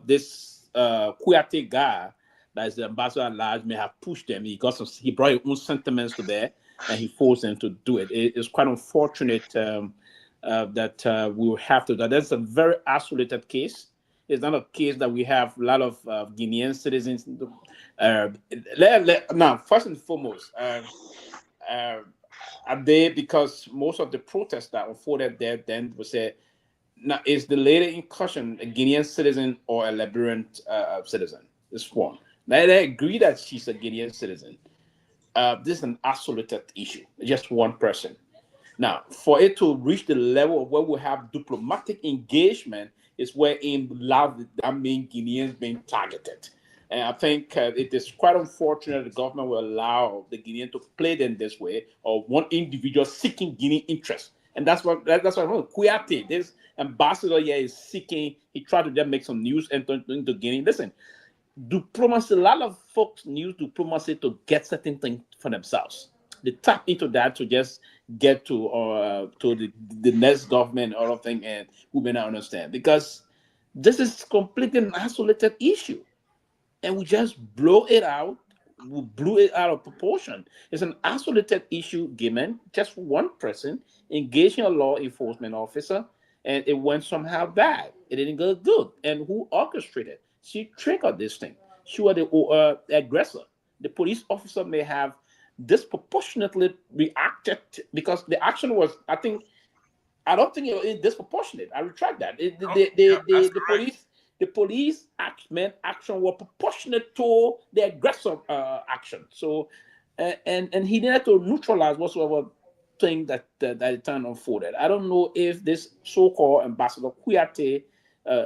[SPEAKER 4] this Kouyaté guy, that is the ambassador at large, may have pushed them. He brought his own sentiments to bear, and he forced them to do it. It's quite unfortunate that we will have to. That's a very isolated case. It's not a case that we have a lot of Guinean citizens. Now, first and foremost, are they, because most of the protests that unfolded there then was say, now is the lady in question a Guinean citizen or a Liberian citizen? This one. Now they agree that she's a Guinean citizen. This is an isolated issue, just one person. Now, for it to reach the level of where we have diplomatic engagement is where Guineans being targeted. And I think it is quite unfortunate the government will allow the Guinean to play them this way, or one individual seeking Guinean interest. And that's what Kouyaté, this ambassador here, is seeking. He tried to just make some news into Guinea. Listen, diplomacy, a lot of folks use diplomacy to get certain things for themselves. They tap into that to just get to the next government or thing, and who may not understand, because this is completely an isolated issue. And we just blow it out. We blew it out of proportion. It's an isolated issue given just one person engaging a law enforcement officer, and it went somehow bad. It didn't go good. And who orchestrated? She triggered this thing. She was the aggressor. The police officer may have disproportionately reacted, because the action was, I don't think it was disproportionate. I retract that. The police action were proportionate to the aggressive action. So, and he needed to neutralize whatsoever thing that the time unfolded. I don't know if this so-called ambassador Kouyaté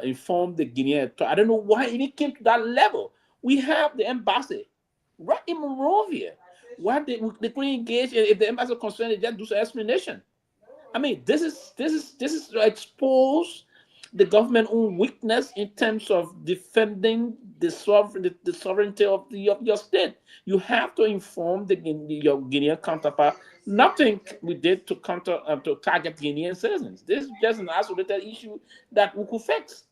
[SPEAKER 4] informed the Guinean. I don't know why it came to that level. We have the embassy right in Monrovia. Why they couldn't engage? If the embassy concerned, they just do some explanation. I mean, this is to expose the government's own weakness in terms of defending the sovereignty of your state. You have to inform your Guinean counterpart. Nothing we did to target Guinean citizens. This is just an isolated issue that we could fix.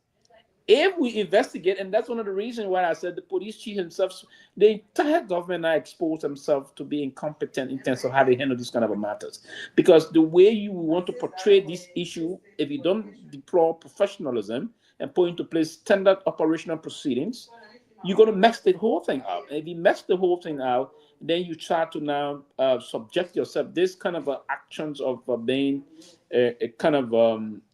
[SPEAKER 4] If we investigate, and that's one of the reasons why I said the police chief himself, the entire government now exposed themselves to be incompetent in terms of how they handle these kind of matters. Because the way you want to portray this issue, if you don't deploy professionalism and put into place standard operational proceedings, you're going to mess the whole thing up. And if you mess the whole thing out, then you try to now subject yourself. This kind of actions of being a kind of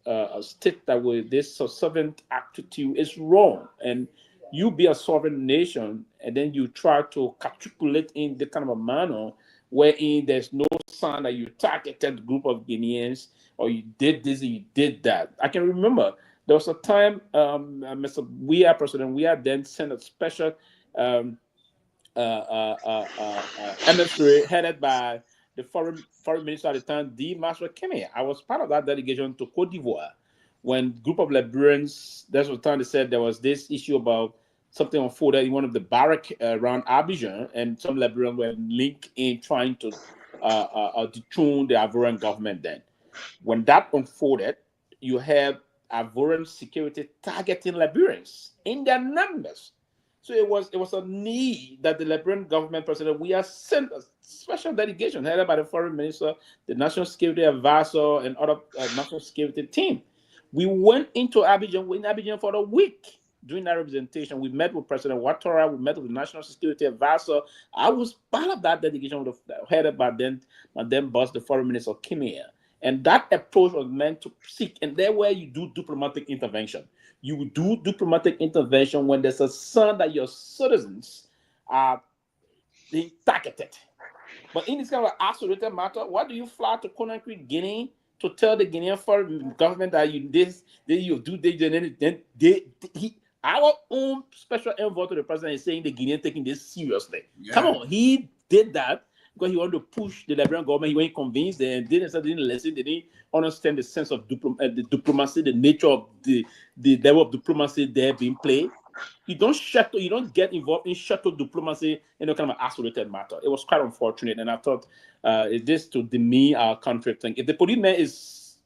[SPEAKER 4] a state that with this sovereign attitude is wrong. And you be a sovereign nation, and then you try to capitulate in the kind of a manner wherein there's no sign that you targeted a group of Guineans or you did this or you did that. I can remember there was a time Mr. Weah, President Weah, then sent a special emissary headed by the foreign minister at the time, D. Marshall Kemi. I was part of that delegation to Cote d'Ivoire when a group of Liberians, that's what time they said there was this issue about something unfolded in one of the barracks around Abidjan, and some Liberians were linked in trying to dethrone the Ivorian government then. When that unfolded, you have Ivorian security targeting Liberians in their numbers. So it was a need that the Liberian government, President Weah, sent a special delegation headed by the foreign minister, the national security advisor, and other national security team. We went into Abidjan for a week. During that representation, we met with President Ouattara, we met with the national security advisor. I was part of that delegation headed by my then boss, the foreign minister, Kimia. And that approach was meant to seek, and there where you do diplomatic intervention. You do diplomatic intervention when there's a sign that your citizens are being targeted. But in this kind of isolated matter, why do you fly to Conakry, Guinea, to tell the Guinean foreign government that you this, then you do this, then our own special envoy to the president is saying the Guinean taking this seriously. Yeah. Come on, he did that because he wanted to push the Liberian government. He wasn't convinced, and didn't listen. They didn't understand the sense of the diplomacy, the nature of the level of diplomacy there being played. You don't get involved in shuttle diplomacy in a kind of isolated matter. It was quite unfortunate, and I thought this to demean our country thing. If the policeman is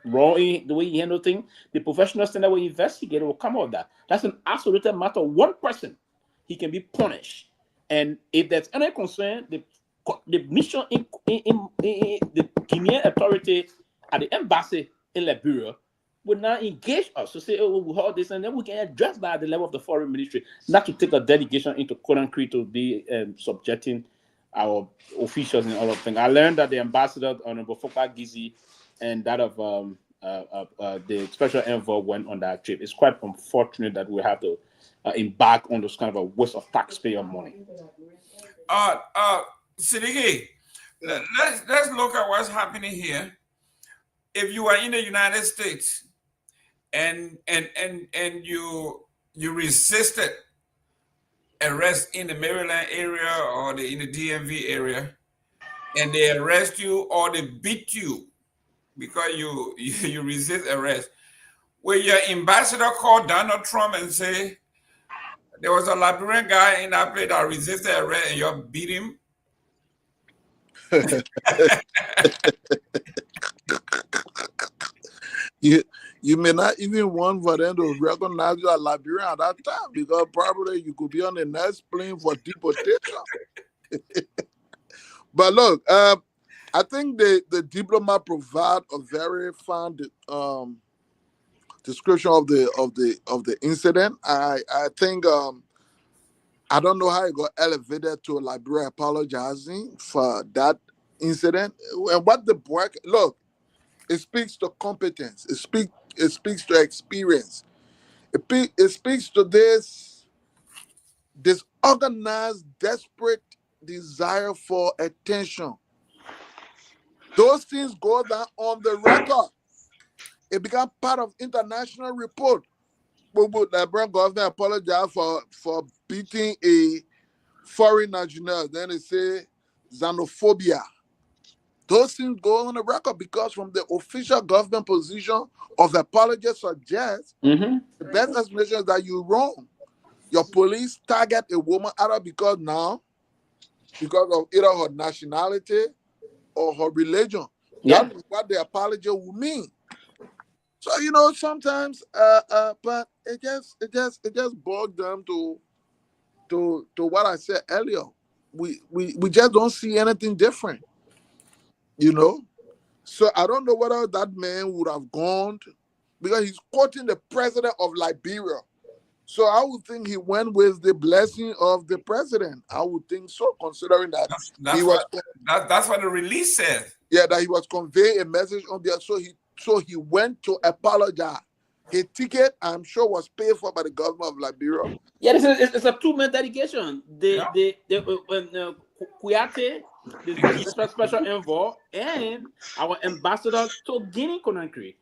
[SPEAKER 4] wrong in the way he handles things, the professional standard will investigate. Will come out of that. That's an isolated matter. One person, he can be punished, and if there's any concern, the mission in the Guinean authority at the embassy in Liberia would now engage us to say, oh, we hold this, and then we can address that at the level of the foreign ministry, not to take a delegation into Conakry to be subjecting our officials and all of things. I learned that the ambassador, Honorable Foka Gizi, and that of the special envoy went on that trip. It's quite unfortunate that we have to embark on this kind of a waste of taxpayer money.
[SPEAKER 1] Siddiqui, let's look at what's happening here. If you are in the United States and you resisted arrest in the Maryland area or in the DMV area, and they arrest you or they beat you because you resist arrest, will your ambassador call Donald Trump and say, there was a Liberian guy in that place that resisted arrest and you beat him?
[SPEAKER 6] You may not even want for them to recognize you as Liberian at that time, because probably you could be on the next plane for deportation. But look, I think the diplomat provide a very fine description of the incident. I think I don't know how it got elevated to Liberia apologizing for that incident. And what the boy, look, it speaks to competence. It speaks to experience. It speaks to this organized, desperate desire for attention. Those things go down on the record. It became part of international report. The Liberian government apologized for beating a foreign national. Then they say xenophobia those things go on the record, because from the official government position of apology suggests the best explanation is that you're wrong. Your police target a woman either because of either her nationality or her religion.
[SPEAKER 4] Yeah.
[SPEAKER 6] That is what the apology will mean. So sometimes but it just boils down to what I said earlier. We just don't see anything different. So I don't know whether that man would have gone because he's quoting the president of Liberia. So I would think he went with the blessing of the president. I would think so, considering that
[SPEAKER 1] that's what the release says.
[SPEAKER 6] Yeah, that he was conveying a message on there. So he went to apologize. His ticket, I'm sure, was paid for by the government of Liberia.
[SPEAKER 4] Yeah, it's a 2-man dedication. When Kuyate, the special envoy, and our ambassador to Guinea Conakry,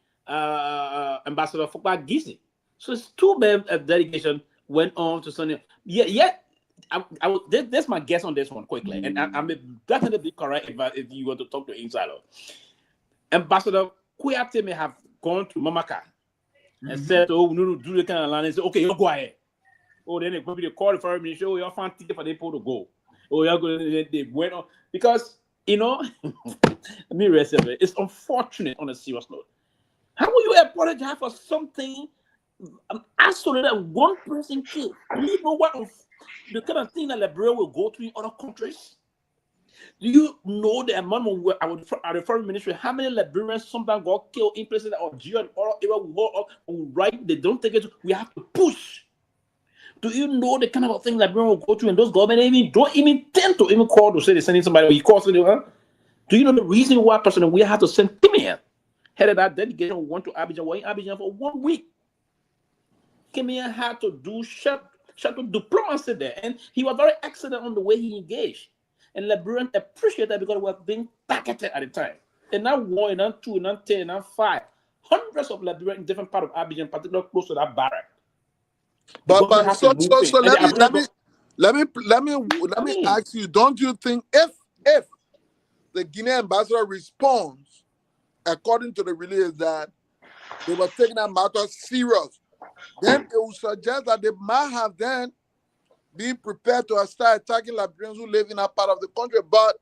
[SPEAKER 4] Ambassador Fokpa Gizi. So it's 2-man dedication went on to Sunday. This my guess on this one quickly, and I'm definitely correct if you want to talk to insider. Ambassador Kuyate may have gone to Mamaka and said, "Oh, we need to do the kind of land." And said, "Okay, you go ahead." Oh, then they probably call the foreign ministry. Oh, you're fan ticket for the people to go. Oh, you're going. They went on because let me rest of it. It's unfortunate on a serious note. How will you apologize for something? Absolutely, that one person killed. Do you know what the kind of thing that Liberia will go through in other countries? Do you know the amount of the foreign ministry, how many Liberians sometimes got killed in places of Algeria and other areas? Right, they don't take it. We have to push. Do you know the kind of thing Liberians will go through, and those government don't even tend to even call to say they're sending somebody? Or he calls somebody. Do you know the reason why President we have to send Myean, head of that delegation, went to Abidjan? We're in Abidjan for 1 week. Myean had to do shut diplomacy there, and he was very excellent on the way he engaged. And Liberians appreciate that because we were being targeted at the time. And now 1, and now 2, and now 10, and now 5. Hundreds of Liberians in different parts of Abidjan, particularly close to that barrack.
[SPEAKER 6] But let me ask you, don't you think if the Guinea ambassador responds according to the release that they were taking that matter serious, then it would suggest that they might have then been prepared to start attacking Liberians who live in that part of the country. But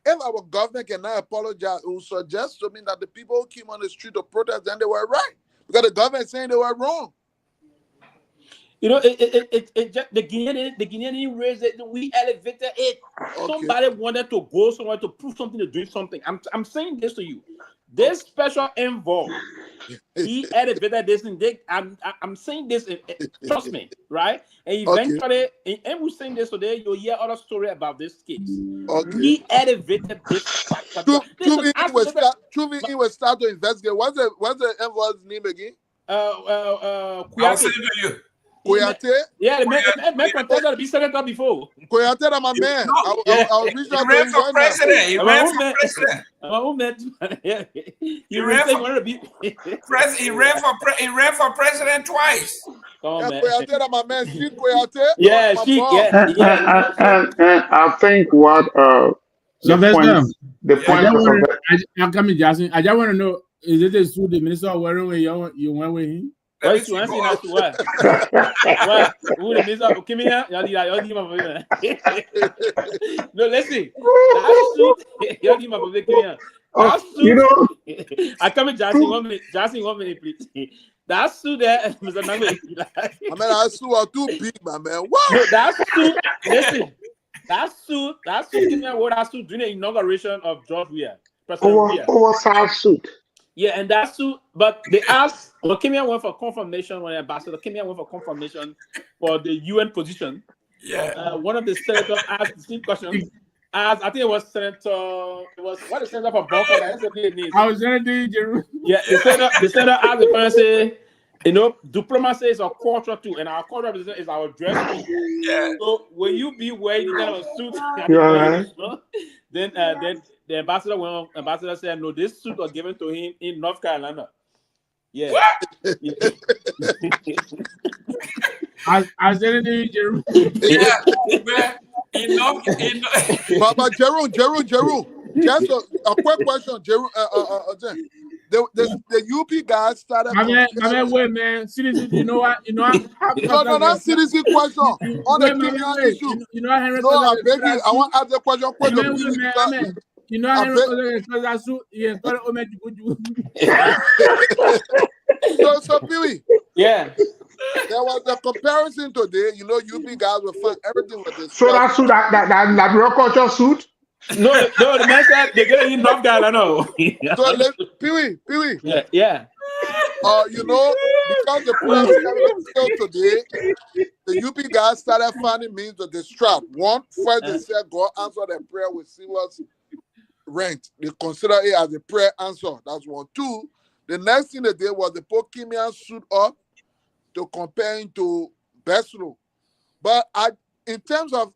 [SPEAKER 6] if our government cannot apologize, it would suggest to me that the people who came on the street to protest, then they were right. Because the government is saying they were wrong.
[SPEAKER 4] The Guinean raised it, we elevated it. Okay. Somebody wanted to go somewhere to prove something, to do something. I'm saying this to you. This special envoy, he elevated this thing. I'm saying this, trust me, right? And eventually, and we're saying this today, you'll hear other story about this case. Okay. He elevated this.
[SPEAKER 6] He will start to investigate. What's the envoy's name again?
[SPEAKER 1] I'll send it to you.
[SPEAKER 6] Koyate?
[SPEAKER 4] Yeah, the man contested to be senator before.
[SPEAKER 6] Koyate, that's my man.
[SPEAKER 1] He ran for president. He ran for president. He ran for president twice.
[SPEAKER 6] Koyate, that's my man. She Koyate.
[SPEAKER 4] Yeah, she.
[SPEAKER 7] And I think what the point.
[SPEAKER 5] I'm coming, Jason. I just want to know: is it the suit the minister of wearing when you went with him?
[SPEAKER 4] Why you answering that to what? What? Who the minister? Come here. Y'all give my No, listen. Y'all give my baby. I come in, Jason. 1 minute. Jason, 1 minute, please. That suit there, Mr. Nangwe.
[SPEAKER 6] I mean, that suit are too big, my man. What?
[SPEAKER 4] No, that suit. Listen. That suit. Give me what that suit during the inauguration of George Weah.
[SPEAKER 7] Oversized suit.
[SPEAKER 4] Yeah, and that's true. But they asked, Myean went for confirmation when Ambassador Myean went for confirmation for the UN position.
[SPEAKER 1] Yeah.
[SPEAKER 4] One of the senators asked the same question. I think it was what the senator for Bonko.
[SPEAKER 5] I was going to do.
[SPEAKER 4] Yeah, the senator asked the person, diplomacy is a culture too, and our culture is our dress.
[SPEAKER 1] Yeah.
[SPEAKER 4] So will you be wearing kind of a suit?
[SPEAKER 7] Yeah.
[SPEAKER 4] Then the ambassador said, no, this suit was given to him in North Carolina. Yeah.
[SPEAKER 1] What?
[SPEAKER 5] I said it to you,
[SPEAKER 1] Yeah. Baba
[SPEAKER 6] Jerome. Just a quick question, Jen. The UP guys started.
[SPEAKER 5] My man, wait, man. Seriously, you know what?
[SPEAKER 6] No, not seriously question on the Kenyan issue.
[SPEAKER 5] You know, Henry.
[SPEAKER 6] No, I beg you. I want to ask the question.
[SPEAKER 5] You know, Henry.
[SPEAKER 6] So Pewee.
[SPEAKER 4] Yeah.
[SPEAKER 6] There was a comparison today. You know, UP guys will find everything with this.
[SPEAKER 7] So that suit, that real culture suit.
[SPEAKER 4] No, the man said they're getting enough guy. I know.
[SPEAKER 6] So Pewee.
[SPEAKER 4] Yeah.
[SPEAKER 6] You know, because the press still today, the UP guys started finding means to distract. One, first they said God answered their prayer with serious rent. They consider it as a prayer answer. That's one. Two, the next thing they did was they put Myean suit up to compare him to Beslo. But in terms of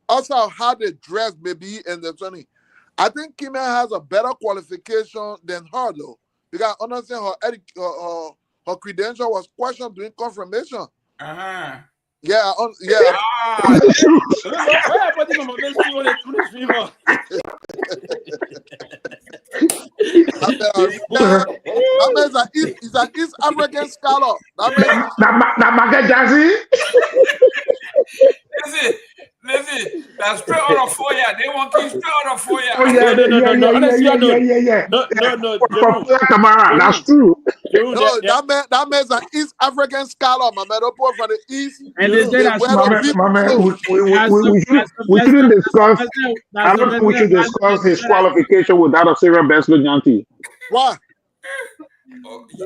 [SPEAKER 6] also how they dress maybe in the 20, I think Myean has a better qualification than her though. Because I understand her credential was questioned during confirmation.
[SPEAKER 1] Uh-huh.
[SPEAKER 6] Yeah. He's an East African scholar.
[SPEAKER 7] That Market Jazzy.
[SPEAKER 1] Listen, that's straight out of foyer. They want to straight out of foyer.
[SPEAKER 7] Oh yeah. No. Kamara, that's true.
[SPEAKER 6] No, that man's an East African scholar, my man. Don't put from the East.
[SPEAKER 5] And they say
[SPEAKER 7] we shouldn't discuss. I don't think we should discuss his qualification with that of Sarah Beslo Nyanti.
[SPEAKER 6] Why?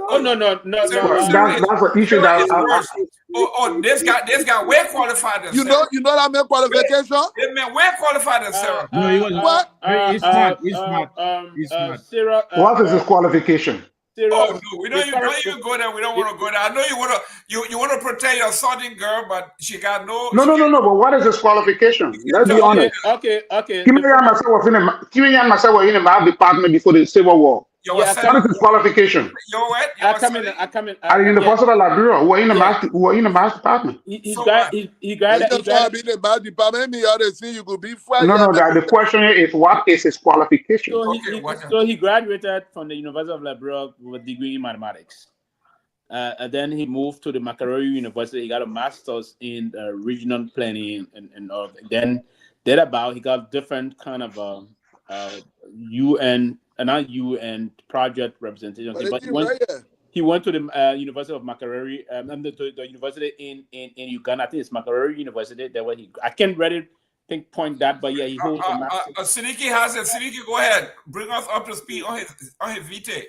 [SPEAKER 4] Oh no.
[SPEAKER 7] That's an issue
[SPEAKER 1] this guy way qualified than
[SPEAKER 6] you
[SPEAKER 1] Sarah.
[SPEAKER 6] know that man qualification?
[SPEAKER 1] This man way qualified than Sarah.
[SPEAKER 5] No, he wasn't.
[SPEAKER 6] What?
[SPEAKER 5] He's smart.
[SPEAKER 4] Sarah,
[SPEAKER 7] what is his qualification?
[SPEAKER 1] Oh no, we don't even go there. We don't want to go there. I know you want to protect your southern girl, but she got no.
[SPEAKER 7] No. But what is his qualification? Let's be honest.
[SPEAKER 4] Okay.
[SPEAKER 7] Myean myself was in the math department before the Civil War. What is his qualification?
[SPEAKER 4] I come in.
[SPEAKER 7] At the University of Liberia, we're in the math department.
[SPEAKER 4] He graduated.
[SPEAKER 6] You could be fired.
[SPEAKER 7] No. The question is, what is his qualification?
[SPEAKER 4] So he graduated from the University of Liberia with a degree in mathematics. And then he moved to the Makerere University. He got a master's in regional planning, and then thereabout he got different kind of UN. Not UN project representation, but he went to the University of Makerere, the university in Uganda. I think it's Makerere University. That way I can't really pinpoint that, but yeah, he holds a master.
[SPEAKER 1] Siddiqui has it. Siddiqui, go ahead, bring us up to speed on his vitae.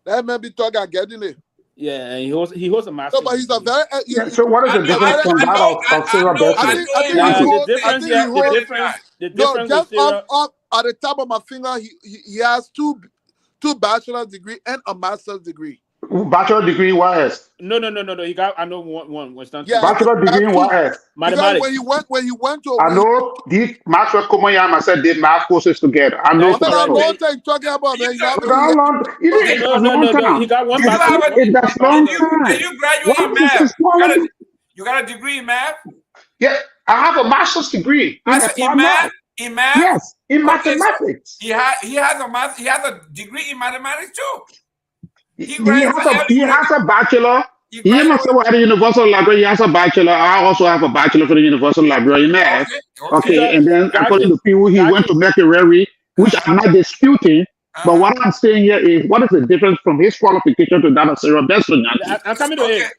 [SPEAKER 6] That man be talking getting it.
[SPEAKER 4] Yeah, and he holds a master.
[SPEAKER 6] No, but he's a very.
[SPEAKER 7] So what is the difference from that of Sarah Beslo?
[SPEAKER 4] The difference.
[SPEAKER 6] Just up at the top of my finger, he has two bachelor's degree and a master's degree.
[SPEAKER 7] Bachelor degree in what else?
[SPEAKER 4] No. He got one.
[SPEAKER 6] Yeah,
[SPEAKER 7] bachelor degree in what else?
[SPEAKER 4] Mathematics.
[SPEAKER 6] When he went to.
[SPEAKER 7] I know these Maxwell Komoyama said did math courses together. I know.
[SPEAKER 6] What are you talking about, man?
[SPEAKER 4] No. He got one bachelor.
[SPEAKER 7] That's long time.
[SPEAKER 1] You graduate in math. You got a degree in math?
[SPEAKER 7] Yeah, I have a master's degree
[SPEAKER 1] in math. In math?
[SPEAKER 7] Yes, in mathematics.
[SPEAKER 1] He has a degree in mathematics too. He
[SPEAKER 7] has a bachelor. He must have at the University of Liberia. He has a bachelor. I also have a bachelor for the University of Liberia in math. Okay. And then according to Pewee, he went to Makerere, which I'm not disputing. But what I'm saying here is, what is the difference from his qualification to that of Sarah Beslo?
[SPEAKER 4] I'm coming to it.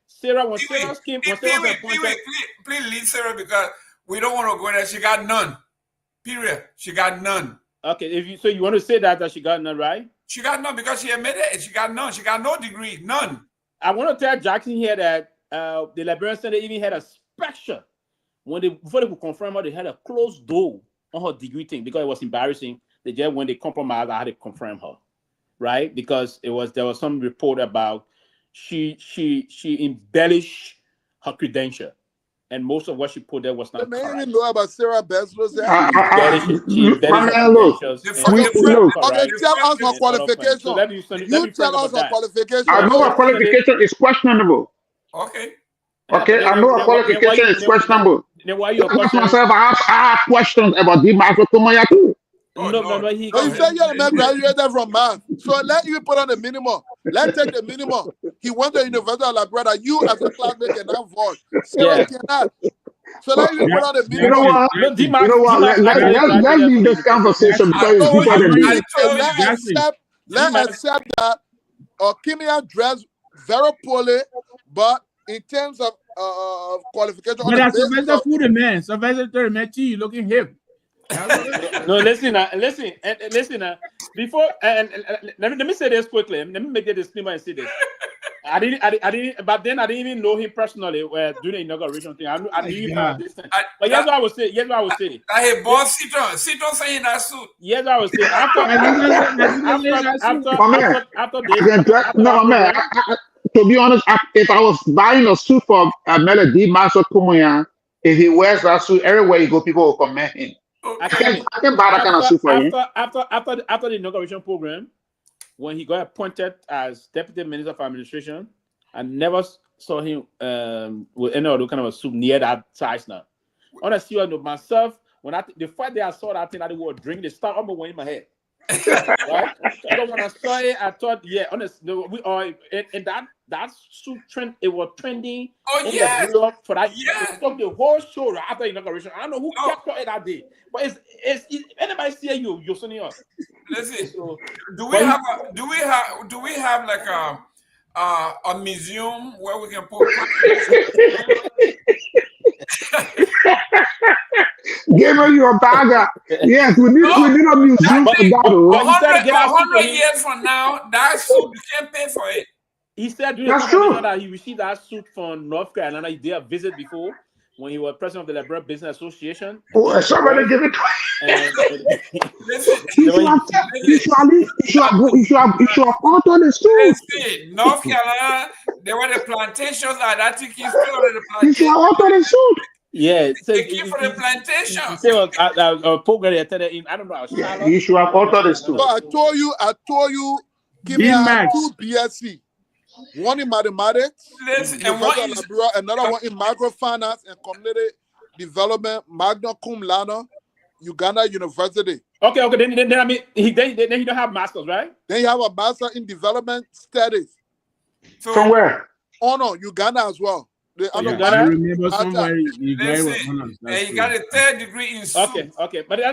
[SPEAKER 4] Sarah, when Sarah came,
[SPEAKER 1] please leave Sarah because we don't want to go there. She got none. Period. She got none.
[SPEAKER 4] Okay, so you want to say that she got none, right?
[SPEAKER 1] She got none because she admitted it. She got none. She got no degree. None.
[SPEAKER 4] I want to tell Jackson here that the Liberian Center even had a special before they could confirm her, they had a closed door on her degree thing because it was embarrassing. When they compromised, I had to confirm her, right? Because there was some report about she embellished her credential, and most of what she put there was not correct.
[SPEAKER 6] I didn't know about Sarah Beslo. Tell us her qualification. You tell us her qualification.
[SPEAKER 7] I know her qualification is questionable.
[SPEAKER 1] Okay.
[SPEAKER 7] I know her qualification is questionable.
[SPEAKER 4] then why you
[SPEAKER 7] I
[SPEAKER 4] question?
[SPEAKER 7] myself, I have questions about the Marco Kumoya too.
[SPEAKER 1] Oh,
[SPEAKER 4] No,
[SPEAKER 1] no.
[SPEAKER 4] he
[SPEAKER 6] But you said you're the man graduated from math. So let you put on the minimum. Let's take the minimum. He went to the University of Liberia. You as a classmate cannot vote. Sarah cannot. So let you put on the
[SPEAKER 7] You know
[SPEAKER 6] minimum.
[SPEAKER 7] what?
[SPEAKER 4] No,
[SPEAKER 7] You know what? Let's leave this conversation because it's
[SPEAKER 6] So
[SPEAKER 7] deeper than
[SPEAKER 6] we
[SPEAKER 7] this.
[SPEAKER 6] let's accept that Kimian dressed very poorly, but in terms of qualification on
[SPEAKER 5] But
[SPEAKER 6] the
[SPEAKER 5] that's
[SPEAKER 6] basis
[SPEAKER 5] Sylvester
[SPEAKER 6] of
[SPEAKER 5] Pewee, man. Sylvester Pewee looking hip.
[SPEAKER 4] No, listen. Before and let me say this quickly. Let me make a disclaimer and say this. I didn't. But then I didn't even know him personally. During the inauguration thing, I knew him at this time. But here's what I would say.
[SPEAKER 1] I hear boss Sito saying that suit.
[SPEAKER 4] Here's what I would say.
[SPEAKER 7] To be honest, if I was buying a suit for Melody Master Kumuya, if he wears that suit everywhere you go, people will comment him. I can buy that kind of suit for him.
[SPEAKER 4] After the inauguration program, when he got appointed as Deputy Minister for Administration, I never saw him with any other kind of a suit near that size now. Honestly, I know myself, the first day I saw that thing that they were drinking, they started almost went in my head. Right? So when I saw it, I thought, yeah, honestly, we are in that suit trend. It was trending.
[SPEAKER 1] Oh yeah,
[SPEAKER 4] for that. Yeah. It took the whole show right after inauguration. I don't know who kept it that day, but it's anybody see you're sending up.
[SPEAKER 1] Listen,
[SPEAKER 4] so,
[SPEAKER 1] do we have like a museum where we can put?
[SPEAKER 7] Give her your bagger. Yes, we need a museum for that.
[SPEAKER 1] 100 years from now, that suit you can't pay for it.
[SPEAKER 4] He said that he received that suit from North Carolina. He did a visit before when he was president of the Liberia Business Association.
[SPEAKER 7] Oh, somebody give it to him. You should have gone to the suit.
[SPEAKER 1] North Carolina, there were the plantations like that. He still the plantation.
[SPEAKER 7] You should have gone to the suit.
[SPEAKER 4] Yeah,
[SPEAKER 1] they came for the plantation.
[SPEAKER 4] He said, I don't know.
[SPEAKER 7] Yeah, you should have altered the story.
[SPEAKER 6] So I told you, give me 2 BSc. One in mathematics, and one in Liberia, another one in microfinance and community development, magna cum laude, Uganda University.
[SPEAKER 4] Okay. Then I mean, he don't have masters, right?
[SPEAKER 6] Then you have a master in development studies.
[SPEAKER 7] So, from where?
[SPEAKER 6] Oh no, Uganda as well.
[SPEAKER 5] I remember somewhere you
[SPEAKER 1] got a 3rd degree in suit.
[SPEAKER 4] Okay. But I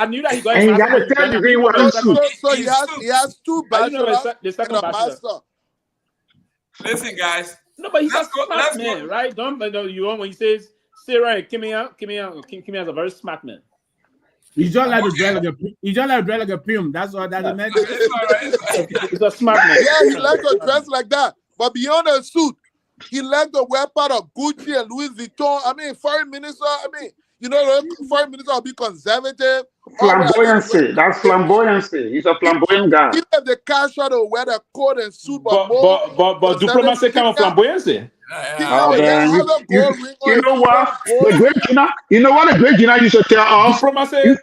[SPEAKER 4] knew that he got
[SPEAKER 7] a 3rd degree in suit.
[SPEAKER 6] So he has 2 bachelors and a master.
[SPEAKER 1] Listen, guys.
[SPEAKER 4] No, but he's a smart man, right? Don't you want when he says Sarah and Kimia is a very smart man.
[SPEAKER 5] He's just like a dress like a pimp. That's all that meant.
[SPEAKER 4] He's a smart man.
[SPEAKER 6] Yeah, he likes to dress like that. But beyond the suit, he likes to wear part of Gucci and Louis Vuitton. I mean, foreign minister. Foreign minister will be conservative.
[SPEAKER 7] Flamboyancy. That's flamboyancy. He's a flamboyant guy.
[SPEAKER 6] Even if the casual to wear the coat and suit, but
[SPEAKER 4] diplomacy comes from flamboyancy.
[SPEAKER 7] You know what? The great Gina used to tell us? You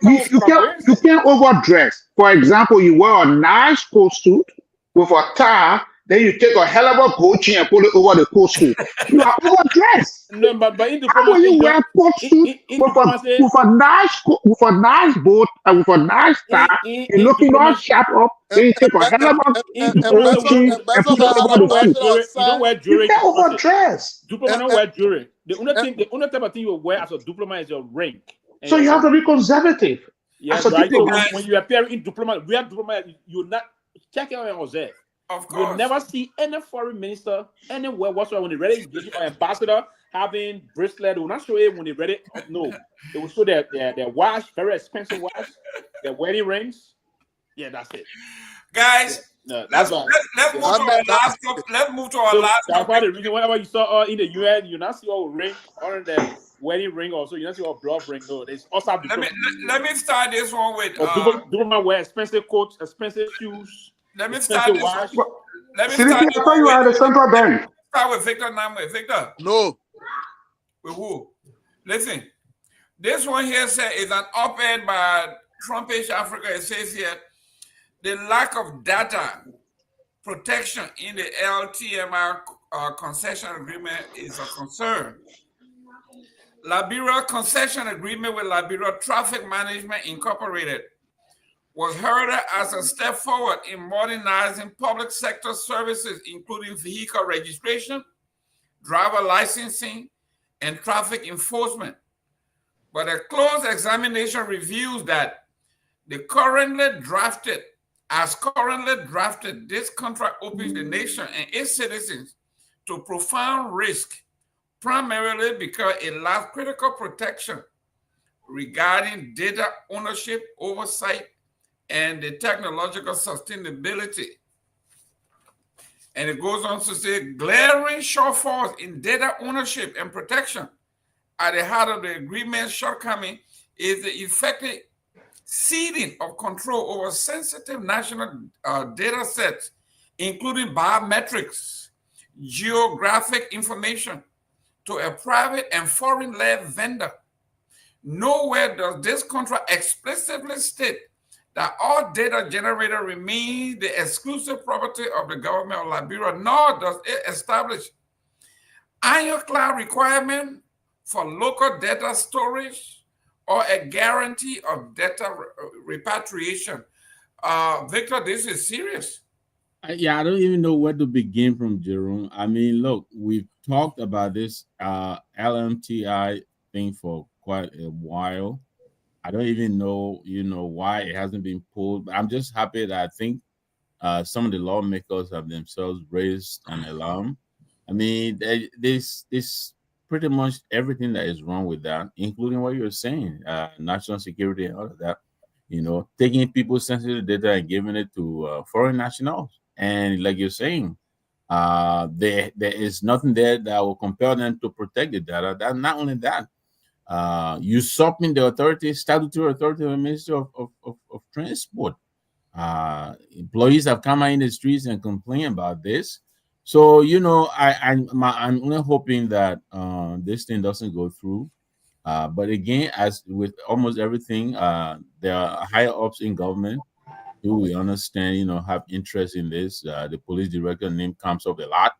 [SPEAKER 7] can't overdress. For example, you wear a nice coat suit with a tie. Then you take a hell of a coat and put it over the coat suit. You are overdressed.
[SPEAKER 4] No, but in
[SPEAKER 7] how will you wear a coat suit with a nice boat and with a nice tie? You're looking all sharp up. Then you take a hell of a coat and put it over the suit.
[SPEAKER 4] You don't wear jewelry.
[SPEAKER 7] You can't overdress.
[SPEAKER 4] Diplomat don't wear jewelry. The only type of thing you wear as a diplomat is your ring.
[SPEAKER 7] So you have to be conservative.
[SPEAKER 4] Yes, right. So when you appear in diplomat, real diplomat, you're not check out your observe.
[SPEAKER 1] Of course.
[SPEAKER 4] You'll never see any foreign minister anywhere whatsoever when they ready or ambassador having bracelet. They will not show it when they ready. No, they will show their watch, very expensive watch, their wedding rings. Yeah, that's it.
[SPEAKER 1] Guys, let's move to our last.
[SPEAKER 4] That's why the reason whenever you saw in the UN, you not see all ring on the wedding ring also. You not see all blood ring. No, it's also.
[SPEAKER 1] Let me start this one with.
[SPEAKER 4] Diplomat wear expensive coats, expensive shoes.
[SPEAKER 1] Let me start this.
[SPEAKER 7] You are the central bank.
[SPEAKER 1] Start with Victor now. Victor.
[SPEAKER 6] No.
[SPEAKER 1] With who? Listen. This one here is an op-ed by Trumpish Africa. It says here, the lack of data protection in the LTMR concession agreement is a concern. Liberia concession agreement with Liberia Traffic Management Incorporated was heralded as a step forward in modernizing public sector services, including vehicle registration, driver licensing, and traffic enforcement. But a close examination reveals that this currently drafted, this contract opens the nation and its citizens to profound risk, primarily because it lacks critical protection regarding data ownership, oversight, and the technological sustainability. And it goes on to say, glaring shortfalls in data ownership and protection at the heart of the agreement's shortcoming is the effective ceding of control over sensitive national data sets, including biometrics, geographic information, to a private and foreign-led vendor. Nowhere does this contract explicitly state that all data generated remains the exclusive property of the government of Liberia, nor does it establish ironclad requirement for local data storage or a guarantee of data repatriation. Victor, this is serious.
[SPEAKER 5] Yeah, I don't even know where to begin from, Jerome. I mean, look, we've talked about this LMTI thing for quite a while. I don't even know, why it hasn't been pulled. But I'm just happy that I think some of the lawmakers have themselves raised an alarm. I mean, this pretty much everything that is wrong with that, including what you're saying, national security and all of that. Taking people's sensitive data and giving it to foreign nationals. And like you're saying, there is nothing there that will compel them to protect the data. That not only that, usurping the statutory authority of the Ministry of Transport. Employees have come out in the streets and complained about this. So I'm only hoping that this thing doesn't go through. But again, as with almost everything, there are higher ups in government who we understand, have interest in this. The police director name comes up a lot,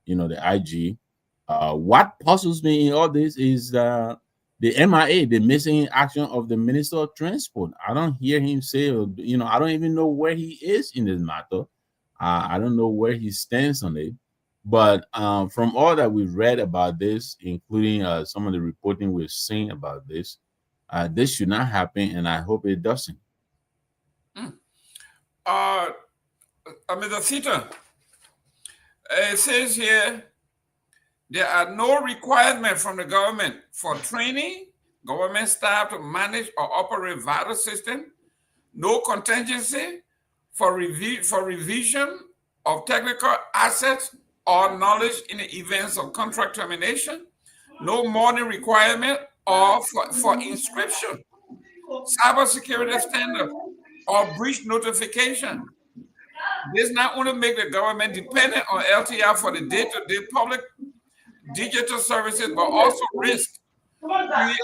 [SPEAKER 5] the IG. What puzzles me in all this is the MIA, the missing action of the Minister of Transport. I don't hear him say, I don't even know where he is in this matter. I don't know where he stands on it. But from all that we've read about this, including some of the reporting we've seen about this should not happen, and I hope it doesn't.
[SPEAKER 1] Mr. Theta, it says here, there are no requirements from the government for training government staff to manage or operate vital system, no contingency for revision of technical assets or knowledge in the events of contract termination, no money requirement or for inscription, cybersecurity standard, or breach notification. This not only make the government dependent on LTI for the day-to-day public digital services, but also risk. Hey guys,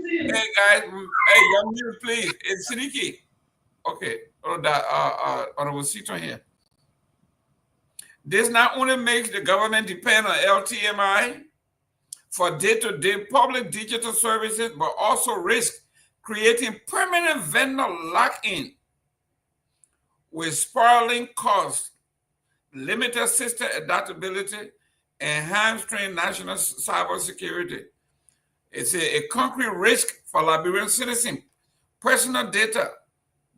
[SPEAKER 1] hey, young man, please. It's Sidiki. Okay, Honorable Seaton here. This not only makes the government depend on LTMI for day-to-day public digital services, but also risk creating permanent vendor lock-in with spiraling costs, limited system adaptability, and hamstring national cybersecurity. It's a concrete risk for Liberian citizens. Personal data,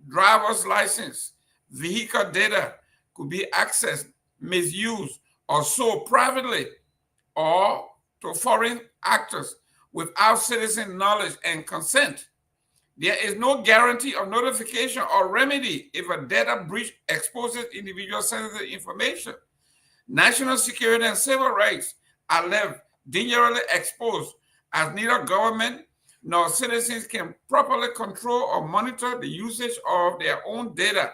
[SPEAKER 1] driver's license, vehicle data could be accessed, misused, or sold privately or to foreign actors without citizen knowledge and consent. There is no guarantee of notification or remedy if a data breach exposes individual sensitive information. National security and civil rights are left dangerously exposed as neither government nor citizens can properly control or monitor the usage of their own data.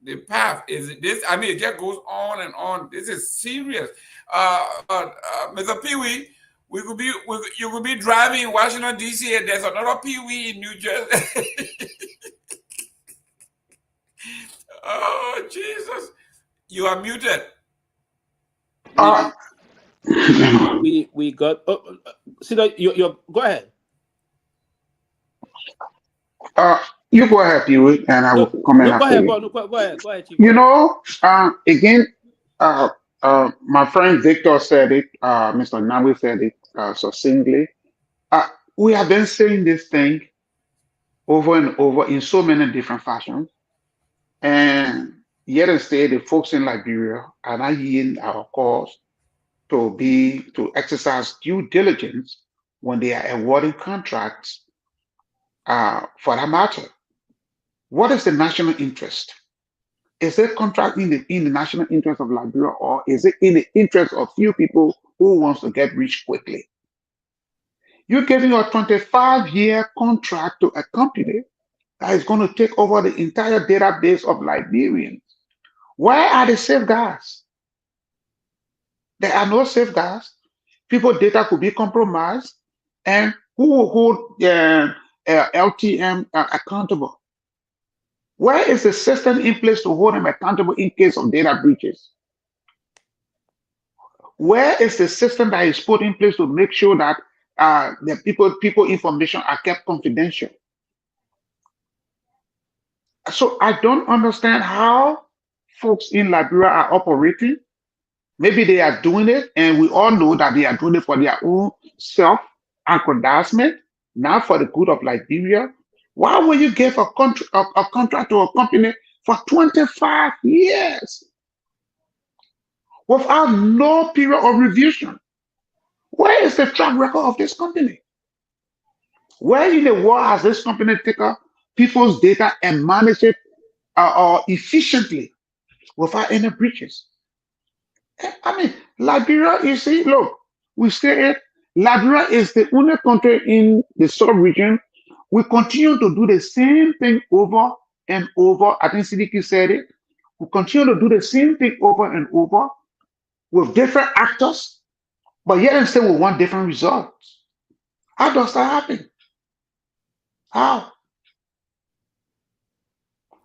[SPEAKER 1] The path is this. I mean, it just goes on and on. This is serious. Mr. Pewee, you could be driving in Washington, D.C., and there's another Pewee in New Jersey. Oh, Jesus. You are muted.
[SPEAKER 4] We got see that you go ahead.
[SPEAKER 7] You go ahead, Pewee, and I will comment
[SPEAKER 4] Go
[SPEAKER 7] after
[SPEAKER 4] ahead,
[SPEAKER 7] you.
[SPEAKER 4] go ahead, Chief.
[SPEAKER 7] You know, again, my friend Victor said it, Mr. Nawi said it succinctly. We have been saying this thing over and over in so many different fashions, and yet instead, the folks in Liberia are not heeding our calls to exercise due diligence when they are awarding contracts for that matter. What is the national interest? Is it contract in the national interest of Liberia, or is it in the interest of few people who wants to get rich quickly? You're giving a 25-year contract to a company that is going to take over the entire database of Liberians. Where are the safeguards? There are no safeguards. People's data could be compromised, and who will hold LTM accountable? Where is the system in place to hold them accountable in case of data breaches? Where is the system that is put in place to make sure that the people information are kept confidential? So I don't understand how folks in Liberia are operating. Maybe they are doing it, and we all know that they are doing it for their own self-aggrandizement, not for the good of Liberia. Why would you give a contract to a company for 25 years without no period of revision? Where is the track record of this company? Where in the world has this company taken people's data and managed it efficiently without any breaches? I mean, Liberia, you see, look, we say it, Liberia is the only country in the sub-region. We continue to do the same thing over and over. I think Siddiqui said it. We continue to do the same thing over and over with different actors, but yet and still we want different results. How does that happen? How?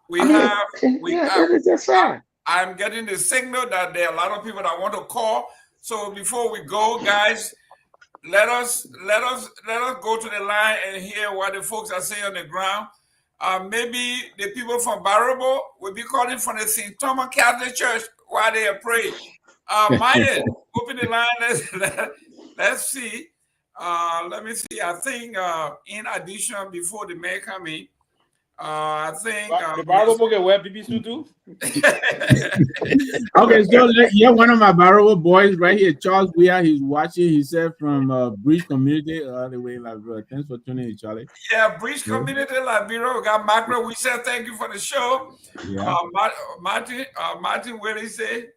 [SPEAKER 7] It is just sad.
[SPEAKER 1] I'm getting the signal that there are a lot of people that want to call. So before we go, guys, let us go to the line and hear what the folks are saying on the ground. Maybe the people from Barabo will be calling from the St. Thomas Catholic Church while they are praying. Myean, open the line. Let's see. Let me see. I think in addition, before the mayor come in, I think
[SPEAKER 4] the Barabo get wear BB too.
[SPEAKER 5] Okay, so one of my Barabo boys right here, Charles Guar, he's watching. He said from Bridge Community all the way Liberia. Thanks for tuning in, Charlie.
[SPEAKER 1] Yeah, Bridge Community Liberia. We got Macro. We said thank you for the show.
[SPEAKER 5] Yeah.
[SPEAKER 1] Martin Willie said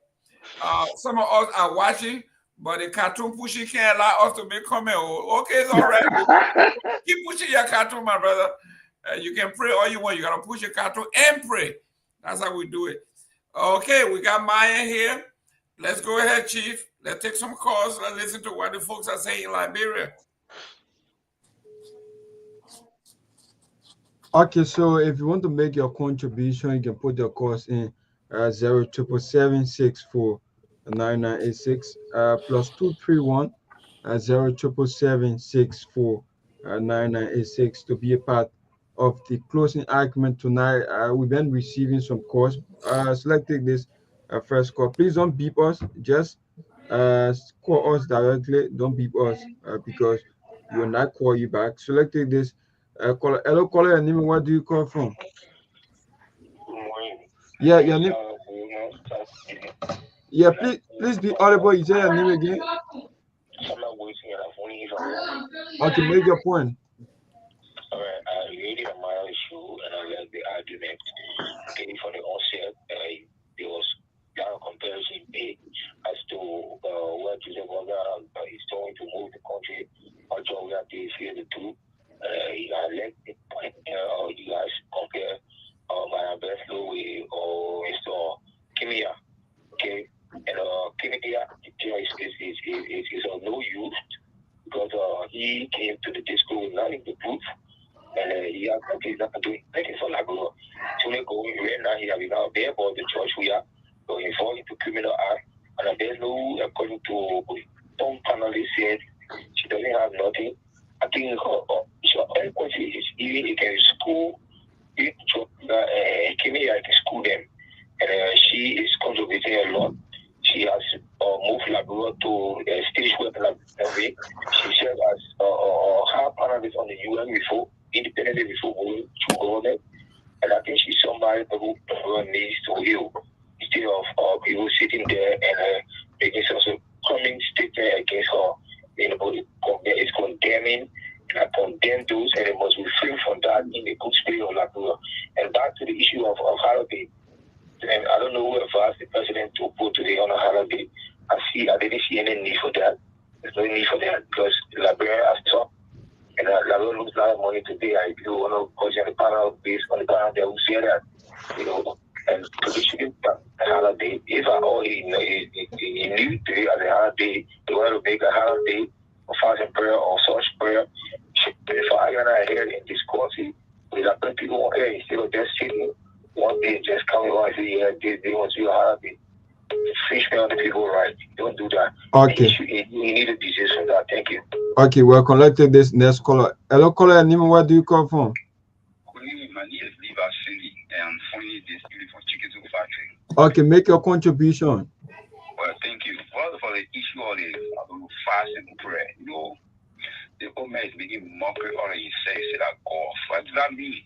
[SPEAKER 1] some of us are watching, but the cartoon pushing can't allow us to make comment. Okay, it's all right. Keep pushing your cartoon, my brother. You can pray all you want. You got to push your cartoon and pray. That's how we do it. Okay, we got Myean here. Let's go ahead, Chief. Let's take some calls. Let's listen to what the folks are saying in Liberia.
[SPEAKER 3] Okay, so if you want to make your contribution, you can put your calls in 07776 9986 plus 231 07776 9986 to be a part of the closing argument tonight. We've been receiving some calls. Selecting this first call. Please don't beep us. Just call us directly. Don't beep us because we will not call you back. Selecting this caller. Hello, caller. Your name? Where do you call from? Yeah, your name. Yeah, please be audible. You say your name again. Okay, make your point.
[SPEAKER 8] All right, I really admire the show and I like the argument. Okay, for the onset, there was a comparison made as to where Kehleboe Gongloe is going to move the country, how we have to fear the two. I like the point you guys compare my best Louis or Mr. Kimia. Okay, and Kimia is of no use because he came to the disco with nothing to prove. And he has not doing anything for Garguah. So they go right now, he has become bare about the church we are going fall into criminal act. And there's no, according to some panelists said, she doesn't have nothing or have panelists on the UN before, independently before going to government. And I think she's somebody who needs to heal instead of people sitting there and making some coming statement against her. You know, it's condemning. I condemn those, and it must refrain from that in a good spirit of Liberia. And back to the issue of holiday. And I don't know who advised the president to put today on a holiday. I didn't see any need for that. There's no need for that because Liberia has talked, and Liberia loses a lot of money today. I do want to question the panel based on the panel that will say that, you know, and today should be a holiday. If at all he knew today as a holiday, they want to make a holiday of fasting prayer or such prayer. If I hear in this course, with a people on air instead of just sitting one day just coming on and say, yeah, they want to do a holiday. Fish me on the people, right? Don't do that.
[SPEAKER 3] Okay.
[SPEAKER 8] You need a disease for that. Thank you.
[SPEAKER 3] Okay, we're collecting this next caller. Hello, caller. Nima, where do you come from?
[SPEAKER 9] Good evening. My name is Liva Cindy, and I'm phoning this beautiful chicken soup factory.
[SPEAKER 3] Okay, make your contribution.
[SPEAKER 9] Well, thank you. Well, for the issue of the fast and prayer, you know, the old man is making mockery out of himself, say that God. What does that mean?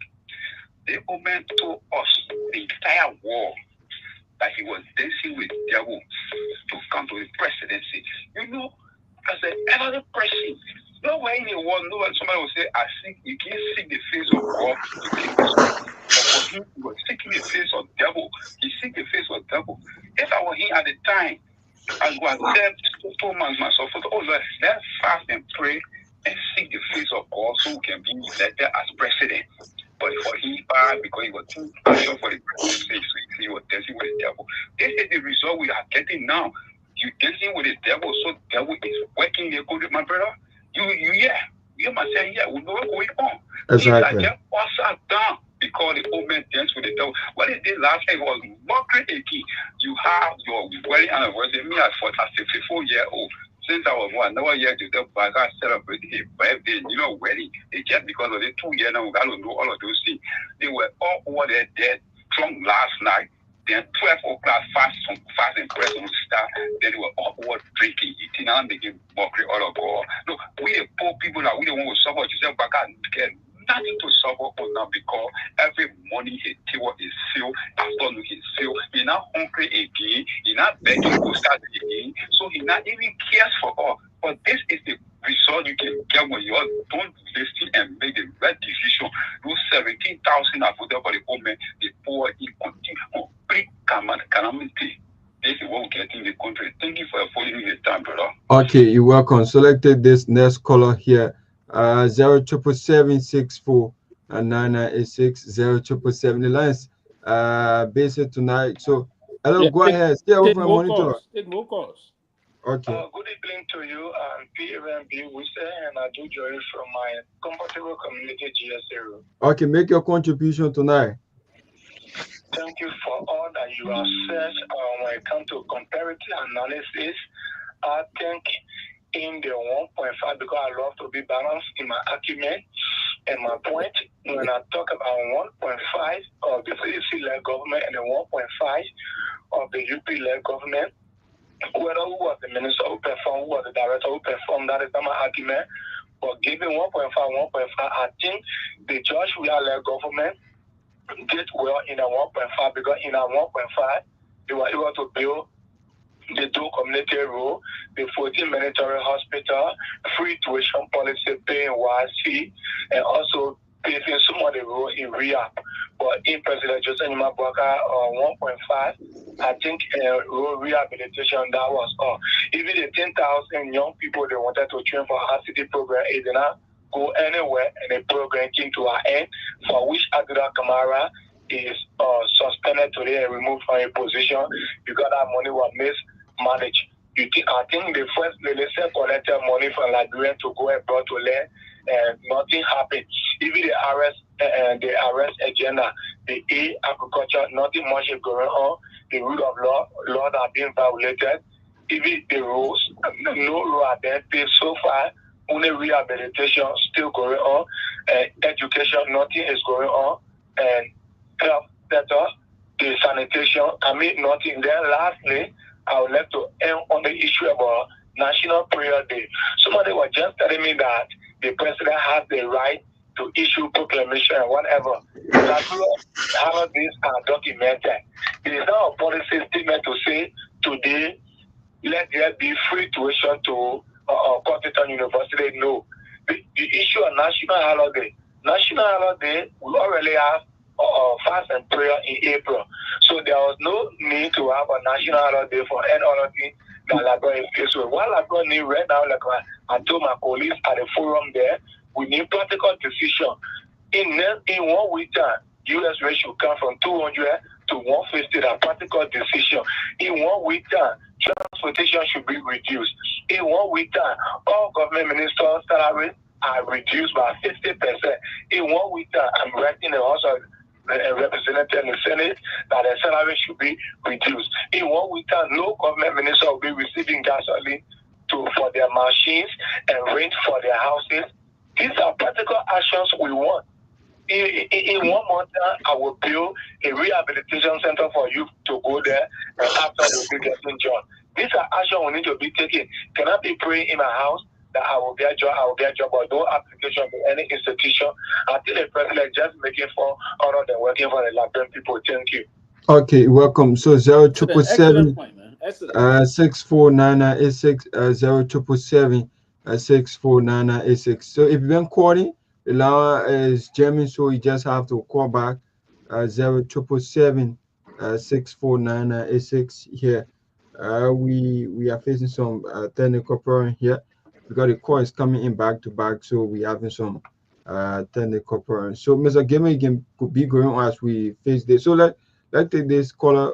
[SPEAKER 9] The old man told us the entire war that he was dancing with the devil to come to the presidency. You know, as an elderly person, nowhere in the world, somebody will say, you can't seek the face of God, you can't. But for him, he was seeking the face of the devil. He seek the face of the devil. If I were him at the time, I would have said to myself, oh Lord, let's fast and pray and seek the face of God so we can be elected as president. But for him, because he was too passionate for the presidency, so he was dancing with the devil. This is the result we are getting now. You dancing with the devil, so the devil is working there. My brother, you must say, yeah, we know what's going on.
[SPEAKER 3] Exactly.
[SPEAKER 9] Just pass that down because the old man danced with the devil. What he did last time was mockery again. You have your wedding anniversary. Me, I was 54-year-old. Since I was 1 year to the back, I celebrated a birthday, wedding. It's just because of the 2 years now, we got to know all of those things. They were all over there dead, drunk last night. Then 12 o'clock fast and press on start. Then they were all over drinking, eating, and making mockery all of God. No, we the poor people now, we don't want to suffer. You say, but God get nothing to suffer on now because every morning his table is filled, afternoon is filled. He's not hungry again. He's not begging to start again. So he not even cares for us. But this is the result you can get when you don't listen and make the right decision. Those 17,000 are voted for the women, the poor, in complete calamity. This is what we get in the country. Thank you for following the time, brother.
[SPEAKER 3] Okay, you're welcome. Selected this next caller here. 07764 9986 077. The lines basic tonight. So hello,
[SPEAKER 4] Yeah,
[SPEAKER 3] go ahead. Stay
[SPEAKER 4] take
[SPEAKER 3] over
[SPEAKER 4] more
[SPEAKER 3] monitor.
[SPEAKER 4] calls. Take more calls.
[SPEAKER 3] Okay.
[SPEAKER 10] Good evening to you. I'm PMB Wuse, and I do join from my comfortable community GSA room.
[SPEAKER 3] Okay, make your contribution tonight.
[SPEAKER 10] Thank you for all that you have said when it comes to comparative analysis. I think in the 1.5, because I love to be balanced in my argument and my point, when I talk about 1.5 of the CDC-led government and the 1.5 of the UP-led government, whether who was the minister who performed, who was the director who performed, that is not my argument. But given 1.5, I think the George Weah-led government did well in a 1.5 because in a 1.5, they were able to build the 2 community road, the 14 military hospital, free tuition policy, paying YC, and also paving some of the road in rehab. But in President Joseph Nima Bwaka 1.5, I think road rehabilitation, that was all. Even the 10,000 young people they wanted to train for RCD program, it did not go anywhere, and the program came to an end, for which Adura Kamara is suspended today and removed from a position because that money was mismanaged. I think the first minister collected money from Liberia to go abroad to learn, and nothing happened. Even the arrest agenda, the agriculture, nothing much is going on. The rule of law are being violated. Even the rules, no rule are being paid so far. Only rehabilitation still going on. Education, nothing is going on. And health sector, the sanitation, nothing. Then lastly, I would like to end on the issue about National Prayer Day. Somebody was just telling me that the president has the right to issue proclamation and whatever. National holidays are documented. It is not a policy statement to say today, let there be free tuition to Cotton University. No. The issue of national holiday. National holiday, we already have fast and prayer in April. So there was no need to have a national holiday for any other thing that Liberia is faced with. What Liberia need right now, like I told my colleagues at the forum there, we need practical decision. In 1 week time, U.S. rate should come from 200 to 150, a practical decision. In 1 week time, transportation should be reduced. In 1 week time, all government ministers' salaries are reduced by 50%. In 1 week time, I'm writing a House of Representatives in the Senate that the salary should be reduced. In 1 week time, no government minister will be receiving gasoline for their machines and rent for their houses. These are practical actions we want. In 1 month, I will build a rehabilitation center for youth to go there, and after we'll be getting job. These are actions we need to be taking. Can I be praying in my house that I will get job, but no application to any institution until the president just making for other than working for the Liberian people? Thank you.
[SPEAKER 3] Okay, welcome. So 0777
[SPEAKER 4] Excellent.
[SPEAKER 3] 649986 0777 649986. So if you've been calling, the line is jamming, so you just have to call back 0777 649986 here. We are facing some technical problem here because the call is coming in back to back, so we having some technical problem. So Mr. Gamer, you could be going on as we face this. So let's take this caller.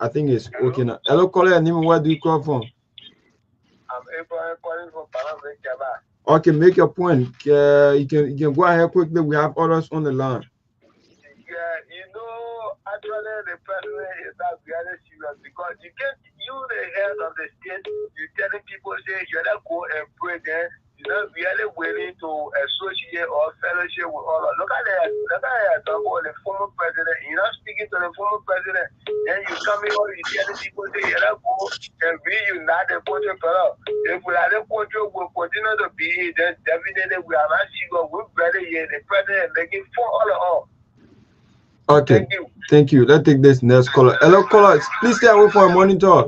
[SPEAKER 3] I think it's okay now. Hello, caller. Name, where do you call from?
[SPEAKER 10] I'm Abraham calling from Panama.
[SPEAKER 3] Okay, make your point. You can go ahead quickly. We have others on the line.
[SPEAKER 10] Yeah, actually the president is not very serious because you the head of the state, you telling people say you gotta go and pray there. You're not really willing to associate or fellowship with all. Look at that. Talk about the former president. You're not speaking to the former president. Then you come in or you telling people say you gotta go and reunite the country. If we are the country will continue to be here, then definitely we are not sure we're better here. The president making for all.
[SPEAKER 3] Okay, thank you. Let's take this next caller. Hello, caller. Please stay away from a monitor.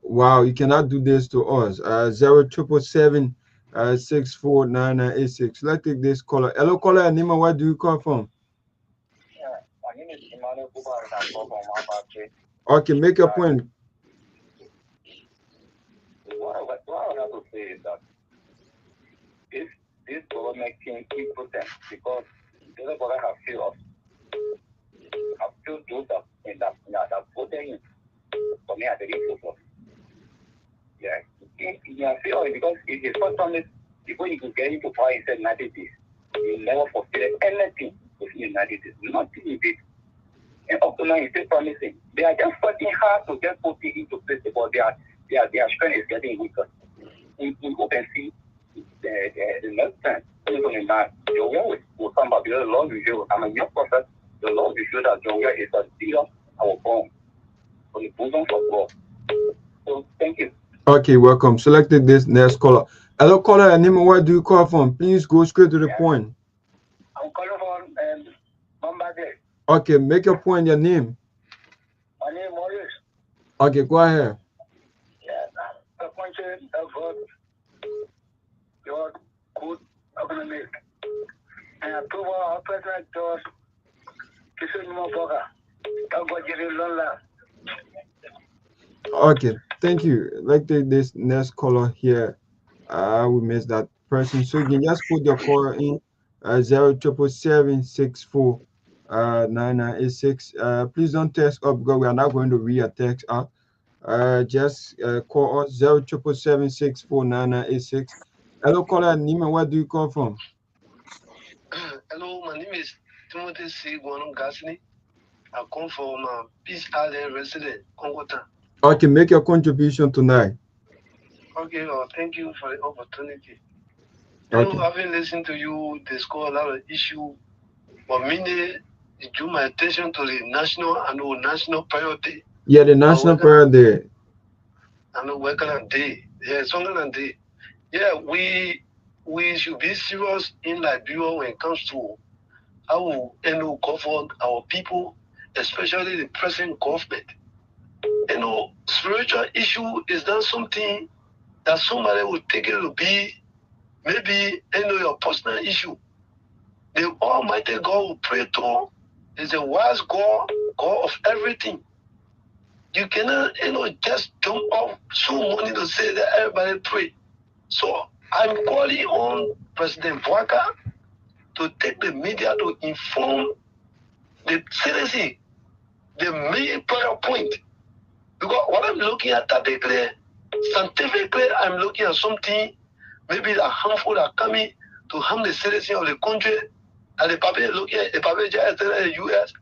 [SPEAKER 3] Wow, you cannot do this to us. 0777 649986. Let's take this caller. Hello, caller. Nima, where do you call from?
[SPEAKER 10] My name is Emmanuel Guar, and I call from Myean.
[SPEAKER 3] Okay, make your point.
[SPEAKER 10] What I have to say is that if this government can keep protest because the other government have failed do that in that voting for me at the least. Yeah, you feel because it's first time before you could get into power in the United States, you never fulfilled anything with the United States, nothing you did. And up to now, it's still promising. They are just working hard to get put it into place, but their strength is getting weaker. We hope and see the next time. John will come back because the Lord will show. I'm a young prophet. The Lord will show that John is a dealer, our form, for the bosom of God. So thank you.
[SPEAKER 3] Okay, welcome. Selected this next caller. Hello, caller. Name, where do you call from? Please go straight to the point.
[SPEAKER 10] I'm calling from Bombardé.
[SPEAKER 3] Okay, make your point. Your name.
[SPEAKER 10] My name is Maurice.
[SPEAKER 3] Okay, go ahead.
[SPEAKER 10] Yeah, the country of your good economic and approval of President George
[SPEAKER 3] Okay, thank you. Like this next caller here. We missed that person. So you can just put your call in 0777 64 9986. Please don't text up because we are not going to read a text out. Just call us 0777 64 9986. Hello, caller. Nima, where do you call from?
[SPEAKER 11] Hello, my name is Timothy C. Guanum Gasly. I come from Peace Island resident, Congo Town.
[SPEAKER 3] Okay, make your contribution tonight.
[SPEAKER 11] Okay, thank you for the opportunity.
[SPEAKER 3] Okay.
[SPEAKER 11] I've been listening to you discuss a lot of issues, but mainly drew my attention to the national priority.
[SPEAKER 3] Yeah, the national priority.
[SPEAKER 11] And the working day. Yeah, something like that. Yeah, we we should be serious in Liberia when it comes to how we govern our people, especially the present government. Spiritual issue is not something that somebody would take it to be maybe your personal issue. The Almighty God will pray to is a wise God, God of everything. You cannot, just jump off so money to say that everybody pray. So I'm calling on President Bwaka to take the media to inform the citizen the main prayer point. Because what I'm looking at statistically, scientifically, I'm looking at something maybe that harmful that coming to harm the citizen of the country, and the public looking at the public just in the US,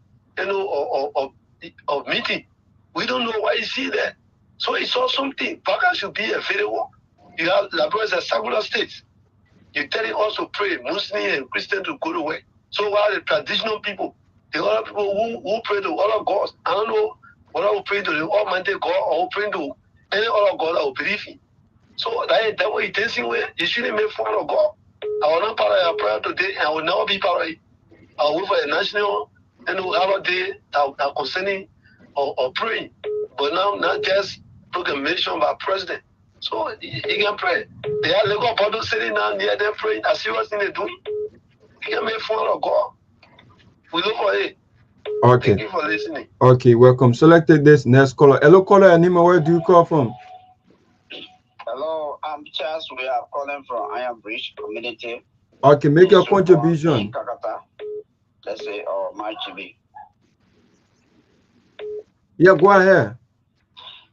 [SPEAKER 11] or meeting. We don't know why you see that. So it's all something. Baka should be a video. You have Liberia as a secular state. You're telling us to pray, Muslim and Christian to go to work. So while the traditional people, the other people who pray to other gods, I don't know whether we pray to the Almighty God or pray to any other God that we believe in. So that way it's thinking where you shouldn't make fun of God. I will not part of your prayer today, and I will never be part of it. I will wait for a national and we'll have a day that concerning or praying. But now not just proclamation by president. So you can pray. They have Lagos public sitting down near them praying. I see what's in the doing. You can make fun of God. We look for it.
[SPEAKER 3] Okay.
[SPEAKER 11] Thank you for listening.
[SPEAKER 3] Okay, welcome. Selected this next caller. Hello, caller. Anima, where do you call from?
[SPEAKER 12] Hello, I'm Charles. We are calling from Iron Bridge community.
[SPEAKER 3] Okay, make your contribution.
[SPEAKER 12] Let's say, or my GB.
[SPEAKER 3] Yeah, go ahead.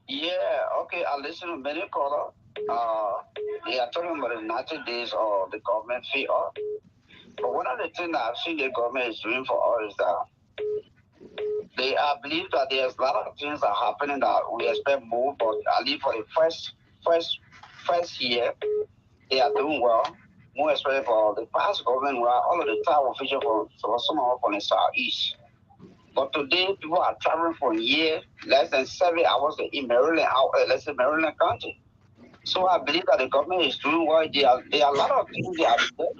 [SPEAKER 12] Yeah, okay. I listen to many callers. They are talking about the 90 days of the government fee off. But one of the things I've seen the government is doing for us is that I believe that there's a lot of things that are happening that we expect more, but at least for the first year, they are doing well. More especially for the past government, where all of the travel officials for some of us from the southeast. But today, people are traveling for a year, less than 7 hours in Maryland, let's say Maryland County. So I believe that the government is doing well. There are a lot of things they are doing.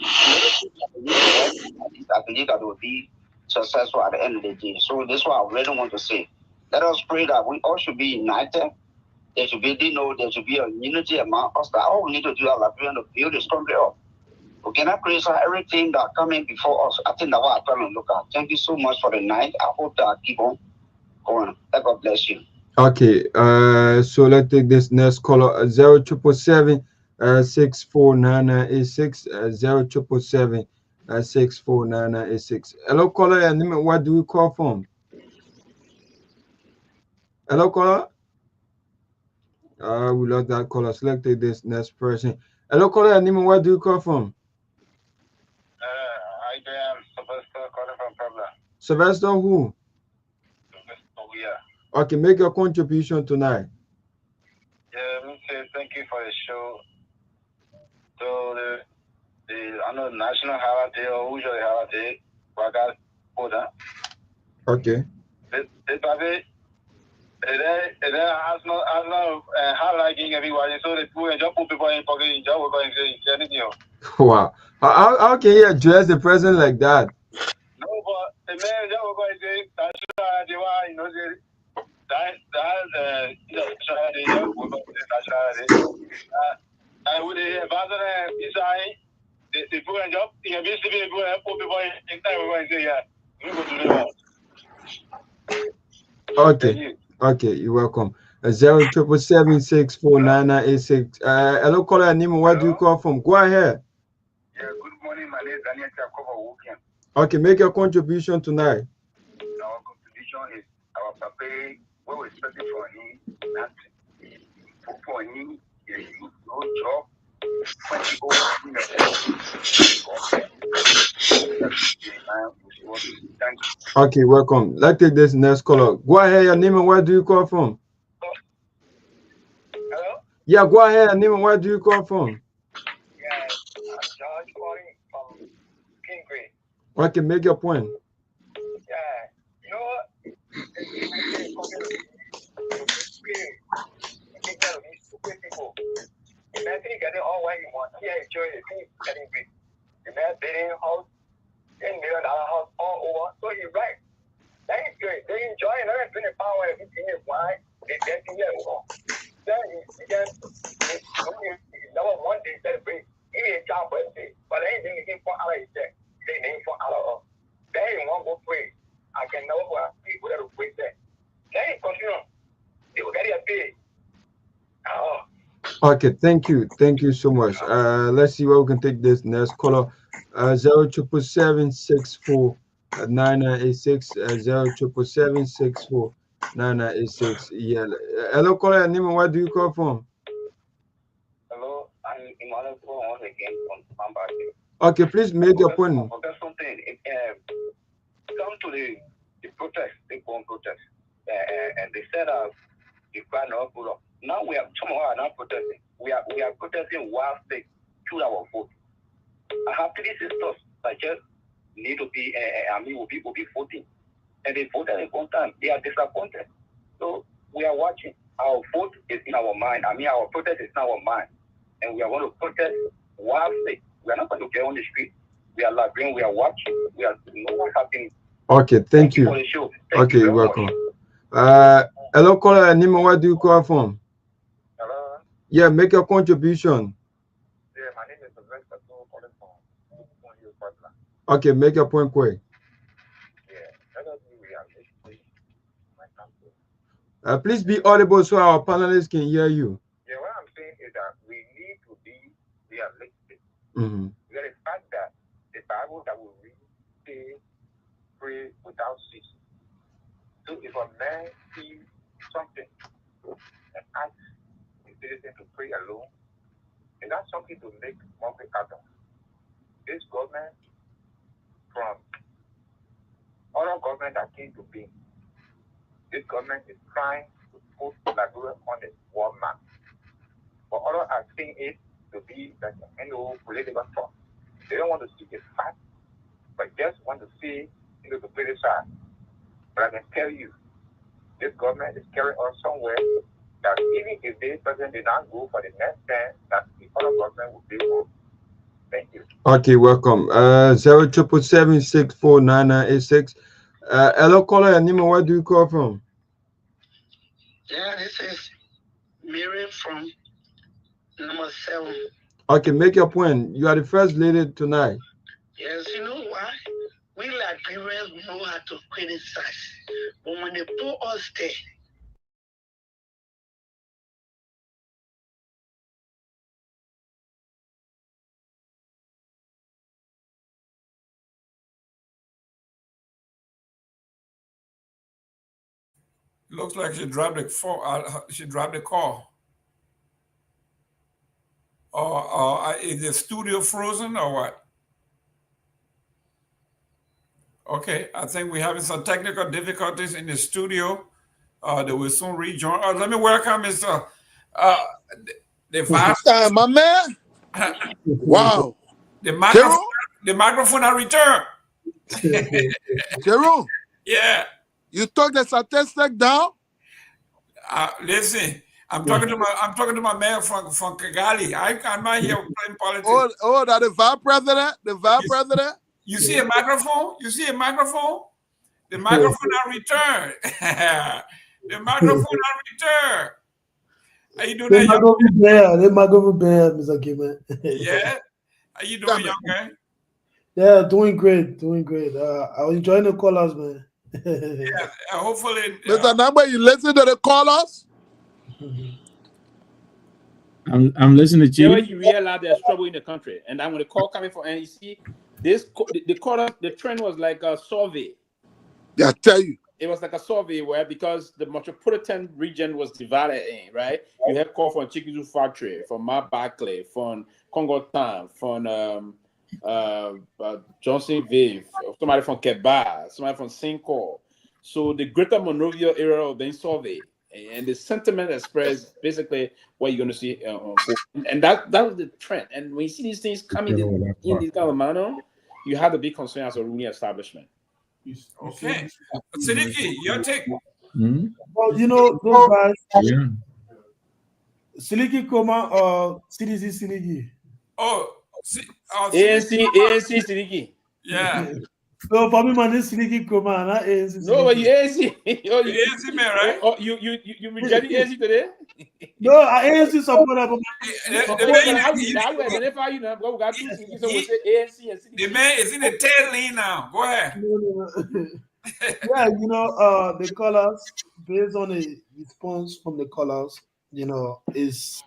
[SPEAKER 12] I believe that will be successful at the end of the day. So this is what I really want to say. Let us pray that we all should be united. There should be, there should be a unity among us. That all we need to do as Liberians to build this country up. We cannot criticize everything that coming before us. I think that's what I'm trying to look at. Thank you so much for the night. I hope that I keep on going. God bless you.
[SPEAKER 3] Okay, so let's take this next caller. 0777 649986 0777 649986. Hello, caller. And what do you call from? Hello, caller. We lost that caller. Select this next person. Hello, caller. And what do you call from?
[SPEAKER 9] I am Sylvester calling from Puebla.
[SPEAKER 3] Sylvester who?
[SPEAKER 9] Yeah.
[SPEAKER 3] Okay, make your contribution tonight.
[SPEAKER 9] Yeah, let me say thank you for the show. So I know national holiday or usually holiday, Waga Koda.
[SPEAKER 3] Okay.
[SPEAKER 9] It's probably has no highlighting everybody, so the people enjoy put people in pocket in job going to say anything.
[SPEAKER 3] Wow. How can you address the president like that?
[SPEAKER 9] No, but the man job going to say that's you know I would advance design the people and job in a busy people and put people in time we're going to say yeah. We go to the
[SPEAKER 3] Okay. Okay, you're welcome. 0777 649986. Hello, caller. Nima, where do you call from? Go ahead.
[SPEAKER 9] Yeah, good morning. My name is Daniel Chakova Wokian.
[SPEAKER 3] Okay, make your contribution tonight.
[SPEAKER 9] Our contribution is our papa, what we're expecting for him, nothing. For him, there's no job. When he
[SPEAKER 3] Okay, welcome. Let's take this next caller. Go ahead, your name and where do you call from?
[SPEAKER 10] Hello?
[SPEAKER 3] Yeah, go ahead, your name and where do you call from?
[SPEAKER 10] Yeah, I'm George calling from Kingsbury.
[SPEAKER 3] Okay, make your point.
[SPEAKER 10] Yeah, you know what? People. Imagine getting all when he wants. He enjoy it. He's getting big. The man building house, $10 million house all over. So he's right. That is good. They enjoy it. They're doing the power and everything is why they get to hear it. Then he just, number one day celebrate. He is job birthday. But anything he for Allah is there. They name for Allah. Then he won't go pray. I can know what people that will pray there. Then he continue. They will get a pay.
[SPEAKER 3] Okay, thank you so much. Let's see where we can take this next caller. 07776 9986 07776 9986. Yeah. Hello, caller. Name, where do you call from?
[SPEAKER 12] Hello, I'm Emmanuel once again from Peabody.
[SPEAKER 3] Okay, please make your point.
[SPEAKER 12] Forget something. Come to the protest, the gun protest, and they said the crowd not put up. Now we are some of us are not protesting. We are protesting while they choose our vote. I have 3 sisters that just need to be will be voting, and they voted in one time. They are disappointed. So we are watching. Our vote is in our mind. Our protest is in our mind, and we are going to protest while they. We are not going to get on the street. We are laboring. We are watching. We are know what's happening.
[SPEAKER 3] Okay, thank you.
[SPEAKER 12] For the show.
[SPEAKER 3] Okay, you're welcome. Hello, caller. Nima, where do you call from?
[SPEAKER 10] Hello.
[SPEAKER 3] Yeah, make your contribution.
[SPEAKER 10] Yeah, my name is Sylvester Pewee calling from.
[SPEAKER 3] Okay, make your point quick. Please be audible so our panelists can hear you.
[SPEAKER 10] Yeah, what I'm saying is that we need to be realistic.
[SPEAKER 3] Mm-hmm.
[SPEAKER 10] We are the fact that the Bible that we read says pray without ceasing. So if a man sees something and asks the citizen to pray alone, and that's something to make mockery out of. This government, from other government that came to being, this government is trying to put Liberia on the world map. But others are seeing it to be like an political talk. They don't want to see the fact, but just want to see the political side. But I can tell you, this government is carrying us somewhere that even if this president did not go for the next 10, that the other government will be able. Thank you.
[SPEAKER 3] Okay, welcome. 07776499986. Hello, caller. Nima, where do you call from?
[SPEAKER 11] Yeah, this is Myean from number 7.
[SPEAKER 3] Okay, make your point. You are the first lady tonight.
[SPEAKER 11] Yes, you know why? We Liberians know how to criticize, but when they put us there,
[SPEAKER 1] Looks like she dropped the phone. She dropped the call. Or is the studio frozen or what? Okay, I think we're having some technical difficulties in the studio. They will soon rejoin. Let me welcome Mr. The vice.
[SPEAKER 6] My man. Wow.
[SPEAKER 1] The microphone I return.
[SPEAKER 6] Jerome.
[SPEAKER 1] Yeah.
[SPEAKER 6] You took the statistic down?
[SPEAKER 1] Listen, I'm talking to my man from Kigali. I'm not here playing politics.
[SPEAKER 6] Oh, that the vice president? The vice president?
[SPEAKER 1] You see a microphone? You see a microphone? The microphone I return. The microphone I return. How you doing there, young man?
[SPEAKER 13] They might go there, Mr. Kimman.
[SPEAKER 1] Yeah. How you doing, young man?
[SPEAKER 13] Yeah, doing great. I was enjoying the callers, man.
[SPEAKER 1] Yeah, hopefully.
[SPEAKER 6] Mr. Namba, you listen to the callers?
[SPEAKER 5] I'm listening to you.
[SPEAKER 4] You realize there's trouble in the country, and I'm going to call coming for, and you see, the trend was like a survey.
[SPEAKER 6] Yeah, I tell you.
[SPEAKER 4] It was like a survey where, because the metropolitan region was divided in, right? You have call from Chikizu Factory, from Mount Barclay, from Congo Town, from Johnson Vive, somebody from Kehleboe, somebody from Sinkor. So the greater Monrovia area of being surveyed, and the sentiment expressed basically what you're going to see, and that was the trend. And when you see these things coming in this kind of manner, you have to be concerned as a ruling establishment.
[SPEAKER 1] Okay, Siddiqui, your take.
[SPEAKER 13] Well, you know, those guys, Siliki Koma or CDC Siliki.
[SPEAKER 1] Oh,
[SPEAKER 4] ANC Siliki.
[SPEAKER 1] Yeah.
[SPEAKER 13] So for me, man, this Siliki Koma, not ANC.
[SPEAKER 4] No, but you ANC.
[SPEAKER 1] ANC man, right?
[SPEAKER 4] Oh, you rejecting ANC today?
[SPEAKER 13] No, ANC supporter.
[SPEAKER 4] How you identify you now? We got two Siliki, so we say ANC and Siliki.
[SPEAKER 1] The man is in the tail lane now. Go ahead.
[SPEAKER 13] Yeah, the colors, based on a response from the colors, it's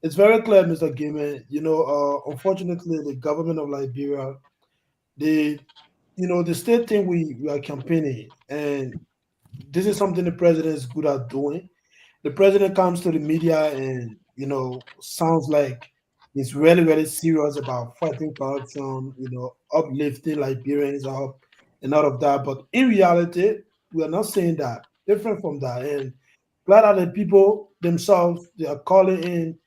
[SPEAKER 13] very clear, Mr. Gamer. Unfortunately, the government of Liberia, the state thing we are campaigning, and this is something the president is good at doing. The president comes to the media and sounds like he's really, really serious about fighting corruption, uplifting Liberians up and all of that. But in reality, we are not saying that. Different from that. And glad that the people themselves, they are calling in,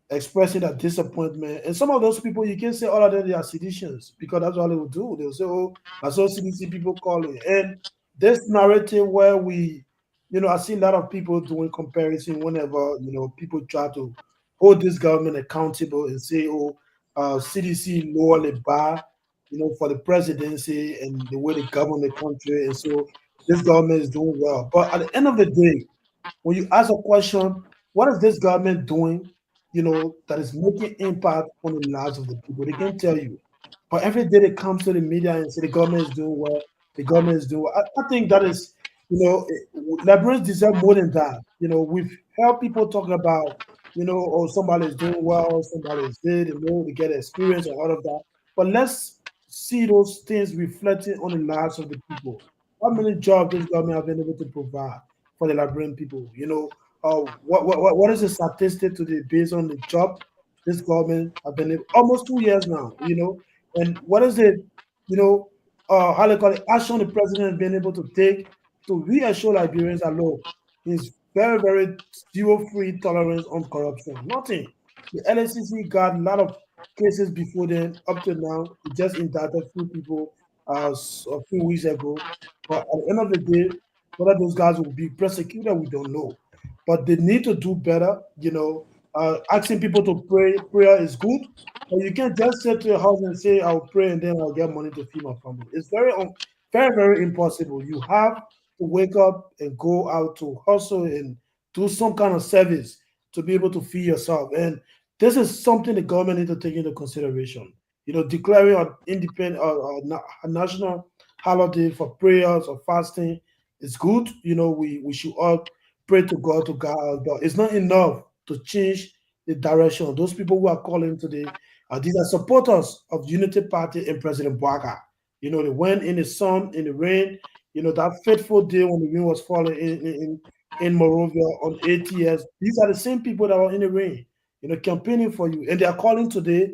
[SPEAKER 13] expressing that disappointment. And some of those people, you can say all of them, they are seditions, because that's what they will do. They'll say, oh, I saw CDC people calling. And this narrative where I see a lot of people doing comparison whenever, people try to hold this government accountable and say, oh, CDC lower the bar, for the presidency and the way they govern the country. And so this government is doing well. But at the end of the day, when you ask a question, what is this government doing, that is making impact on the lives of the people? They can tell you. But every day they come to the media and say the government is doing well, the government is doing well. I think that is, Liberians deserve more than that. We've heard people talk about, oh, somebody is doing well, somebody is good, they get experience and all of that. But let's see those things reflecting on the lives of the people. How many jobs this government have been able to provide for the Liberian people? What is the statistic today based on the job this government have been able, almost 2 years now, and what is it, how they call it, action the president has been able to take to reassure Liberians that look, he's very, very zero-free tolerance on corruption. Nothing. The LSCC got a lot of cases before then. Up to now, it just indicted a few people a few weeks ago. But at the end of the day, whether those guys will be prosecuted, we don't know. But they need to do better. Asking people to pray, prayer is good. But you can't just sit to your house and say, I'll pray and then I'll get money to feed my family. It's very, very, very impossible. You have to wake up and go out to hustle and do some kind of service to be able to feed yourself. And this is something the government needs to take into consideration. Declaring an independent a national holiday for prayers or fasting is good. We should all pray to God, but it's not enough to change the direction of those people who are calling today. These are supporters of Unity Party and President Bouaga. They went in the sun, in the rain, that fateful day when the rain was falling in Morovia on ATS. These are the same people that were in the rain, campaigning for you. And they are calling today,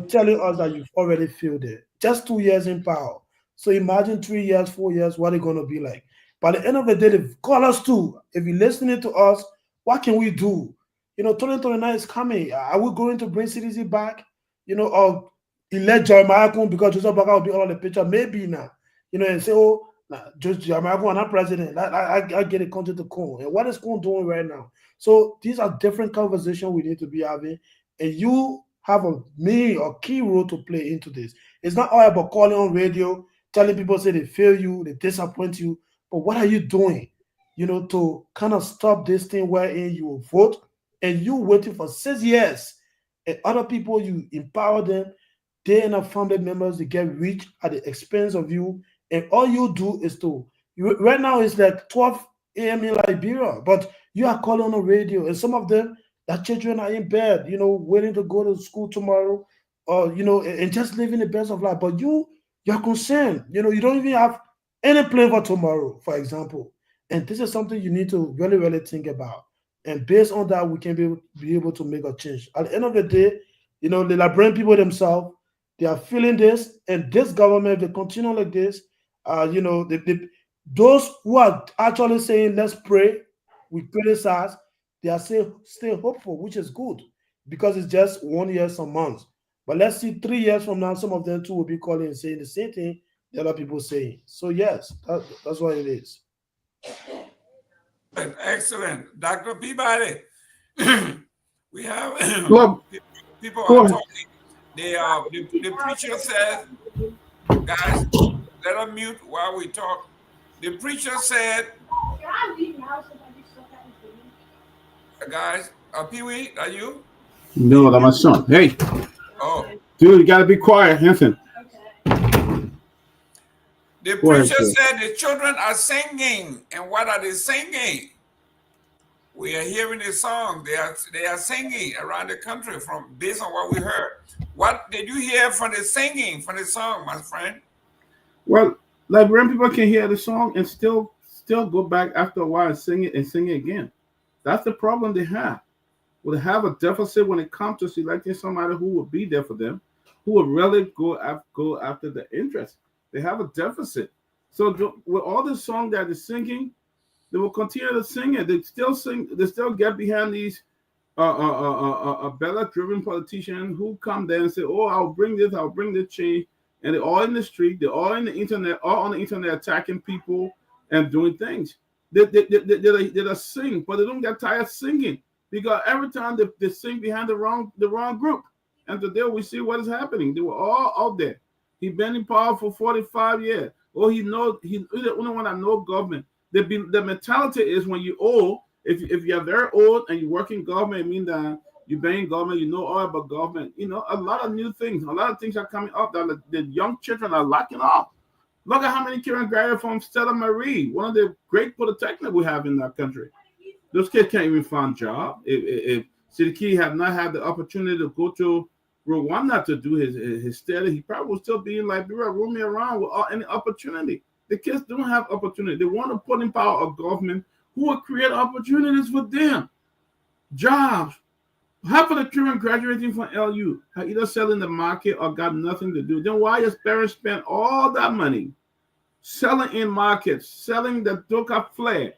[SPEAKER 13] telling us that you've already failed it. Just 2 years in power. So imagine 3 years, 4 years, what it's going to be like. By the end of the day, they've called us too. If you're listening to us, what can we do? 2029 is coming. Are we going to bring CDC back? Or elect Jeremiah Kun because Joseph Baka will be all on the picture? Maybe now. And say, oh, just Jeremiah Kun, not president. I get a country to Kun. And what is Kun doing right now? So these are different conversations we need to be having. And you have a main or key role to play into this. It's not all about calling on radio, telling people say they fail you, they disappoint you. But what are you doing, to kind of stop this thing wherein you will vote and you waiting for 6 years and other people, you empower them, they and their family members, they get rich at the expense of you. And all you do is right now it's like 12 a.m. in Liberia, but you are calling on the radio and some of them, their children are in bed, waiting to go to school tomorrow or, and just living the best of life. But you're concerned, you don't even have any plan for tomorrow, for example. And this is something you need to really, really think about. And based on that, we can be able to make a change. At the end of the day, the Liberian people themselves, they are feeling this, and this government, if they continue like this, those who are actually saying, let's pray, we criticize, they are still hopeful, which is good, because it's just 1 year, some months. But let's see 3 years from now, some of them too will be calling and saying the same thing the other people saying. So yes, that's what it is.
[SPEAKER 1] Excellent. Dr. Peabody, we have people
[SPEAKER 2] Go
[SPEAKER 1] are
[SPEAKER 2] ahead.
[SPEAKER 1] talking the preacher said, guys, let us mute while we talk. The preacher said, guys, Pewee, are you?
[SPEAKER 2] No, that's my son. Hey.
[SPEAKER 1] Oh.
[SPEAKER 2] Dude, you gotta be quiet, Hanson.
[SPEAKER 1] The preacher said the children are singing. And what are they singing? We are hearing the song. They are singing around the country based on what we heard. What did you hear from the singing, from the song, my friend?
[SPEAKER 2] Well, Liberian people can hear the song and still go back after a while and sing it again. That's the problem they have. Well, they have a deficit when it comes to selecting somebody who will be there for them, who will really go after the interest. They have a deficit. So with all the song that they're singing, they will continue to sing it. They still sing. They still get behind these ballot-driven politicians who come there and say, "Oh, I'll bring this. I'll bring the change." And they're all in the street. They're all in the internet. All on the internet attacking people and doing things. They sing, but they don't get tired singing because every time they sing behind the wrong group. And today we see what is happening. They were all out there. He's been in power for 45 years. Oh, he's the only one that knows government. The mentality is when you're old, if you're very old and you work in government, it means that you've been in government, you know all about government. You know, a lot of new things, a lot of things are coming up that the young children are locking up. Look at how many children graduated from Stella Marie, one of the great polytechnics we have in that country. Those kids can't even find a job. If Sidiki had not had the opportunity to go to Rwanda to do his study, he probably would still be in Liberia roaming around without any opportunity. The kids don't have opportunity. They want to put in power a government who will create opportunities for them. Jobs. Half of the children graduating from LU are either selling the market or got nothing to do. Then why does parents spend all that money selling in markets, selling the Doka flag,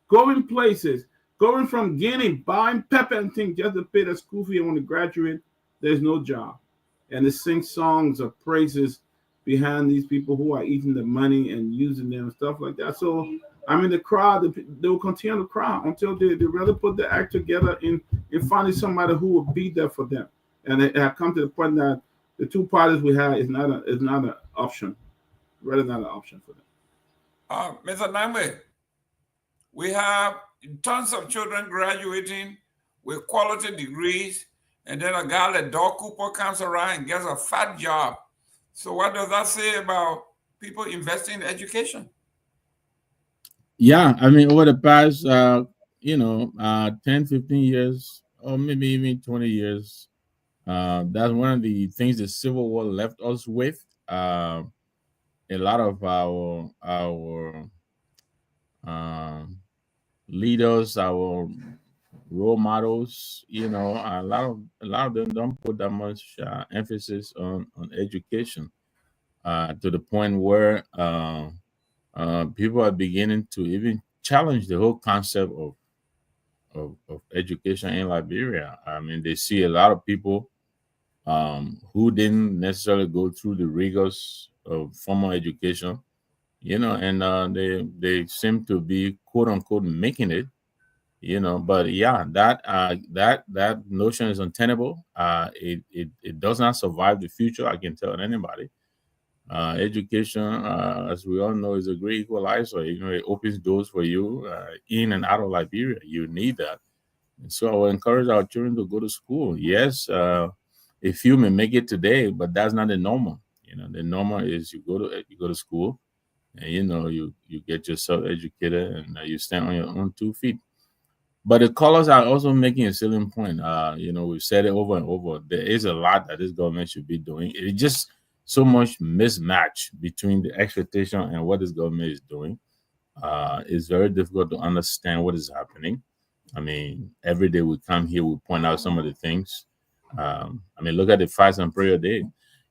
[SPEAKER 2] going places, going from Guinea, buying pepper and things just to pay the school fee, and when they graduate, there's no job. And they sing songs of praises behind these people who are eating the money and using them and stuff like that. So, I mean, the crowd, they will continue to cry until they really put the act together in finding somebody who will be there for them. And it have come to the point that the two parties we have is not an option, really not an option for them.
[SPEAKER 1] Mr. Nyenwolo, we have tons of children graduating with quality degrees, and then a guy like Doc Cooper comes around and gets a fat job. So what does that say about people investing in education?
[SPEAKER 5] Yeah, I mean, over the past, 10, 15 years, or maybe even 20 years, that's one of the things the Civil War left us with. A lot of our leaders, our role models, a lot of them don't put that much emphasis on education, to the point where people are beginning to even challenge the whole concept of education in Liberia. I mean, they see a lot of people who didn't necessarily go through the rigors of formal education, and they seem to be quote unquote making it, But yeah, that notion is untenable. It does not survive the future. I can tell anybody. Education, as we all know, is a great equalizer. It opens doors for you in and out of Liberia. You need that. And so I will encourage our children to go to school. Yes, a few may make it today, but that's not the normal. The normal is you go to school, and you get yourself educated, and you stand on your own 2 feet. But the colors are also making a salient point. We've said it over and over. There is a lot that this government should be doing. It's just so much mismatch between the expectation and what this government is doing. It's very difficult to understand what is happening. I mean, every day we come here, we point out some of the things. Look at the fast and prayer day.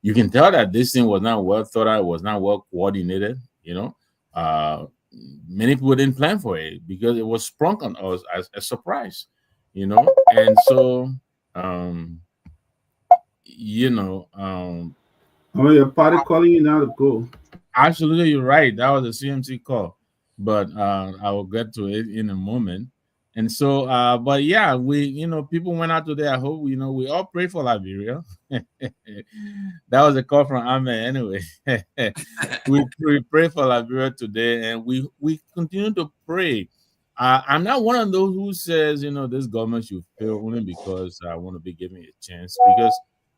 [SPEAKER 5] You can tell that this thing was not well thought out, was not well coordinated. Many people didn't plan for it because it was sprung on us as a surprise, and so
[SPEAKER 2] your party calling you now to go.
[SPEAKER 5] Absolutely, you're right. That was a CMC call, but I will get to it in a moment. And so, but yeah, we, people went out today. I hope, we all pray for Liberia. That was a call from Ahmed anyway. we pray for Liberia today, and we continue to pray. I'm not one of those who says, this government should fail only because I want to be given a chance. Because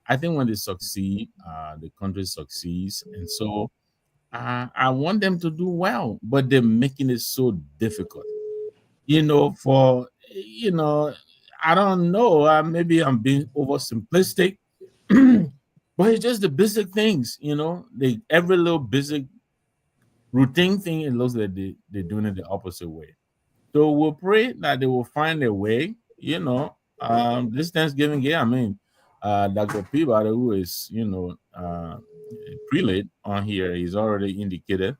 [SPEAKER 5] I think when they succeed, the country succeeds, and so I want them to do well. But they're making it so difficult. For I don't know. Maybe I'm being oversimplistic, but it's just the basic things. Every little basic routine thing. It looks like they're doing it the opposite way. So we'll pray that they will find a way. This Thanksgiving, yeah. I mean, Dr. Peabody, who is prelate on here, he's already indicated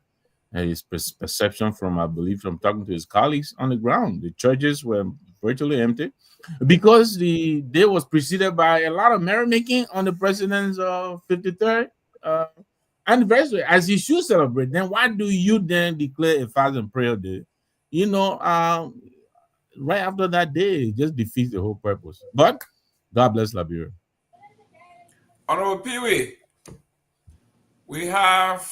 [SPEAKER 5] his perception from, I believe, from talking to his colleagues on the ground. The churches were virtually empty because the day was preceded by a lot of merrymaking on the president's 53rd anniversary, as he should celebrate. Then why do you then declare a fast and prayer day? Right after that day, it just defeats the whole purpose. But God bless Liberia.
[SPEAKER 1] Honorable Pewee, we have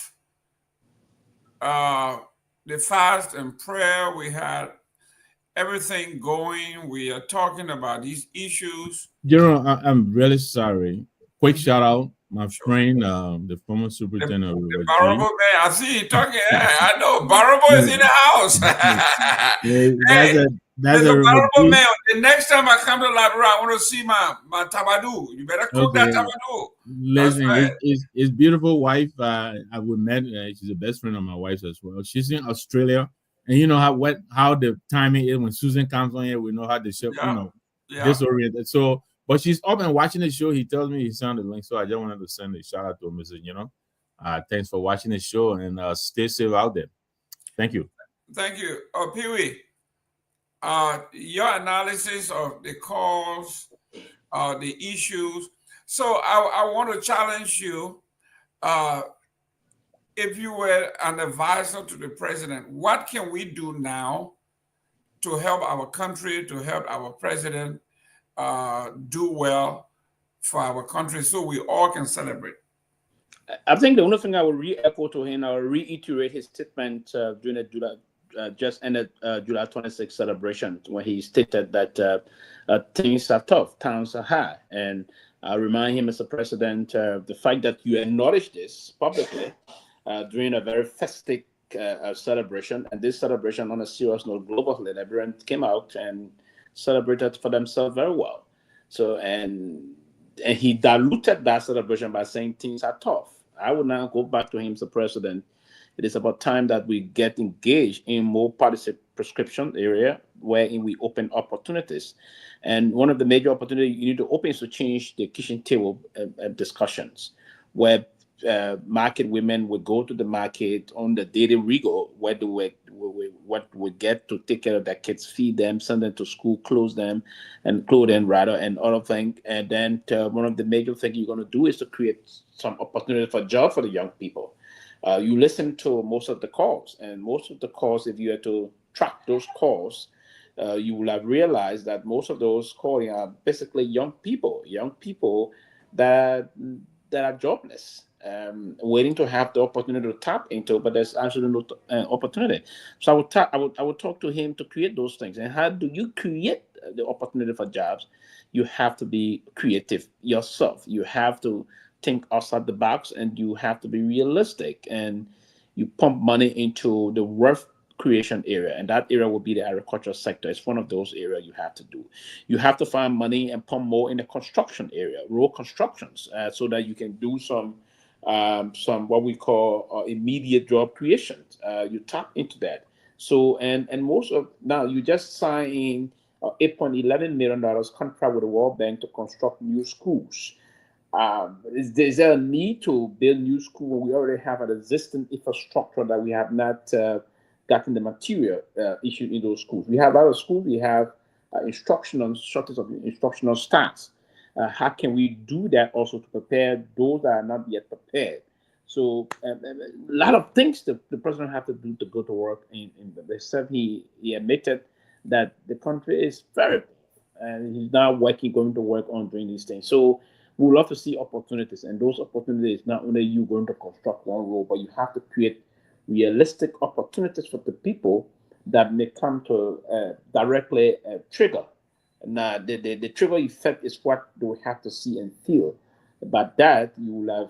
[SPEAKER 1] the fast and prayer. We had everything going. We are talking about these issues.
[SPEAKER 5] General, I'm really sorry. Quick shout out, my friend, the former superintendent of
[SPEAKER 1] The
[SPEAKER 5] Liberia
[SPEAKER 1] Barabo
[SPEAKER 5] Team.
[SPEAKER 1] man, I see you talking. I know Barabo is in the house. Hey,
[SPEAKER 5] That's a
[SPEAKER 1] Mr.
[SPEAKER 5] River
[SPEAKER 1] Barabo
[SPEAKER 5] Team.
[SPEAKER 1] man, the next time I come to Liberia, I want to see my tabadu. You better cook that
[SPEAKER 5] Okay.
[SPEAKER 1] tabadu.
[SPEAKER 5] Listen,
[SPEAKER 1] right.
[SPEAKER 5] his beautiful wife. I would met. She's the best friend of my wife's as well. She's in Australia, and you know how the timing is when Susan comes on here. We know how the show, disoriented. So, but she's up and watching the show. He tells me he sent the link, so I just wanted to send a shout out to him. Mrs. Thanks for watching the show, and stay safe out there. Thank you.
[SPEAKER 1] Thank you, Pewee. Your analysis of the cause, the issues. So I want to challenge you. If you were an advisor to the president, what can we do now to help our country, to help our president do well for our country so we all can celebrate?
[SPEAKER 4] I think the only thing I will re-echo to him, I will reiterate his statement during the July, just ended July 26th celebration, when he stated that things are tough, times are high. And I remind him, Mr. President, the fact that you acknowledged this publicly during a very festive celebration, and this celebration on a serious note globally, everyone came out and celebrated for themselves very well. So, and he diluted that celebration by saying things are tough. I would now go back to him, Mr. President. It is about time that we get engaged in more policy prescription area wherein we open opportunities. And one of the major opportunities you need to open is to change the kitchen table discussions, where market women would go to the market on the daily regal, what we get to take care of their kids, feed them, send them to school, clothe them, and rather, and other things. And then one of the major things you're going to do is to create some opportunity for job for the young people. You listen to most of the calls, and most of the calls, if you had to track those calls, you will have realized that most of those calling are basically young people that are jobless, waiting to have the opportunity to tap into, but there's actually no opportunity. So I would talk to him to create those things. And how do you create the opportunity for jobs? You have to be creative yourself. You have to think outside the box, and you have to be realistic, and you pump money into the wealth creation area, and that area will be the agricultural sector. It's one of those areas you have to do. You have to find money and pump more in the construction area, road constructions, so that you can do some what we call immediate job creation. You tap into that. So and most of now you just signed $8.11 million contract with the World Bank to construct new schools. Is there a need to build new school when we already have an existing infrastructure that we have not gotten the material issued in those schools? We have other schools, we have shortage of instructional staff. How can we do that also to prepare those that are not yet prepared? So a lot of things the president have to do to go to work. They said he admitted that the country is very, and he's now going to work on doing these things. So we would love to see opportunities, and those opportunities, not only you going to construct one road, but you have to create realistic opportunities for the people that may come to directly trigger. Now, the trigger effect is what they will have to see and feel. But that you will have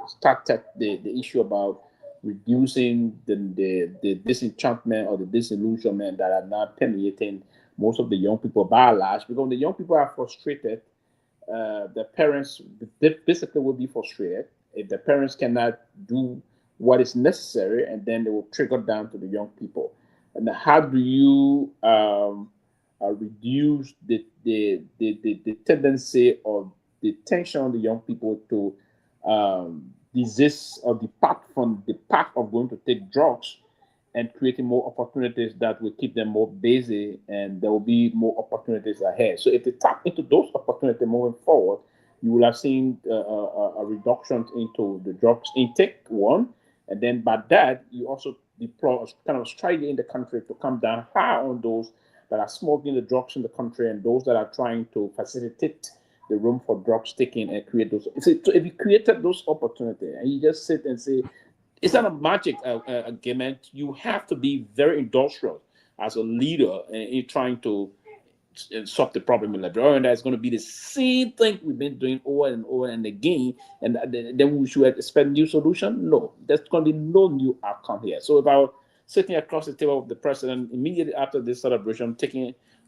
[SPEAKER 4] started the issue about reducing the disenchantment or the disillusionment that are now permeating most of the young people by and large, because the young people are frustrated. The parents basically will be frustrated if the parents cannot do what is necessary, and then they will trickle down to the young people. And how do you reduce the tendency or the tension on the young people to desist or depart from the path of going to take drugs, and creating more opportunities that will keep them more busy, and there will be more opportunities ahead. So if they tap into those opportunities moving forward, you will have seen a reduction into the drugs intake, one, and then by that, you also deploy a kind of strategy in the country to come down hard on those that are smoking the drugs in the country and those that are trying to facilitate the room for drugs taking and create those. So if you created those opportunities and you just sit and say, it's not a magic argument. You have to be very industrial as a leader in trying to solve the problem in Liberia. And that's going to be the same thing we've been doing over and over and again. And then we should expect new solution? No, there's going to be no new outcome here. So if I were sitting across the table with the president immediately after this celebration,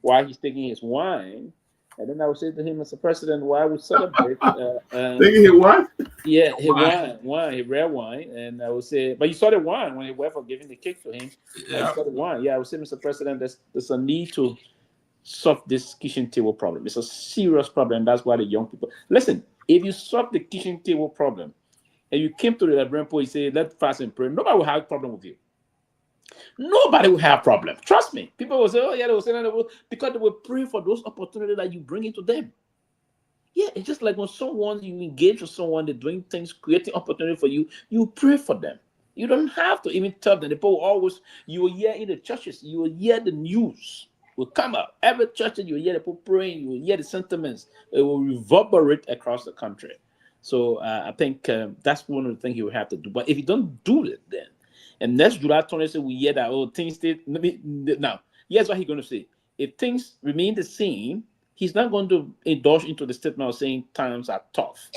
[SPEAKER 4] while he's taking his wine, and then I would say to him, Mr. President, why we celebrate?
[SPEAKER 2] Taking his what?
[SPEAKER 4] Yeah, his wine, his red wine. And I would say, but you saw the wine when he went for giving the cake to him.
[SPEAKER 1] Yeah.
[SPEAKER 4] I saw the wine. Yeah, I would say, Mr. President, there's a need to solve this kitchen table problem. It's a serious problem. That's why the young people listen. If you solve the kitchen table problem, and you came to the Liberian poor, you say, let's fast and pray, nobody will have a problem with you. Nobody will have a problem. Trust me. People will say, oh, yeah, they will say that because they will pray for those opportunities that you bring into them. Yeah, it's just like when you engage with someone, they're doing things, creating opportunity for you, you pray for them. You don't have to even tell them. The people always, you will hear in the churches, you will hear the news will come up. Every church, you will hear the people praying, you will hear the sentiments. It will reverberate across the country. So I think that's one of the things you will have to do. But if you don't do it then, and next July 26th, we hear that, things stay. Now, here's what he's going to say. If things remain the same, he's not going to indulge into the statement of saying times are tough.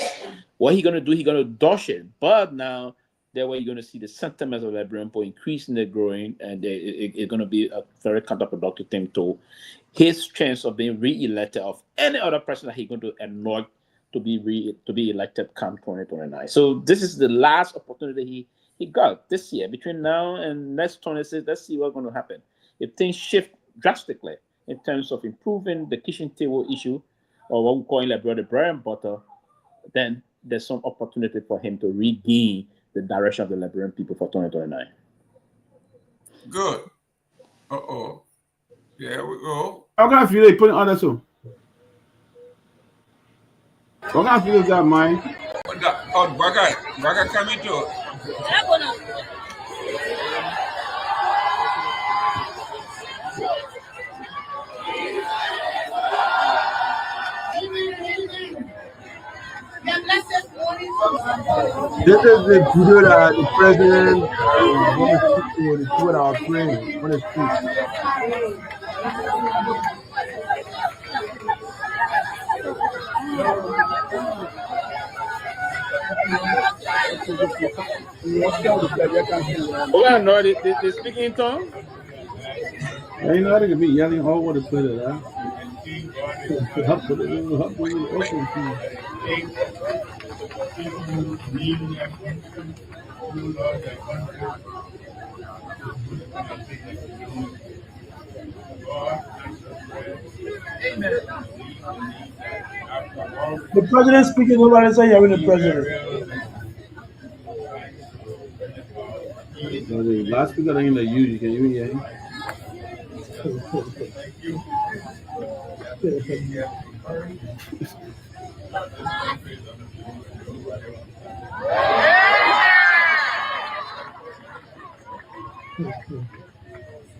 [SPEAKER 4] What he's going to do, he's going to dodge it. But now, that way you're going to see the sentiments of Liberian people increasing, they're growing, and it's going to be a very counterproductive thing to his chance of being re-elected of any other person that he's going to annoy to be elected come 2029. So this is the last opportunity he got this year. Between now and next 26, let's see what's going to happen. If things shift drastically in terms of improving the kitchen table issue, or what we call in Liberia the bread and butter, then there's some opportunity for him to regain the direction of the Liberian people for 2029.
[SPEAKER 1] Good. There we go.
[SPEAKER 2] How can I feel they putting on that too? What kind of feel is that, mine?
[SPEAKER 1] Baga coming too.
[SPEAKER 3] This is the video that the president want to speak to the people that are praying. Want to speak.
[SPEAKER 4] Oh, no, they speak in tongue?
[SPEAKER 2] I know they could be yelling all over the place, huh?
[SPEAKER 13] The president speaking over and saying you're the president.
[SPEAKER 2] The last speaker ain't like you can even hear him.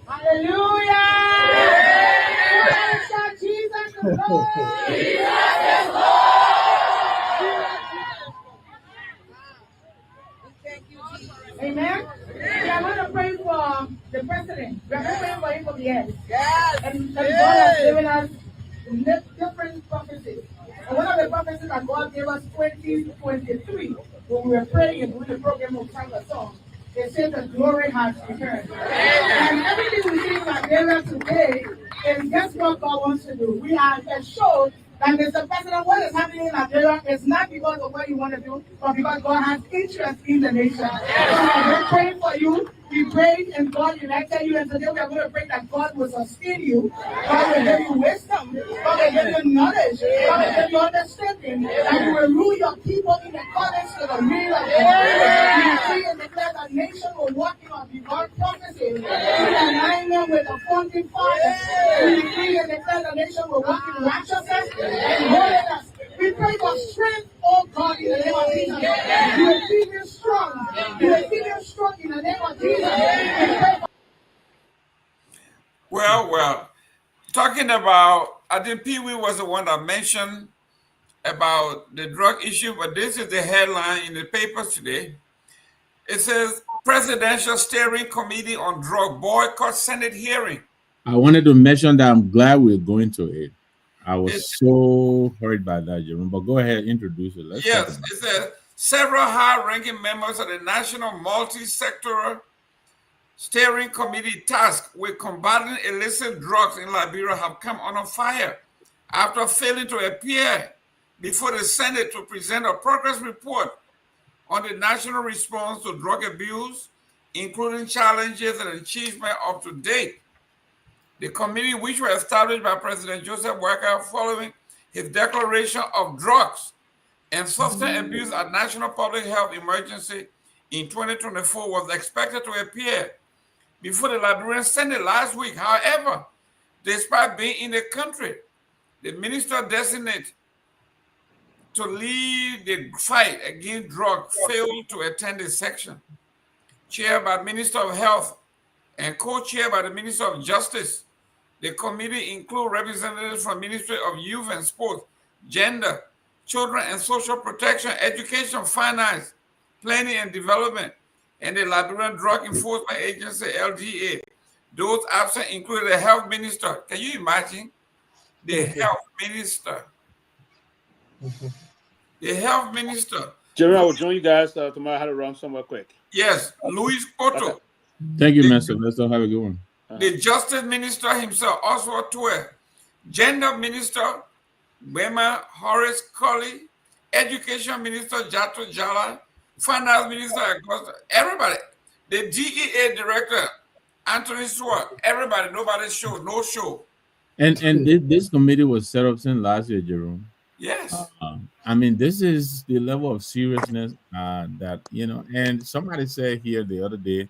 [SPEAKER 14] Hallelujah! Amen. We are going to pray for the president. We are going to pray for him from the end. Yes. And God has given us different prophecies. And one of the prophecies that God gave us 2023, when we were praying and doing the program of Sang a Song, they said the glory has returned. And everything we see in Liberia today is just what God wants to do. We are assured that Mr. President, what is happening in Liberia is not because of what you want to do, but because God has interest in the nation. So we're praying for you. We prayed and God united you, and today we are going to pray that God will sustain you. God will give you wisdom. God will give you knowledge. God will give you understanding. That you will rule your people in accordance to the will of God. We decree and declare that nation will walk in our divine prophecy in alignment with the founding fathers. We decree and declare the nation will walk in righteousness and holiness. We pray for strength, oh God, in the name of Jesus. You will keep you strong. You will keep you strong in the name of Jesus.
[SPEAKER 1] Well, talking about, I think Pewee was the one that mentioned about the drug issue, but this is the headline in the papers today. It says, Presidential Steering Committee on Drug Boycott Senate Hearing.
[SPEAKER 5] I wanted to mention that I'm glad we're going to it. I was so hurt by that, Jerome, but go ahead, introduce it. Let's
[SPEAKER 1] yes, it says, several high-ranking members of the National Multi-Sectoral Steering Committee tasked with combating illicit drugs in Liberia have come under fire after failing to appear before the Senate to present a progress report on the national response to drug abuse, including challenges and achievements up to date. The committee, which was established by President Joseph Walker following his declaration of drugs and substance abuse a national public health emergency in 2024, was expected to appear before the Liberian Senate last week. However, despite being in the country, the minister designate to lead the fight against drugs failed to attend the section. Chaired by Minister of Health and co-chaired by the Minister of Justice, the committee includes representatives from Ministry of Youth and Sports, Gender, Children and Social Protection, Education, Finance, Planning and Development, and the Liberian Drug Enforcement Agency, LGA. Those absent include the Health Minister. Can you imagine? The Health Minister. The Health Minister.
[SPEAKER 4] Jerry, I will join you guys tomorrow. I had to run somewhere quick.
[SPEAKER 1] Yes, Luis Cotto.
[SPEAKER 5] Thank you, Mr. Let's have a good one.
[SPEAKER 1] The Justice Minister himself, Oswald Tuer. Gender Minister, Wema Horace Colley. Education Minister, Jato Jala. Finance Minister, Augusta. Everybody. The DEA Director, Anthony Stewart. Everybody. Nobody show. No show.
[SPEAKER 5] And this committee was set up since last year, Jerome.
[SPEAKER 1] Yes.
[SPEAKER 5] I mean, this is the level of seriousness that, and somebody said here the other day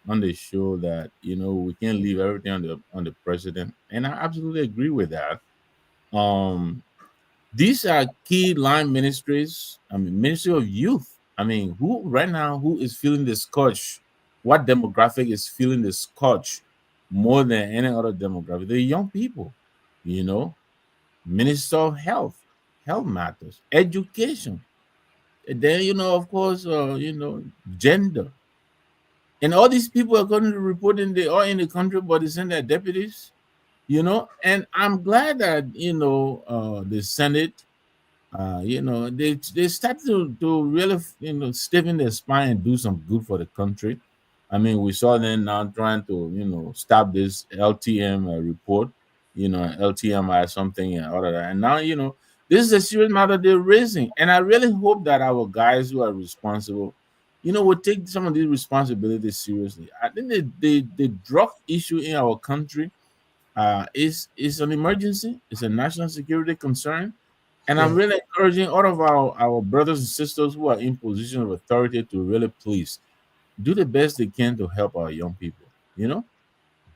[SPEAKER 5] on the show that, we can't leave everything on the president. And I absolutely agree with that. These are key line ministries. I mean, Ministry of Youth. I mean, who is feeling the scourge? What demographic is feeling the scourge more than any other demographic? The young people, Minister of Health matters, education. And then, of course, gender. And all these people are going to report in the country, but they send their deputies, And I'm glad that, the Senate, they start to really, stiffen their spine and do some good for the country. I mean, we saw them now trying to, stop this LTM report, LTMI something and all of that. And now, this is a serious matter they're raising. And I really hope that our guys who are responsible, will take some of these responsibilities seriously. I think the drug issue in our country is an emergency. It's a national security concern. And I'm really encouraging all of our brothers and sisters who are in position of authority to really please do the best they can to help our young people.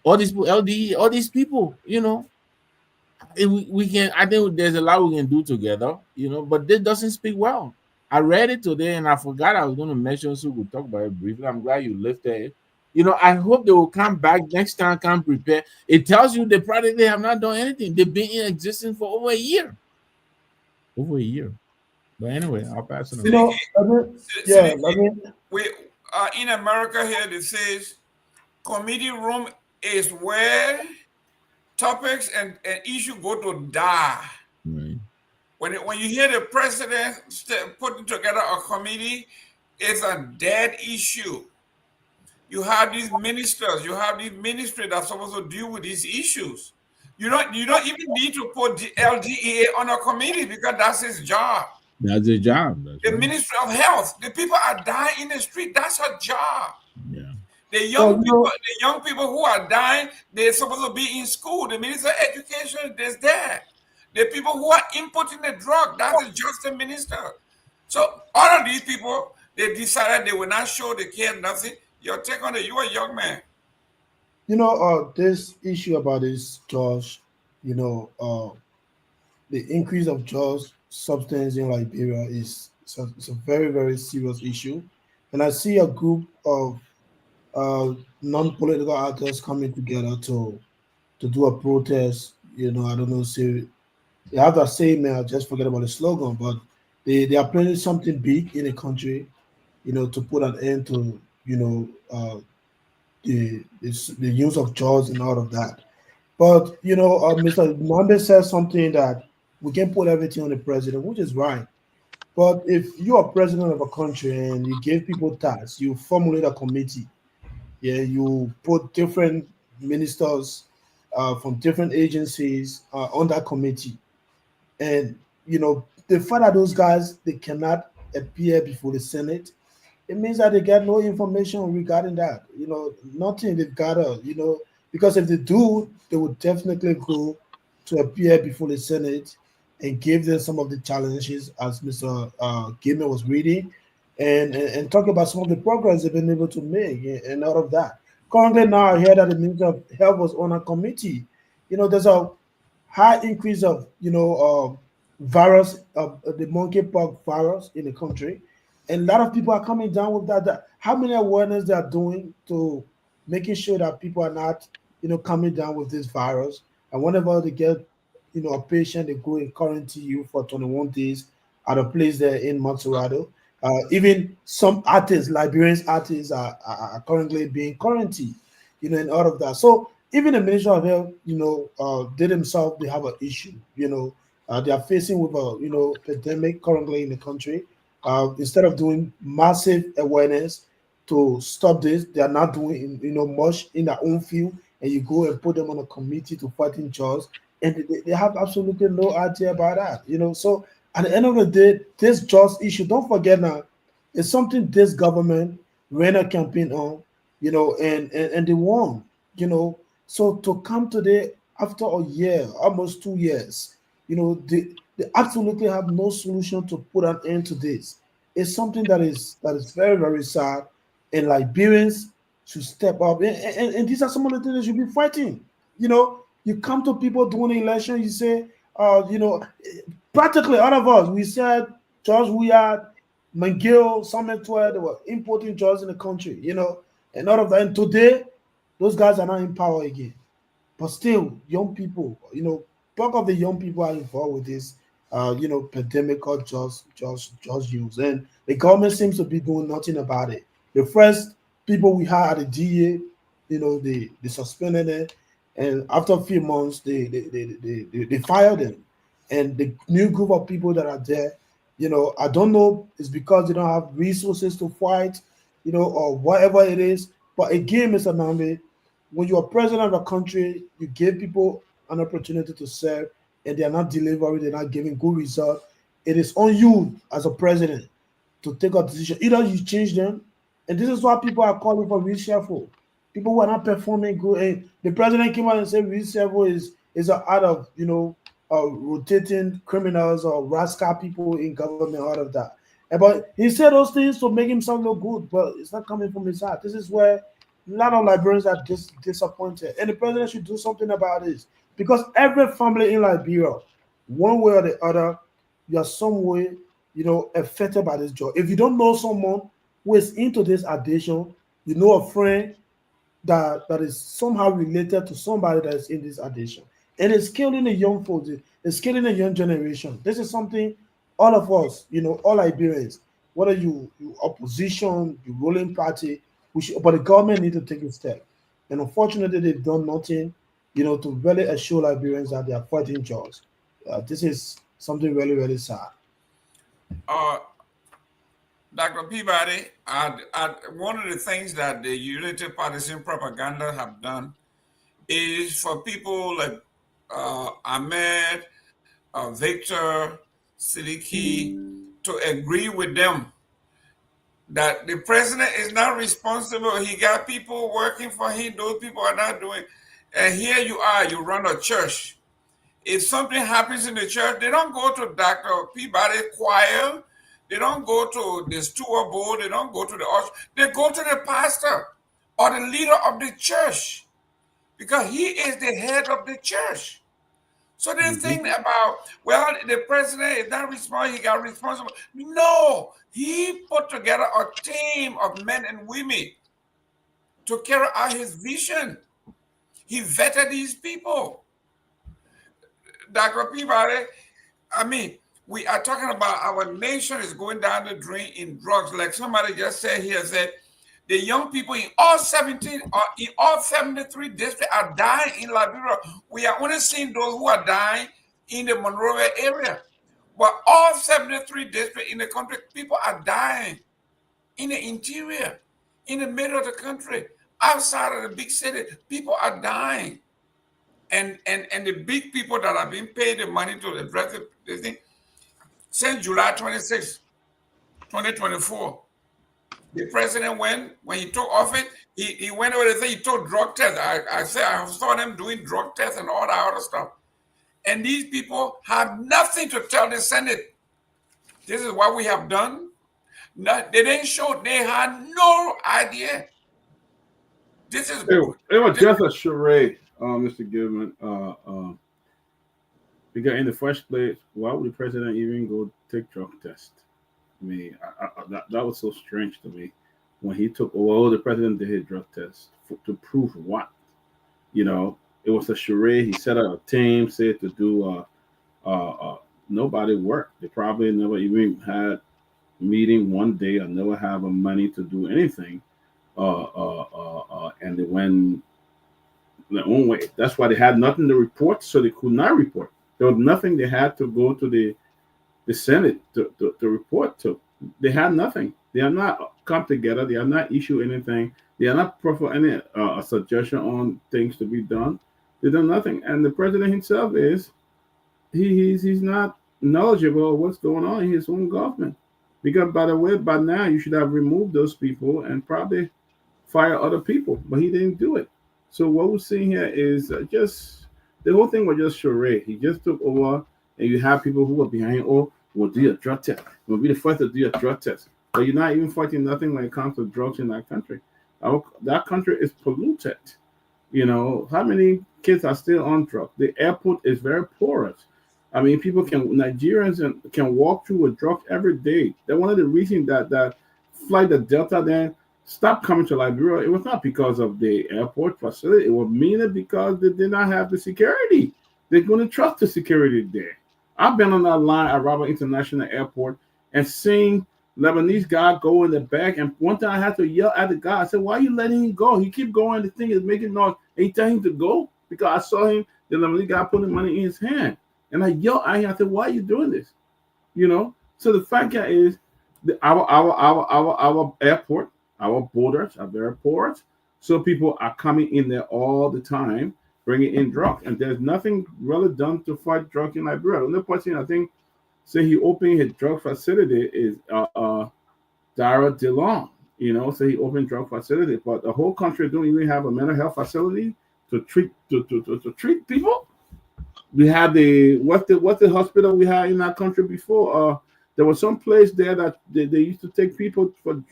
[SPEAKER 5] All these people, LDE, all these people, we can. I think there's a lot we can do together, but this doesn't speak well. I read it today and I forgot I was going to mention, so we'll talk about it briefly. I'm glad you lifted it. You know, I hope they will come back next time, come prepare. It tells you they practically have not done anything. They've been in existence for over a year. Over a year. But anyway, I'll pass it on.
[SPEAKER 13] You know, I mean, yeah, I mean,
[SPEAKER 1] we in America here, it says committee room is where topics and issues go to die.
[SPEAKER 5] Right.
[SPEAKER 1] When you hear the president putting together a committee, it's a dead issue. You have these ministers, you have these ministries that are supposed to deal with these issues. You don't even need to put the LDEA on a committee because that's his job.
[SPEAKER 5] That's his job. That's
[SPEAKER 1] the
[SPEAKER 5] right.
[SPEAKER 1] Ministry of Health, the people are dying in the street. That's her job.
[SPEAKER 5] Yeah.
[SPEAKER 1] The young people who are dying, they're supposed to be in school. The Minister of Education is there. The people who are importing the drug, that is just the minister. So all of these people, they decided they will not show they care nothing. Your take on it, you're a young man.
[SPEAKER 13] You know, this issue about this drugs, you know, the increase of drugs substance in Liberia is it's a very, very serious issue. And I see a group of non-political actors coming together to do a protest. You know, I don't know, say they have that same, I just forget about the slogan, but they are planning something big in the country, you know, to put an end to, you know, the use of jaws and all of that. But you know, Mr. Nambe says something that we can put everything on the president, which is right. But if you are president of a country and you give people tasks, you formulate a committee, yeah, you put different ministers from different agencies on that committee, and you know the fact that those guys they cannot appear before the Senate, it means that they get no information regarding that. You know, nothing they've gathered, you know, because if they do, they would definitely go to appear before the Senate and give them some of the challenges as Mr. Gilman was reading and talk about some of the progress they've been able to make and all of that. Currently now I hear that the Minister of Health was on a committee. You know, there's a high increase of, you know, virus, the monkeypox virus in the country. And a lot of people are coming down with that. How many awareness they are doing to making sure that people are not, you know, coming down with this virus. And whenever they get, you know, a patient, they go in quarantine you for 21 days at a place there in Montserrat. Even some artists, Liberian artists, are currently being quarantined, you know, and all of that. So even the Ministry of Health, you know, they themselves, they have an issue, you know, they are facing with a, you know, pandemic currently in the country. Instead of doing massive awareness to stop this, they are not doing, you know, much in their own field, and you go and put them on a committee to fight in drugs, and they have absolutely no idea about that, you know. So at the end of the day, this drugs issue, don't forget now, it's something this government ran a campaign on, you know, and they won, you know. So to come today after a year, almost 2 years, you know, they absolutely have no solution to put an end to this. It's something that is very, very sad. And Liberians should step up. And these are some of the things they should be fighting. You know, you come to people during the election, you say, you know, practically all of us, we said George Weah, McGill, Summit 12, they were importing drugs in the country, you know, and all of that. And today, those guys are not in power again. But still, young people, you know, bulk of the young people are involved with this, you know, pandemic or just use, and the government seems to be doing nothing about it. The first people we had at the DA, you know, they suspended it, and after a few months, they fired them, and the new group of people that are there, you know, I don't know, it's because they don't have resources to fight, you know, or whatever it is. But again, Mr. Nambe, when you are president of a country, you give people an opportunity to serve, and they are not delivering, they're not giving good results. It is on you as a president to take a decision. Either you change them, and this is why people are calling for reshuffle. People who are not performing good, and the president came out and said reshuffle is an art of, you know, rotating criminals or rascal people in government, all of that. But he said those things to make himself look good, but it's not coming from his heart. This is where a lot of Liberians are disappointed, and the president should do something about this, because every family in Liberia, one way or the other, you are some way, you know, affected by this job. If you don't know someone who is into this addiction, you know a friend that is somehow related to somebody that is in this addiction. And it's killing the young folks, it's killing the young generation. This is something all of us, all Liberians, whether you opposition, you ruling party, but the government need to take a step. And unfortunately, they've done nothing, to really assure Liberians that they are fighting drugs. This is something really, really sad.
[SPEAKER 1] Dr. Peabody, one of the things that the Unity Partisan propaganda have done is for people like Ahmed, Victor, Siddiqui to agree with them that the president is not responsible. He got people working for him. Those people are not doing. And here you are, you run a church. If something happens in the church, they don't go to Dr. Peabody choir. They don't go to the steward board. They don't go to the usher. They go to the pastor or the leader of the church because he is the head of the church. So they think about, well, the president is not responsible. He got responsible. No, he put together a team of men and women to carry out his vision. He vetted these people. Dr. Peabody, we are talking about our nation is going down the drain in drugs. Like somebody just said here, said the young people in all 17 or in all 73 districts are dying in Liberia. We are only seeing those who are dying in the Monrovia area. But all 73 districts in the country, people are dying in the interior, in the middle of the country, outside of the big city. People are dying. And the big people that are being paid the money to address this thing, since July 26, 2024, the president when he took office, he went over there, he took drug tests. I saw them doing drug tests and all that other stuff. And these people have nothing to tell the Senate. This is what we have done. No, they didn't show, they had no idea. This is
[SPEAKER 2] it was just a charade, Mr. Goodman. Because in the first place, why would the president even go take drug tests? That was so strange to me. When he took, the president did his drug test to prove what? It was a charade. He set up a team, said to do, nobody worked. They probably never even had meeting one day or never have the money to do anything. And they went their own way. That's why they had nothing to report, so they could not report. There was nothing they had to go to the Senate to report to. They had nothing. They have not come together. They have not issued anything. They have not proffered any suggestion on things to be done. They done nothing. And the president himself he's not knowledgeable of what's going on in his own government. Because by the way, by now you should have removed those people and probably fire other people, but he didn't do it. So what we're seeing here is just the whole thing was just charade. He just took over, and you have people who are behind. We'll do a drug test. We'll be the first to do a drug test. But you're not even fighting nothing when it comes to drugs in that country. That country is polluted. How many kids are still on drugs? The airport is very porous. Nigerians can walk through with drugs every day. That's one of the reasons that flight, the Delta, then stopped coming to Liberia. It was not because of the airport facility. It was mainly because they did not have the security. They're going to trust the security there. I've been on that line at Robert International Airport and seen Lebanese guy go in the back. And one time I had to yell at the guy. I said, "Why are you letting him go? He keep going. The thing is making noise." And he tell him to go because I saw him, the Lebanese guy putting money in his hand. And I yelled at him. I said, "Why are you doing this?" So the fact is, our airport, our borders are very porous. So people are coming in there all the time, bringing in drugs. And there's nothing really done to fight drugs in Liberia. The only person I think say he opened his drug facility is Dara DeLong. So he opened drug facility. But the whole country don't even have a mental health facility to treat to treat people. We had what's the hospital we had in that country before? There was some place there that they used to take people for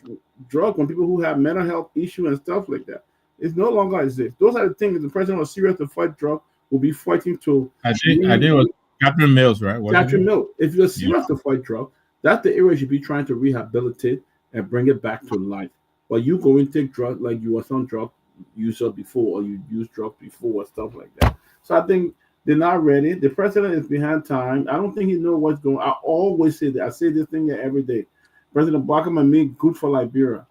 [SPEAKER 2] drugs when people who have mental health issues and stuff like that. It no longer exists. Those are the things. If the president was serious to fight drugs, will be fighting to.
[SPEAKER 5] I think it was Captain Mills, right?
[SPEAKER 2] Captain Mills. If you're serious to fight drugs, that's the area you should be trying to rehabilitate and bring it back to life. But you go and take drugs like you was on drugs user before or you used drugs before or stuff like that. So I think they're not ready. The president is behind time. I don't think he knows what's going on. I always say that. I say this thing every day. President Barkham made good for Liberia.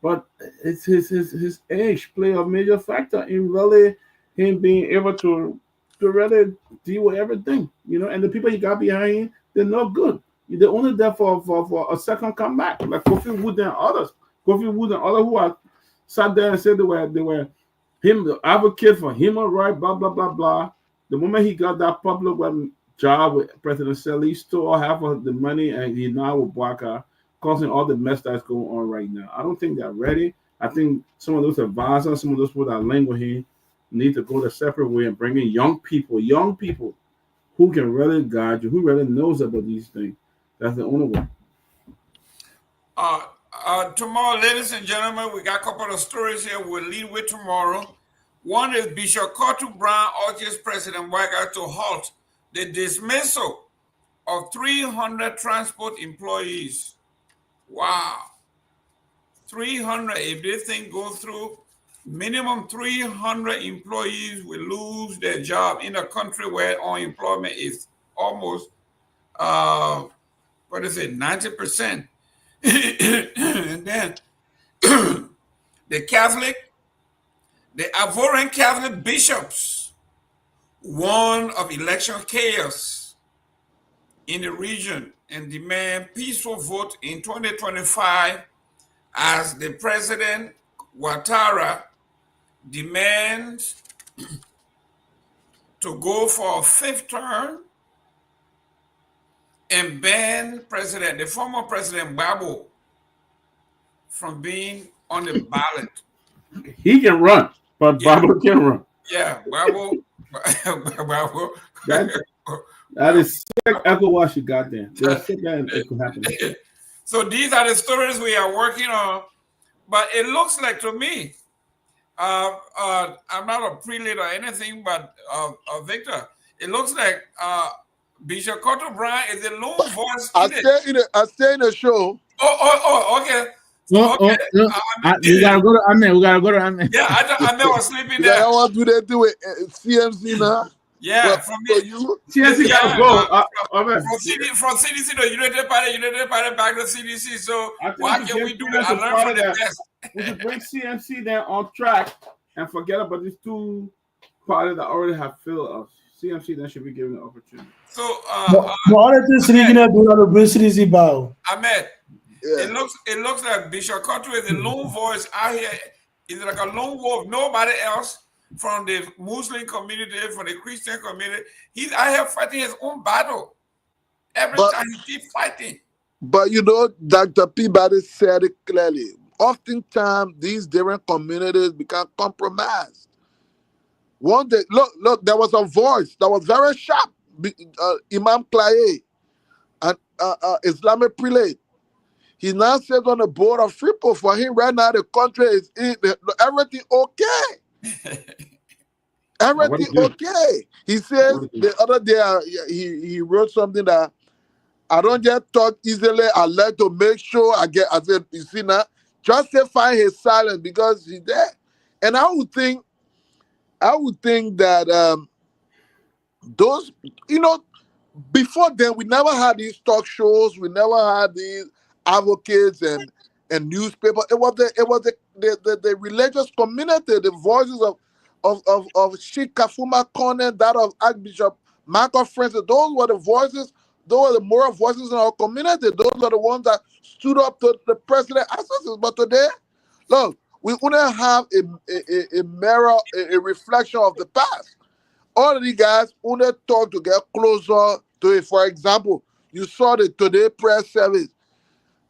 [SPEAKER 2] But it's his age play a major factor in really him being able to really deal with everything, and the people he got behind him, they're not good. They're only there for a second comeback, like Kofi Wood and others. Kofi Wood and others who are sat there and said they were him the advocate for human rights, blah blah blah blah. The moment he got that public job with President Sely, he stole half of the money, and he now with Bwaka, causing all the mess that's going on right now. I don't think they're ready. I think some of those advisors, some of those people that are linked with him, need to go the separate way and bring in young people who can really guide you, who really knows about these things. That's the only way.
[SPEAKER 1] Tomorrow, ladies and gentlemen, we got a couple of stories here we'll lead with tomorrow. One is Bishop Kotu Brown urges President Wagga to halt the dismissal of 300 transport employees. Wow. 300, if this thing goes through, minimum 300 employees will lose their job in a country where unemployment is almost, 90%. And then the Ivorian Catholic bishops warn of election chaos in the region and demand peaceful vote in 2025 as the President Ouattara demands to go for a fifth term and ban the former President Gbagbo from being on the ballot.
[SPEAKER 2] He can run, but Gbagbo can run.
[SPEAKER 1] Yeah, Gbagbo.
[SPEAKER 2] That is sick. Echo what she got there. Sick that it could happen.
[SPEAKER 1] So these are the stories we are working on, but it looks like to me, I'm not a prelate or anything, but Victor, it looks like Bishop Kotu Brown is the lone voice.
[SPEAKER 6] I stay in the show.
[SPEAKER 1] Oh, okay.
[SPEAKER 5] Okay. We gotta go to Amen.
[SPEAKER 1] Yeah, I was sleeping there.
[SPEAKER 6] I want to do that with CMC now.
[SPEAKER 1] Yeah,
[SPEAKER 6] from you.
[SPEAKER 2] CMC gotta go.
[SPEAKER 1] From CDC to United Party back to CDC. So why can we do it? I learned from the best.
[SPEAKER 2] We should bring CMC then on track and forget about these two parties that already have failed us. CMC then should be given the opportunity.
[SPEAKER 1] So
[SPEAKER 13] the other thing is gonna do to bring CDC bow.
[SPEAKER 1] Ahmed, it looks like Bishop Kotu is the lone voice out here. It's like a lone wolf. Nobody else from the Muslim community, from the Christian community. He's out here fighting his own battle. Every time he keeps fighting.
[SPEAKER 6] But Dr. Peabody said it clearly. Oftentimes, these different communities become compromised. One day, look, there was a voice that was very sharp. Imam Klaye, an Islamic prelate. He now sits on the board of Freeport. For him right now, the country is everything okay. Everything okay. He says the other day he wrote something that I don't just talk easily. I like to make sure I said, you see now, justify his silence because he's there. And I would think that those, before then we never had these talk shows, we never had these advocates and newspaper. It was the religious community, the voices of Sheikh Kafuma Kone, that of Archbishop Michael Francis. Those were the voices. Those are the moral voices in our community. Those are the ones that stood up to the president ancestors. But today, look, we wouldn't have a mirror, a reflection of the past. All of these guys wouldn't talk to get closer to it. For example, you saw the Today press service.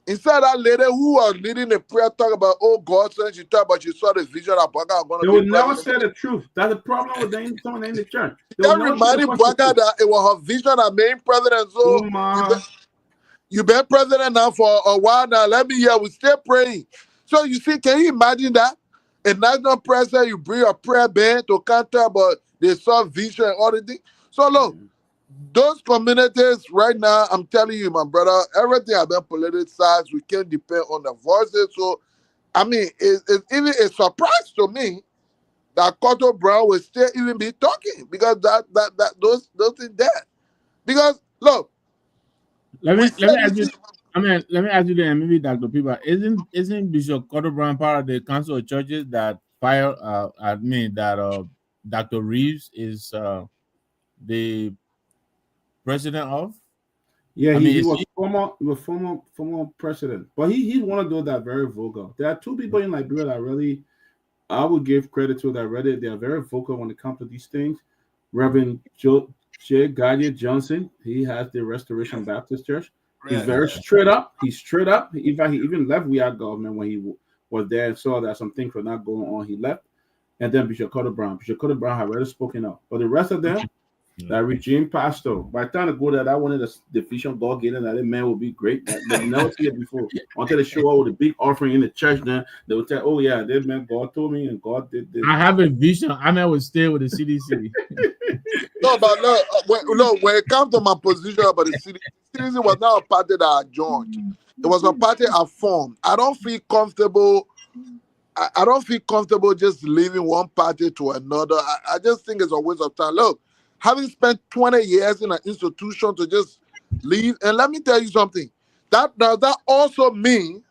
[SPEAKER 6] Instead, that lady who was leading the prayer talk about, oh God, she talked about she saw the vision of Bwaka.
[SPEAKER 2] They will never say the truth. That's the problem with someone in the church.
[SPEAKER 6] They reminded Bwaka that it was her vision that made president. So you've been president now for a while now. Let me hear. We still praying. So you see, can you imagine that? A national president, you bring a prayer band to counter about they saw vision and all the things. So look, those communities right now, I'm telling you, my brother, everything about politicized. We can't depend on the voices. So, I mean, it's even a surprise to me that Cotto Brown will still even be talking because those things there. Because look,
[SPEAKER 5] Let
[SPEAKER 6] we
[SPEAKER 5] me
[SPEAKER 6] said
[SPEAKER 5] ask you.
[SPEAKER 6] this.
[SPEAKER 5] Let me ask you then, maybe Dr. Piba, isn't Bishop Cotto Brown part of the Council of Churches that Dr. Reeves is the president of?
[SPEAKER 2] Yeah,
[SPEAKER 5] I mean,
[SPEAKER 2] he
[SPEAKER 5] is
[SPEAKER 2] was
[SPEAKER 5] he?
[SPEAKER 2] former president, but he's one of those that very vocal. There are two people in Liberia that really I would give credit to that really they are very vocal when it comes to these things. Reverend J. Garguah Johnson, he has the Restoration Baptist Church. He's very straight up. He's straight up. In fact, he even left we had government when he was there and saw that some things were not going on. He left. And then Bishop Cotto Brown. Bishop Cotto Brown had already spoken up. But the rest of them, that regime pastor. By the time to go there, that one of the vision God gave them that man will be great. That they never see it before. Until they show up with a big offering in the church, then they will tell, oh yeah, this man God told me and God did this.
[SPEAKER 5] I have a vision. I mean, I would stay with the CDC.
[SPEAKER 6] No, but when it comes to my position about the CDC was not a party that I joined. It was a party I formed. I don't feel comfortable. I don't feel comfortable just leaving one party to another. I just think it's a waste of time. Look, having spent 20 years in an institution to just leave, and let me tell you something. Does that also mean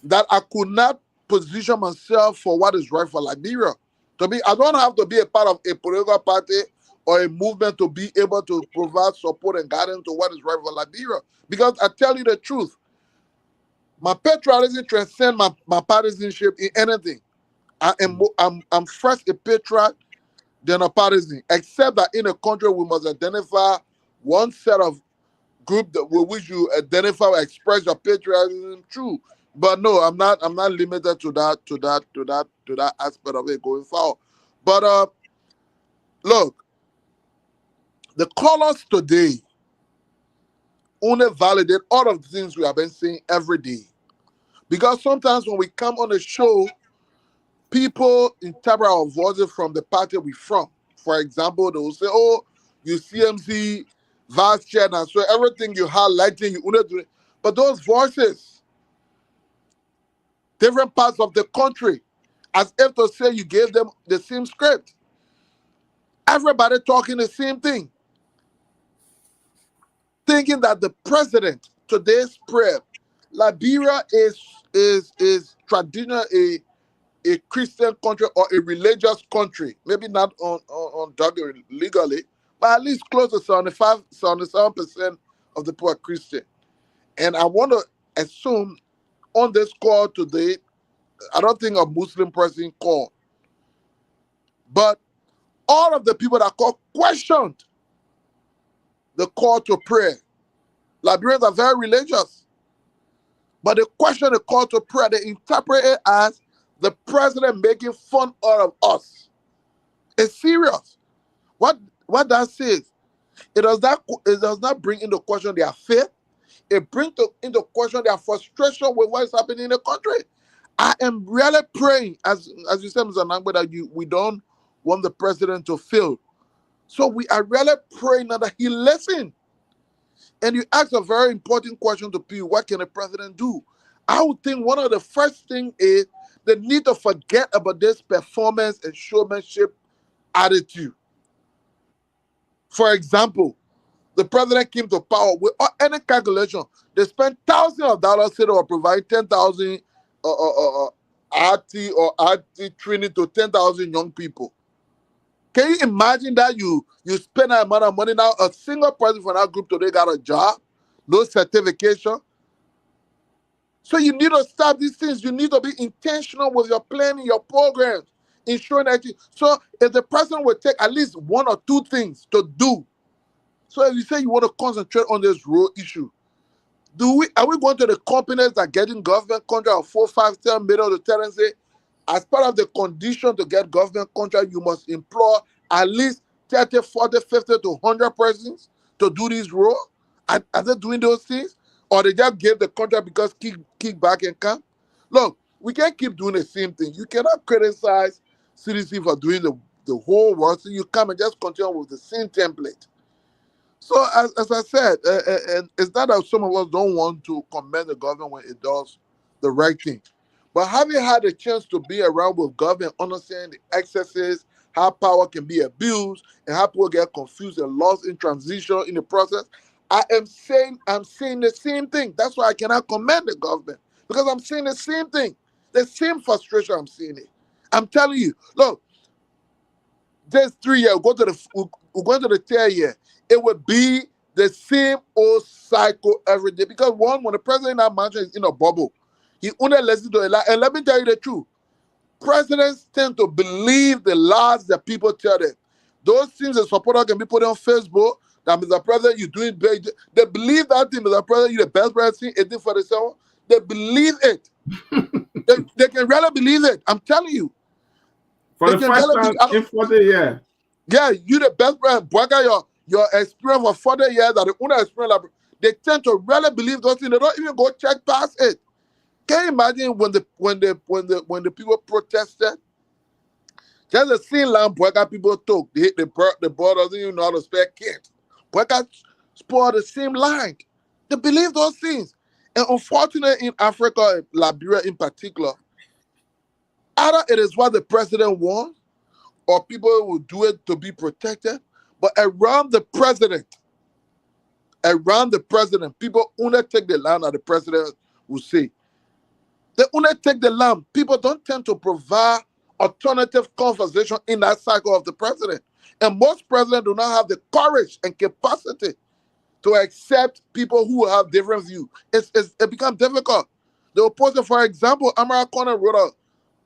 [SPEAKER 6] that I could not position myself for what is right for Liberia? I don't have to be a part of a political party or a movement to be able to provide support and guidance to what is right for Liberia. Because I tell you the truth, my patriotism transcends my partisanship in anything. I'm first a patriot than a partisan, except that in a country we must identify one set of group that with which you identify or express your patriotism through. But no, I'm not limited to that aspect of it going forward. But look, the colors today only validate all of the things we have been saying every day. Because sometimes when we come on the show, people interpret our voices from the party we're from. For example, they will say, oh, you CMC, vice chair, and so everything you highlighting, you only do it. But those voices, different parts of the country, as if to say you gave them the same script. Everybody talking the same thing. Thinking that the president, today's prayer, Liberia is traditionally a Christian country or a religious country, maybe not on legally, but at least close to 77% of the people are Christian. And I want to assume on this call today, I don't think a Muslim person called, but all of the people that called questioned the call to prayer. Liberians are very religious, but they question the call to prayer. They interpret it as the president making fun out of us. It's serious. What that says, it does not bring into question their faith. It brings into question their frustration with what is happening in the country. I am really praying, as you said, Mr. Nangbe, that we don't want the president to fail. So we are really praying that he listen. And you ask a very important question to people: what can the president do? I would think one of the first things is they need to forget about this performance and showmanship attitude. For example, the president came to power with any calculation. They spent thousands of dollars saying they were providing 10,000 RT or RT training to 10,000 young people. Can you imagine that you spend that amount of money now? A single person from that group today got a job, no certification. So you need to stop these things. You need to be intentional with your planning, your programs, ensuring that so if the president will take at least one or two things to do. So if you say you want to concentrate on this road issue, are we going to the companies that are getting government contract of 4, 5, 10 million to tell and say, as part of the condition to get government contract, you must employ at least 30, 40, 50 to 100 persons to do this role? Are they doing those things? Or they just give the contract because kick back and come? Look, we can't keep doing the same thing. You cannot criticize CDC for doing the whole work, so you come and just continue with the same template. So as I said, and it's not that some of us don't want to commend the government when it does the right thing. But having had a chance to be around with government, understanding the excesses, how power can be abused, and how people get confused and lost in transition in the process, I'm saying the same thing. That's why I cannot commend the government, because I'm saying the same thing, the same frustration. I'm seeing it. I'm telling you, look, this 3 years, we're going to the 10th year. It would be the same old cycle every day. Because one, when the president now mentioned is in a bubble, he only listens to a lie. And let me tell you the truth. Presidents tend to believe the lies that people tell them. Those things the supporter can be put on Facebook, that Mr. President, you're doing big. They believe that thing, Mr. President, you're the best president, 1847. They believe it. they can really believe it. I'm telling you.
[SPEAKER 2] For the first time in 40 years.
[SPEAKER 6] Yeah, you the best friend. Your experience for 40 years that the only experience, they tend to really believe those things. They don't even go check past it. Can you imagine when the people protested? Just the same line Boyka people took. The boy doesn't even know how to spell kids. Boyka spoiled the same line. They believe those things. And unfortunately in Africa, Liberia in particular, either it is what the president wants, or people will do it to be protected. But around the president, people only take the land that the president will say. They only take the land. People don't tend to provide alternative conversation in that cycle of the president. And most presidents do not have the courage and capacity to accept people who have different views. It becomes difficult. The opposite, for example, Amara Corner wrote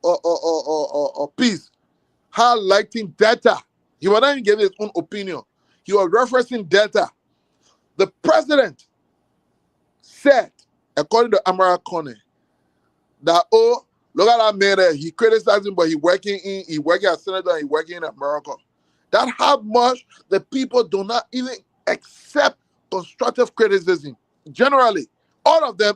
[SPEAKER 6] a piece highlighting data. He was not even giving his own opinion. He was referencing data. The president said, according to Amara Kone, that, oh, look at that man, he criticized him, but he working as senator and he working in America. That's how much the people do not even accept constructive criticism. Generally, all of them,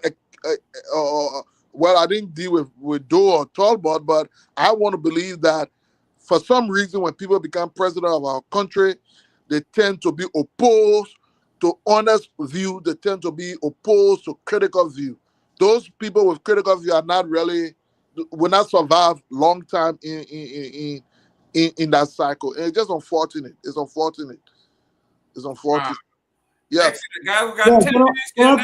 [SPEAKER 6] well, I didn't deal with Doe or Talbot, but I want to believe that for some reason, when people become president of our country, they tend to be opposed to honest view. They tend to be opposed to critical view. Those people with critical view are not really, will not survive long time in that cycle. And it's just unfortunate. It's unfortunate. It's unfortunate. Yeah.
[SPEAKER 1] Guys, we got 10 minutes.
[SPEAKER 13] Can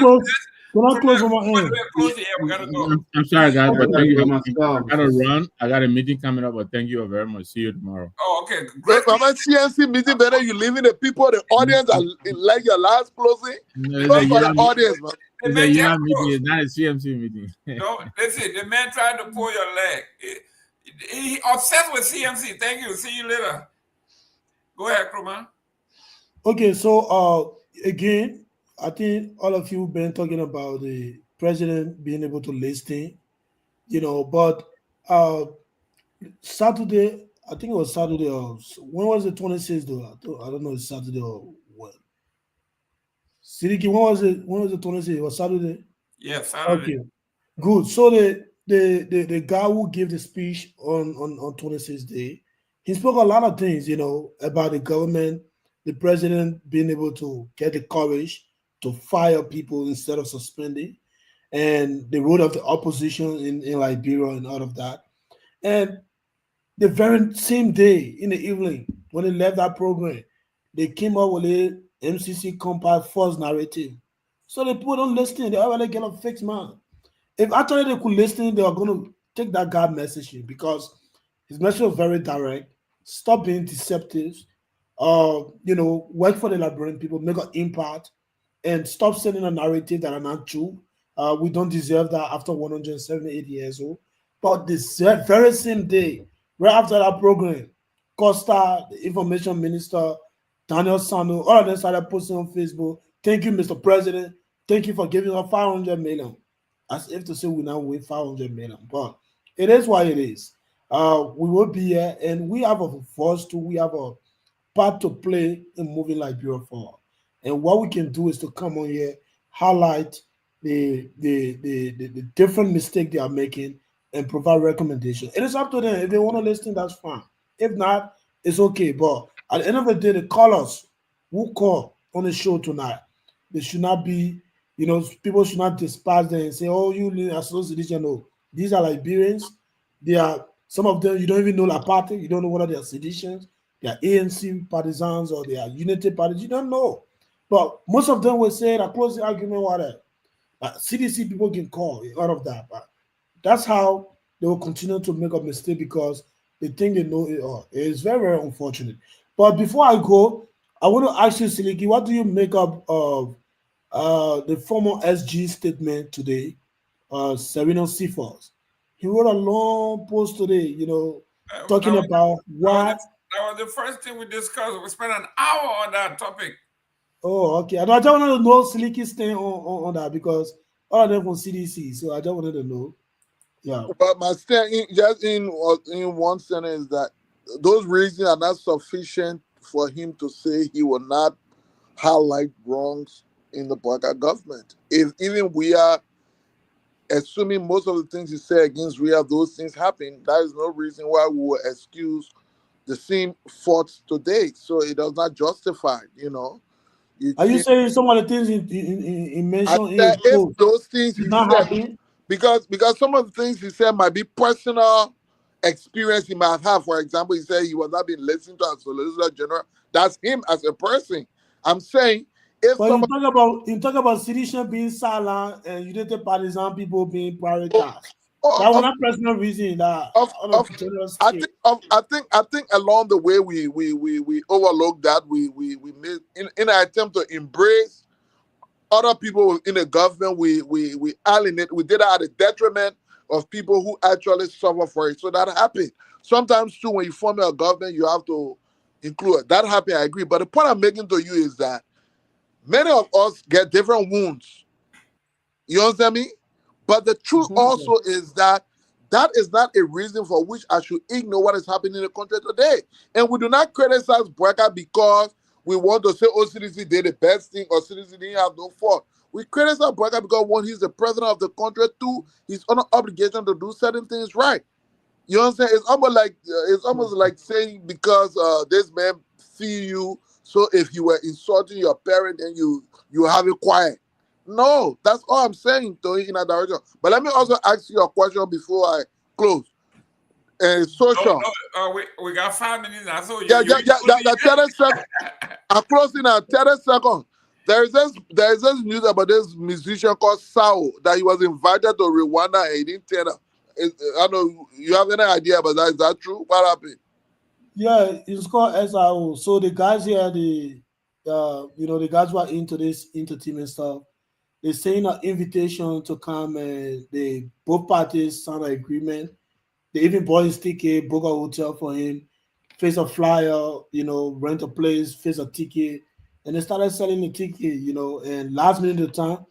[SPEAKER 13] I close on my end?
[SPEAKER 1] We gotta go.
[SPEAKER 5] I'm sorry, guys, but thank you.
[SPEAKER 2] myself.
[SPEAKER 5] I gotta run. I got a meeting coming up, but thank you very much. See you tomorrow.
[SPEAKER 1] Oh, okay.
[SPEAKER 6] Great. Mama CNC meeting better. You leaving the people, the audience, are like your last closing. Close for the audience, man.
[SPEAKER 5] It's a UNA meeting. It's not a CMC meeting.
[SPEAKER 1] No, listen. The man tried to pull your leg. He obsessed with CMC. Thank you. See you later. Go ahead, Kruma.
[SPEAKER 13] Okay, so again, I think all of you been talking about the president being able to listen, but Saturday, I think it was Saturday, or when was the 26th though? I don't know, it's Saturday or when. Sidiki, when was the 26th? It was Saturday?
[SPEAKER 1] Yeah, Saturday.
[SPEAKER 13] Okay, good. So the guy who gave the speech on 26th day, he spoke a lot of things, about the government, the president being able to get the courage to fire people instead of suspending, and the role of the opposition in Liberia and all of that. And the very same day in the evening, when they left that program, they came up with a MCC compiled false narrative. So the people don't listen. They already get a fixed man. If actually they could listen, they are going to take that guy messaging, because his message was very direct. Stop being deceptive. Work for the Liberian people, make an impact, and stop sending a narrative that are not true. We don't deserve that after 178 years old. But this very same day, right after that program, Costa, the information minister, Daniel Sano, all of them started posting on Facebook, thank you, Mr. President. Thank you for giving us 500 million. As if to say we now win 500 million. But it is what it is. We will be here, and we have a force to, we have a part to play in moving Liberia forward. And what we can do is to come on here, highlight the different mistakes they are making, and provide recommendations. It is up to them. If they want to listen, that's fine. If not, it's okay. But at the end of the day, the callers who call on the show tonight, they should not be, people should not despise them and say, oh, you association. No, These are Liberians. They are, some of them, you don't even know La Party. You don't know whether they are seditions, they are ANC partisans, or they are unity parties. You don't know. But most of them will say that closing argument, whatever. CDC people can call out of that. But that's how they will continue to make a mistake because they think they know it all. It's very, very unfortunate. But before I go, I want to ask you, Siliki, what do you make up of the former SG statement today, Sereno Cephas? He wrote a long post today, talking about why.
[SPEAKER 1] That was the first thing we discussed. We spent an hour on that topic.
[SPEAKER 13] Oh, okay. I just wanted to know Siliki's stand on that because all of them from CDC. So I just wanted to know. Yeah.
[SPEAKER 6] But my stand in one sentence is that those reasons are not sufficient for him to say he will not highlight wrongs in the Bwaga government. If even we are assuming most of the things he said against Ria, those things happen, that is no reason why we will excuse the same faults today. So it does not justify,
[SPEAKER 13] Are you saying some of the things he mentioned in his
[SPEAKER 6] if
[SPEAKER 13] post
[SPEAKER 6] those things
[SPEAKER 13] did
[SPEAKER 6] he
[SPEAKER 13] not
[SPEAKER 6] said,
[SPEAKER 13] happen?
[SPEAKER 6] because some of the things he said might be personal experience he might have. For example, he said he was not being listened to as Solicitor General. That's him as a person. I'm saying if
[SPEAKER 13] but you talk about sedition being silent and united partisan people being prioritized. That was not personal reason that
[SPEAKER 6] I think along the way we overlooked that we made in an attempt to embrace other people in the government, we alienate. We did that at the detriment of people who actually suffer for it. So that happened. Sometimes too, when you form a government, you have to include it. That happened. I agree. But the point I'm making to you is that many of us get different wounds. You understand me? But the truth also is that is not a reason for which I should ignore what is happening in the country today. And we do not criticize Bwaga because we want to say, oh, CDC did the best thing or CDC didn't have no fault. We criticize Bwaga because one, he's the president of the country. Two, he's on an obligation to do certain things right. You understand? It's almost like saying because this man see you, so if you were insulting your parent and you have it quiet. No, that's all I'm saying to you in that direction. But let me also ask you a question before I close. Social.
[SPEAKER 1] No, we got 5 minutes now. So
[SPEAKER 6] The 30 seconds. I'm closing at 30 seconds. There is this news about this musician called Sao that he was invited to Rwanda and he didn't turn up. I don't know. You have any idea about that? Is that true? What happened?
[SPEAKER 13] Yeah, it's called SIO. So the guys here, the guys who are into this entertainment stuff, they're saying an invitation to come and both parties signed an agreement. They even bought his ticket, book a hotel for him, face a flyer, rent a place, face a ticket, and they started selling the ticket, and last minute of the time,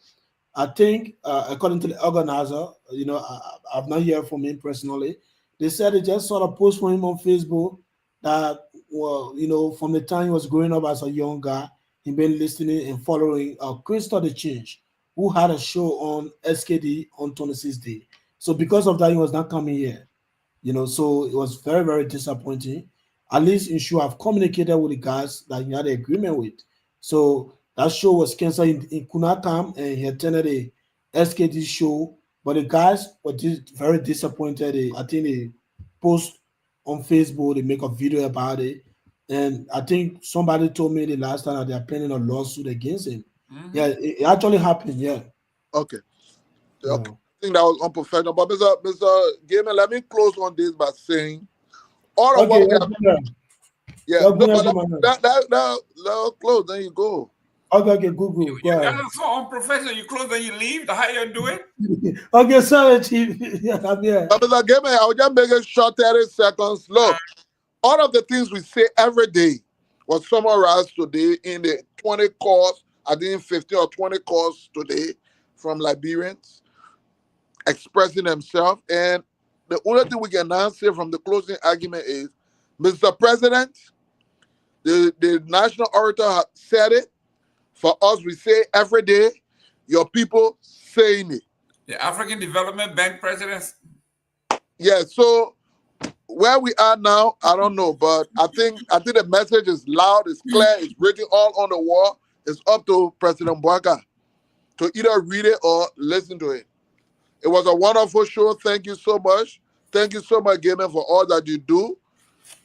[SPEAKER 13] I think, according to the organizer, I've not heard from him personally. They said they just sort of post for him on Facebook that, from the time he was growing up as a young guy, he'd been listening and following Crystal the Change, who had a show on SKD on 26th day. So because of that, he was not coming here. So it was very, very disappointing. At least you should have communicated with the guys that you had an agreement with. So that show was canceled in Kunakam, and he attended a SKD show. But the guys were very disappointed. I think they post on Facebook, they make a video about it. And I think somebody told me the last time that they are planning a lawsuit against him. Mm-hmm. Yeah, it actually happened, yeah.
[SPEAKER 6] Okay. I think that was unprofessional. But Mr. Gaiman, let me close on this by saying all of what we have. Yeah, no, close, then you go.
[SPEAKER 13] Okay, Google.
[SPEAKER 1] You guys are so unprofessional. You close, then you leave. How you do it?
[SPEAKER 13] Okay, sorry, Chief. I'm here.
[SPEAKER 6] Mr. Gaiman, I will just make it short 30 seconds. Look, all of the things we say every day was summarized today in the 20 calls, I think 15 or 20 calls today from Liberians expressing themselves. And the only thing we can now say from the closing argument is, Mr. President, the national orator said it. For us, we say every day, your people saying it.
[SPEAKER 1] The African Development Bank president?
[SPEAKER 6] Yeah, so where we are now, I don't know, but I think the message is loud, it's clear, it's written all on the wall. It's up to President Bwaga to either read it or listen to it. It was a wonderful show. Thank you so much. Thank you so much, Gamer, for all that you do.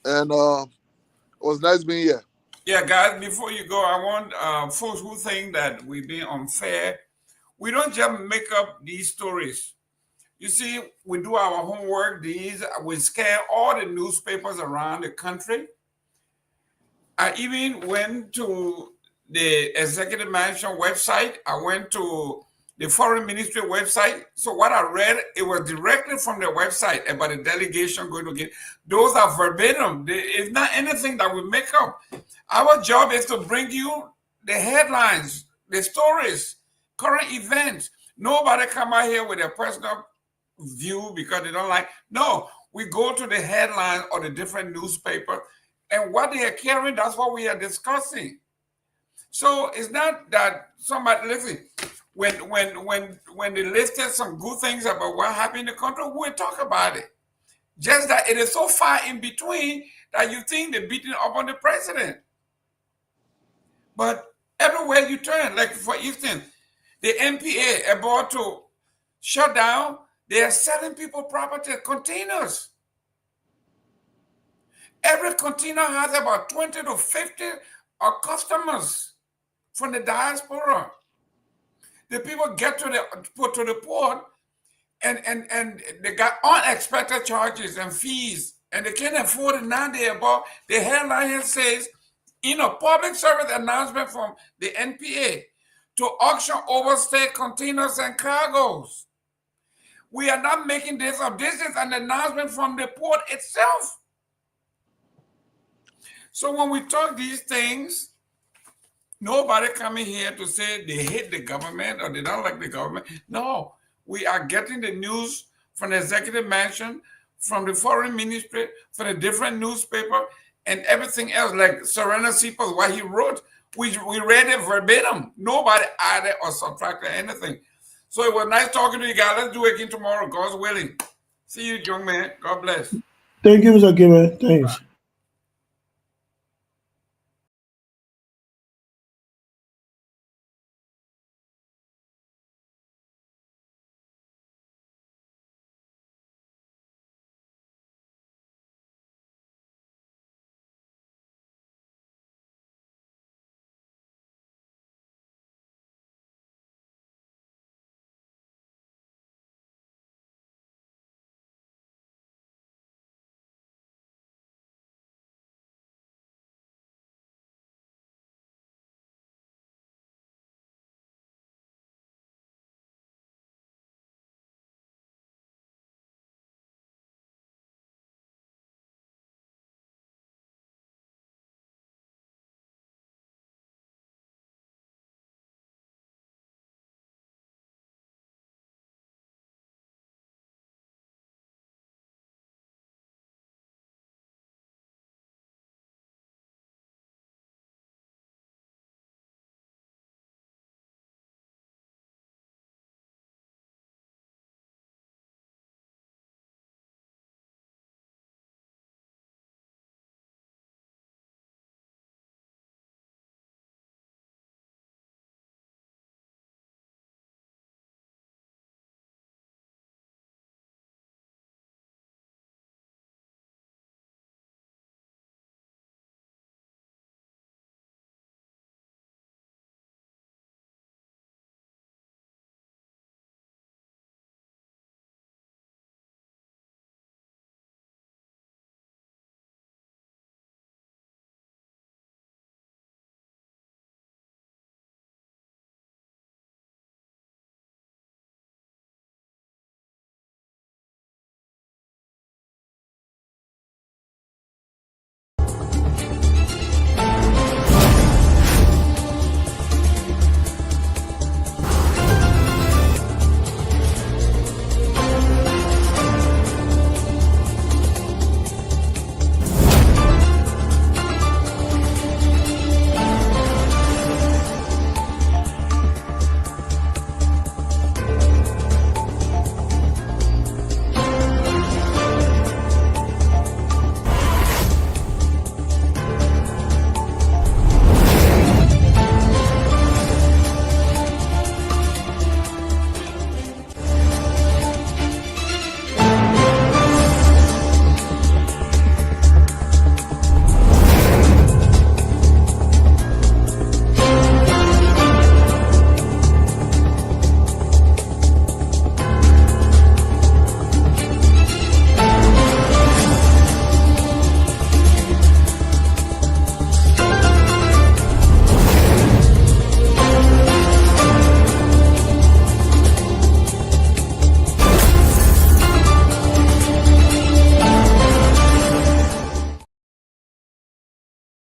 [SPEAKER 6] And it was nice being here.
[SPEAKER 1] Yeah, guys, before you go, I want folks who think that we're being unfair. We don't just make up these stories. You see, we do our homework. We scan all the newspapers around the country. I even went to the executive mansion website. I went to the foreign ministry website. So what I read, it was directly from their website about the delegation going to get. Those are verbatim. It's not anything that we make up. Our job is to bring you the headlines, the stories, current events. Nobody come out here with a personal view because they don't like. No, we go to the headline or the different newspaper, and what they are carrying, that's what we are discussing. So it's not that somebody, listen, when they listed some good things about what happened in the country, we'll talk about it. Just that it is so far in between that you think they're beating up on the president. But everywhere you turn, like for instance, the MPA about to shut down, they are selling people property containers. Every container has about 20 to 50 customers from the diaspora. The people get to the port and they got unexpected charges and fees, and they can't afford it now. The headline here says, in a public service announcement from the NPA to auction overstayed containers and cargoes. We are not making this up. This is an announcement from the port itself. So when we talk these things, nobody coming here to say they hate the government or they don't like the government. No, we are getting the news from the executive mansion, from the foreign ministry, from the different newspaper, and everything else, like Serena Sipos, what he wrote, we read it verbatim. Nobody added or subtracted anything. So it was nice talking to you guys. Let's do it again tomorrow, God's willing. See you, young man. God bless.
[SPEAKER 13] Thank you, Mr. Gamer. Thanks.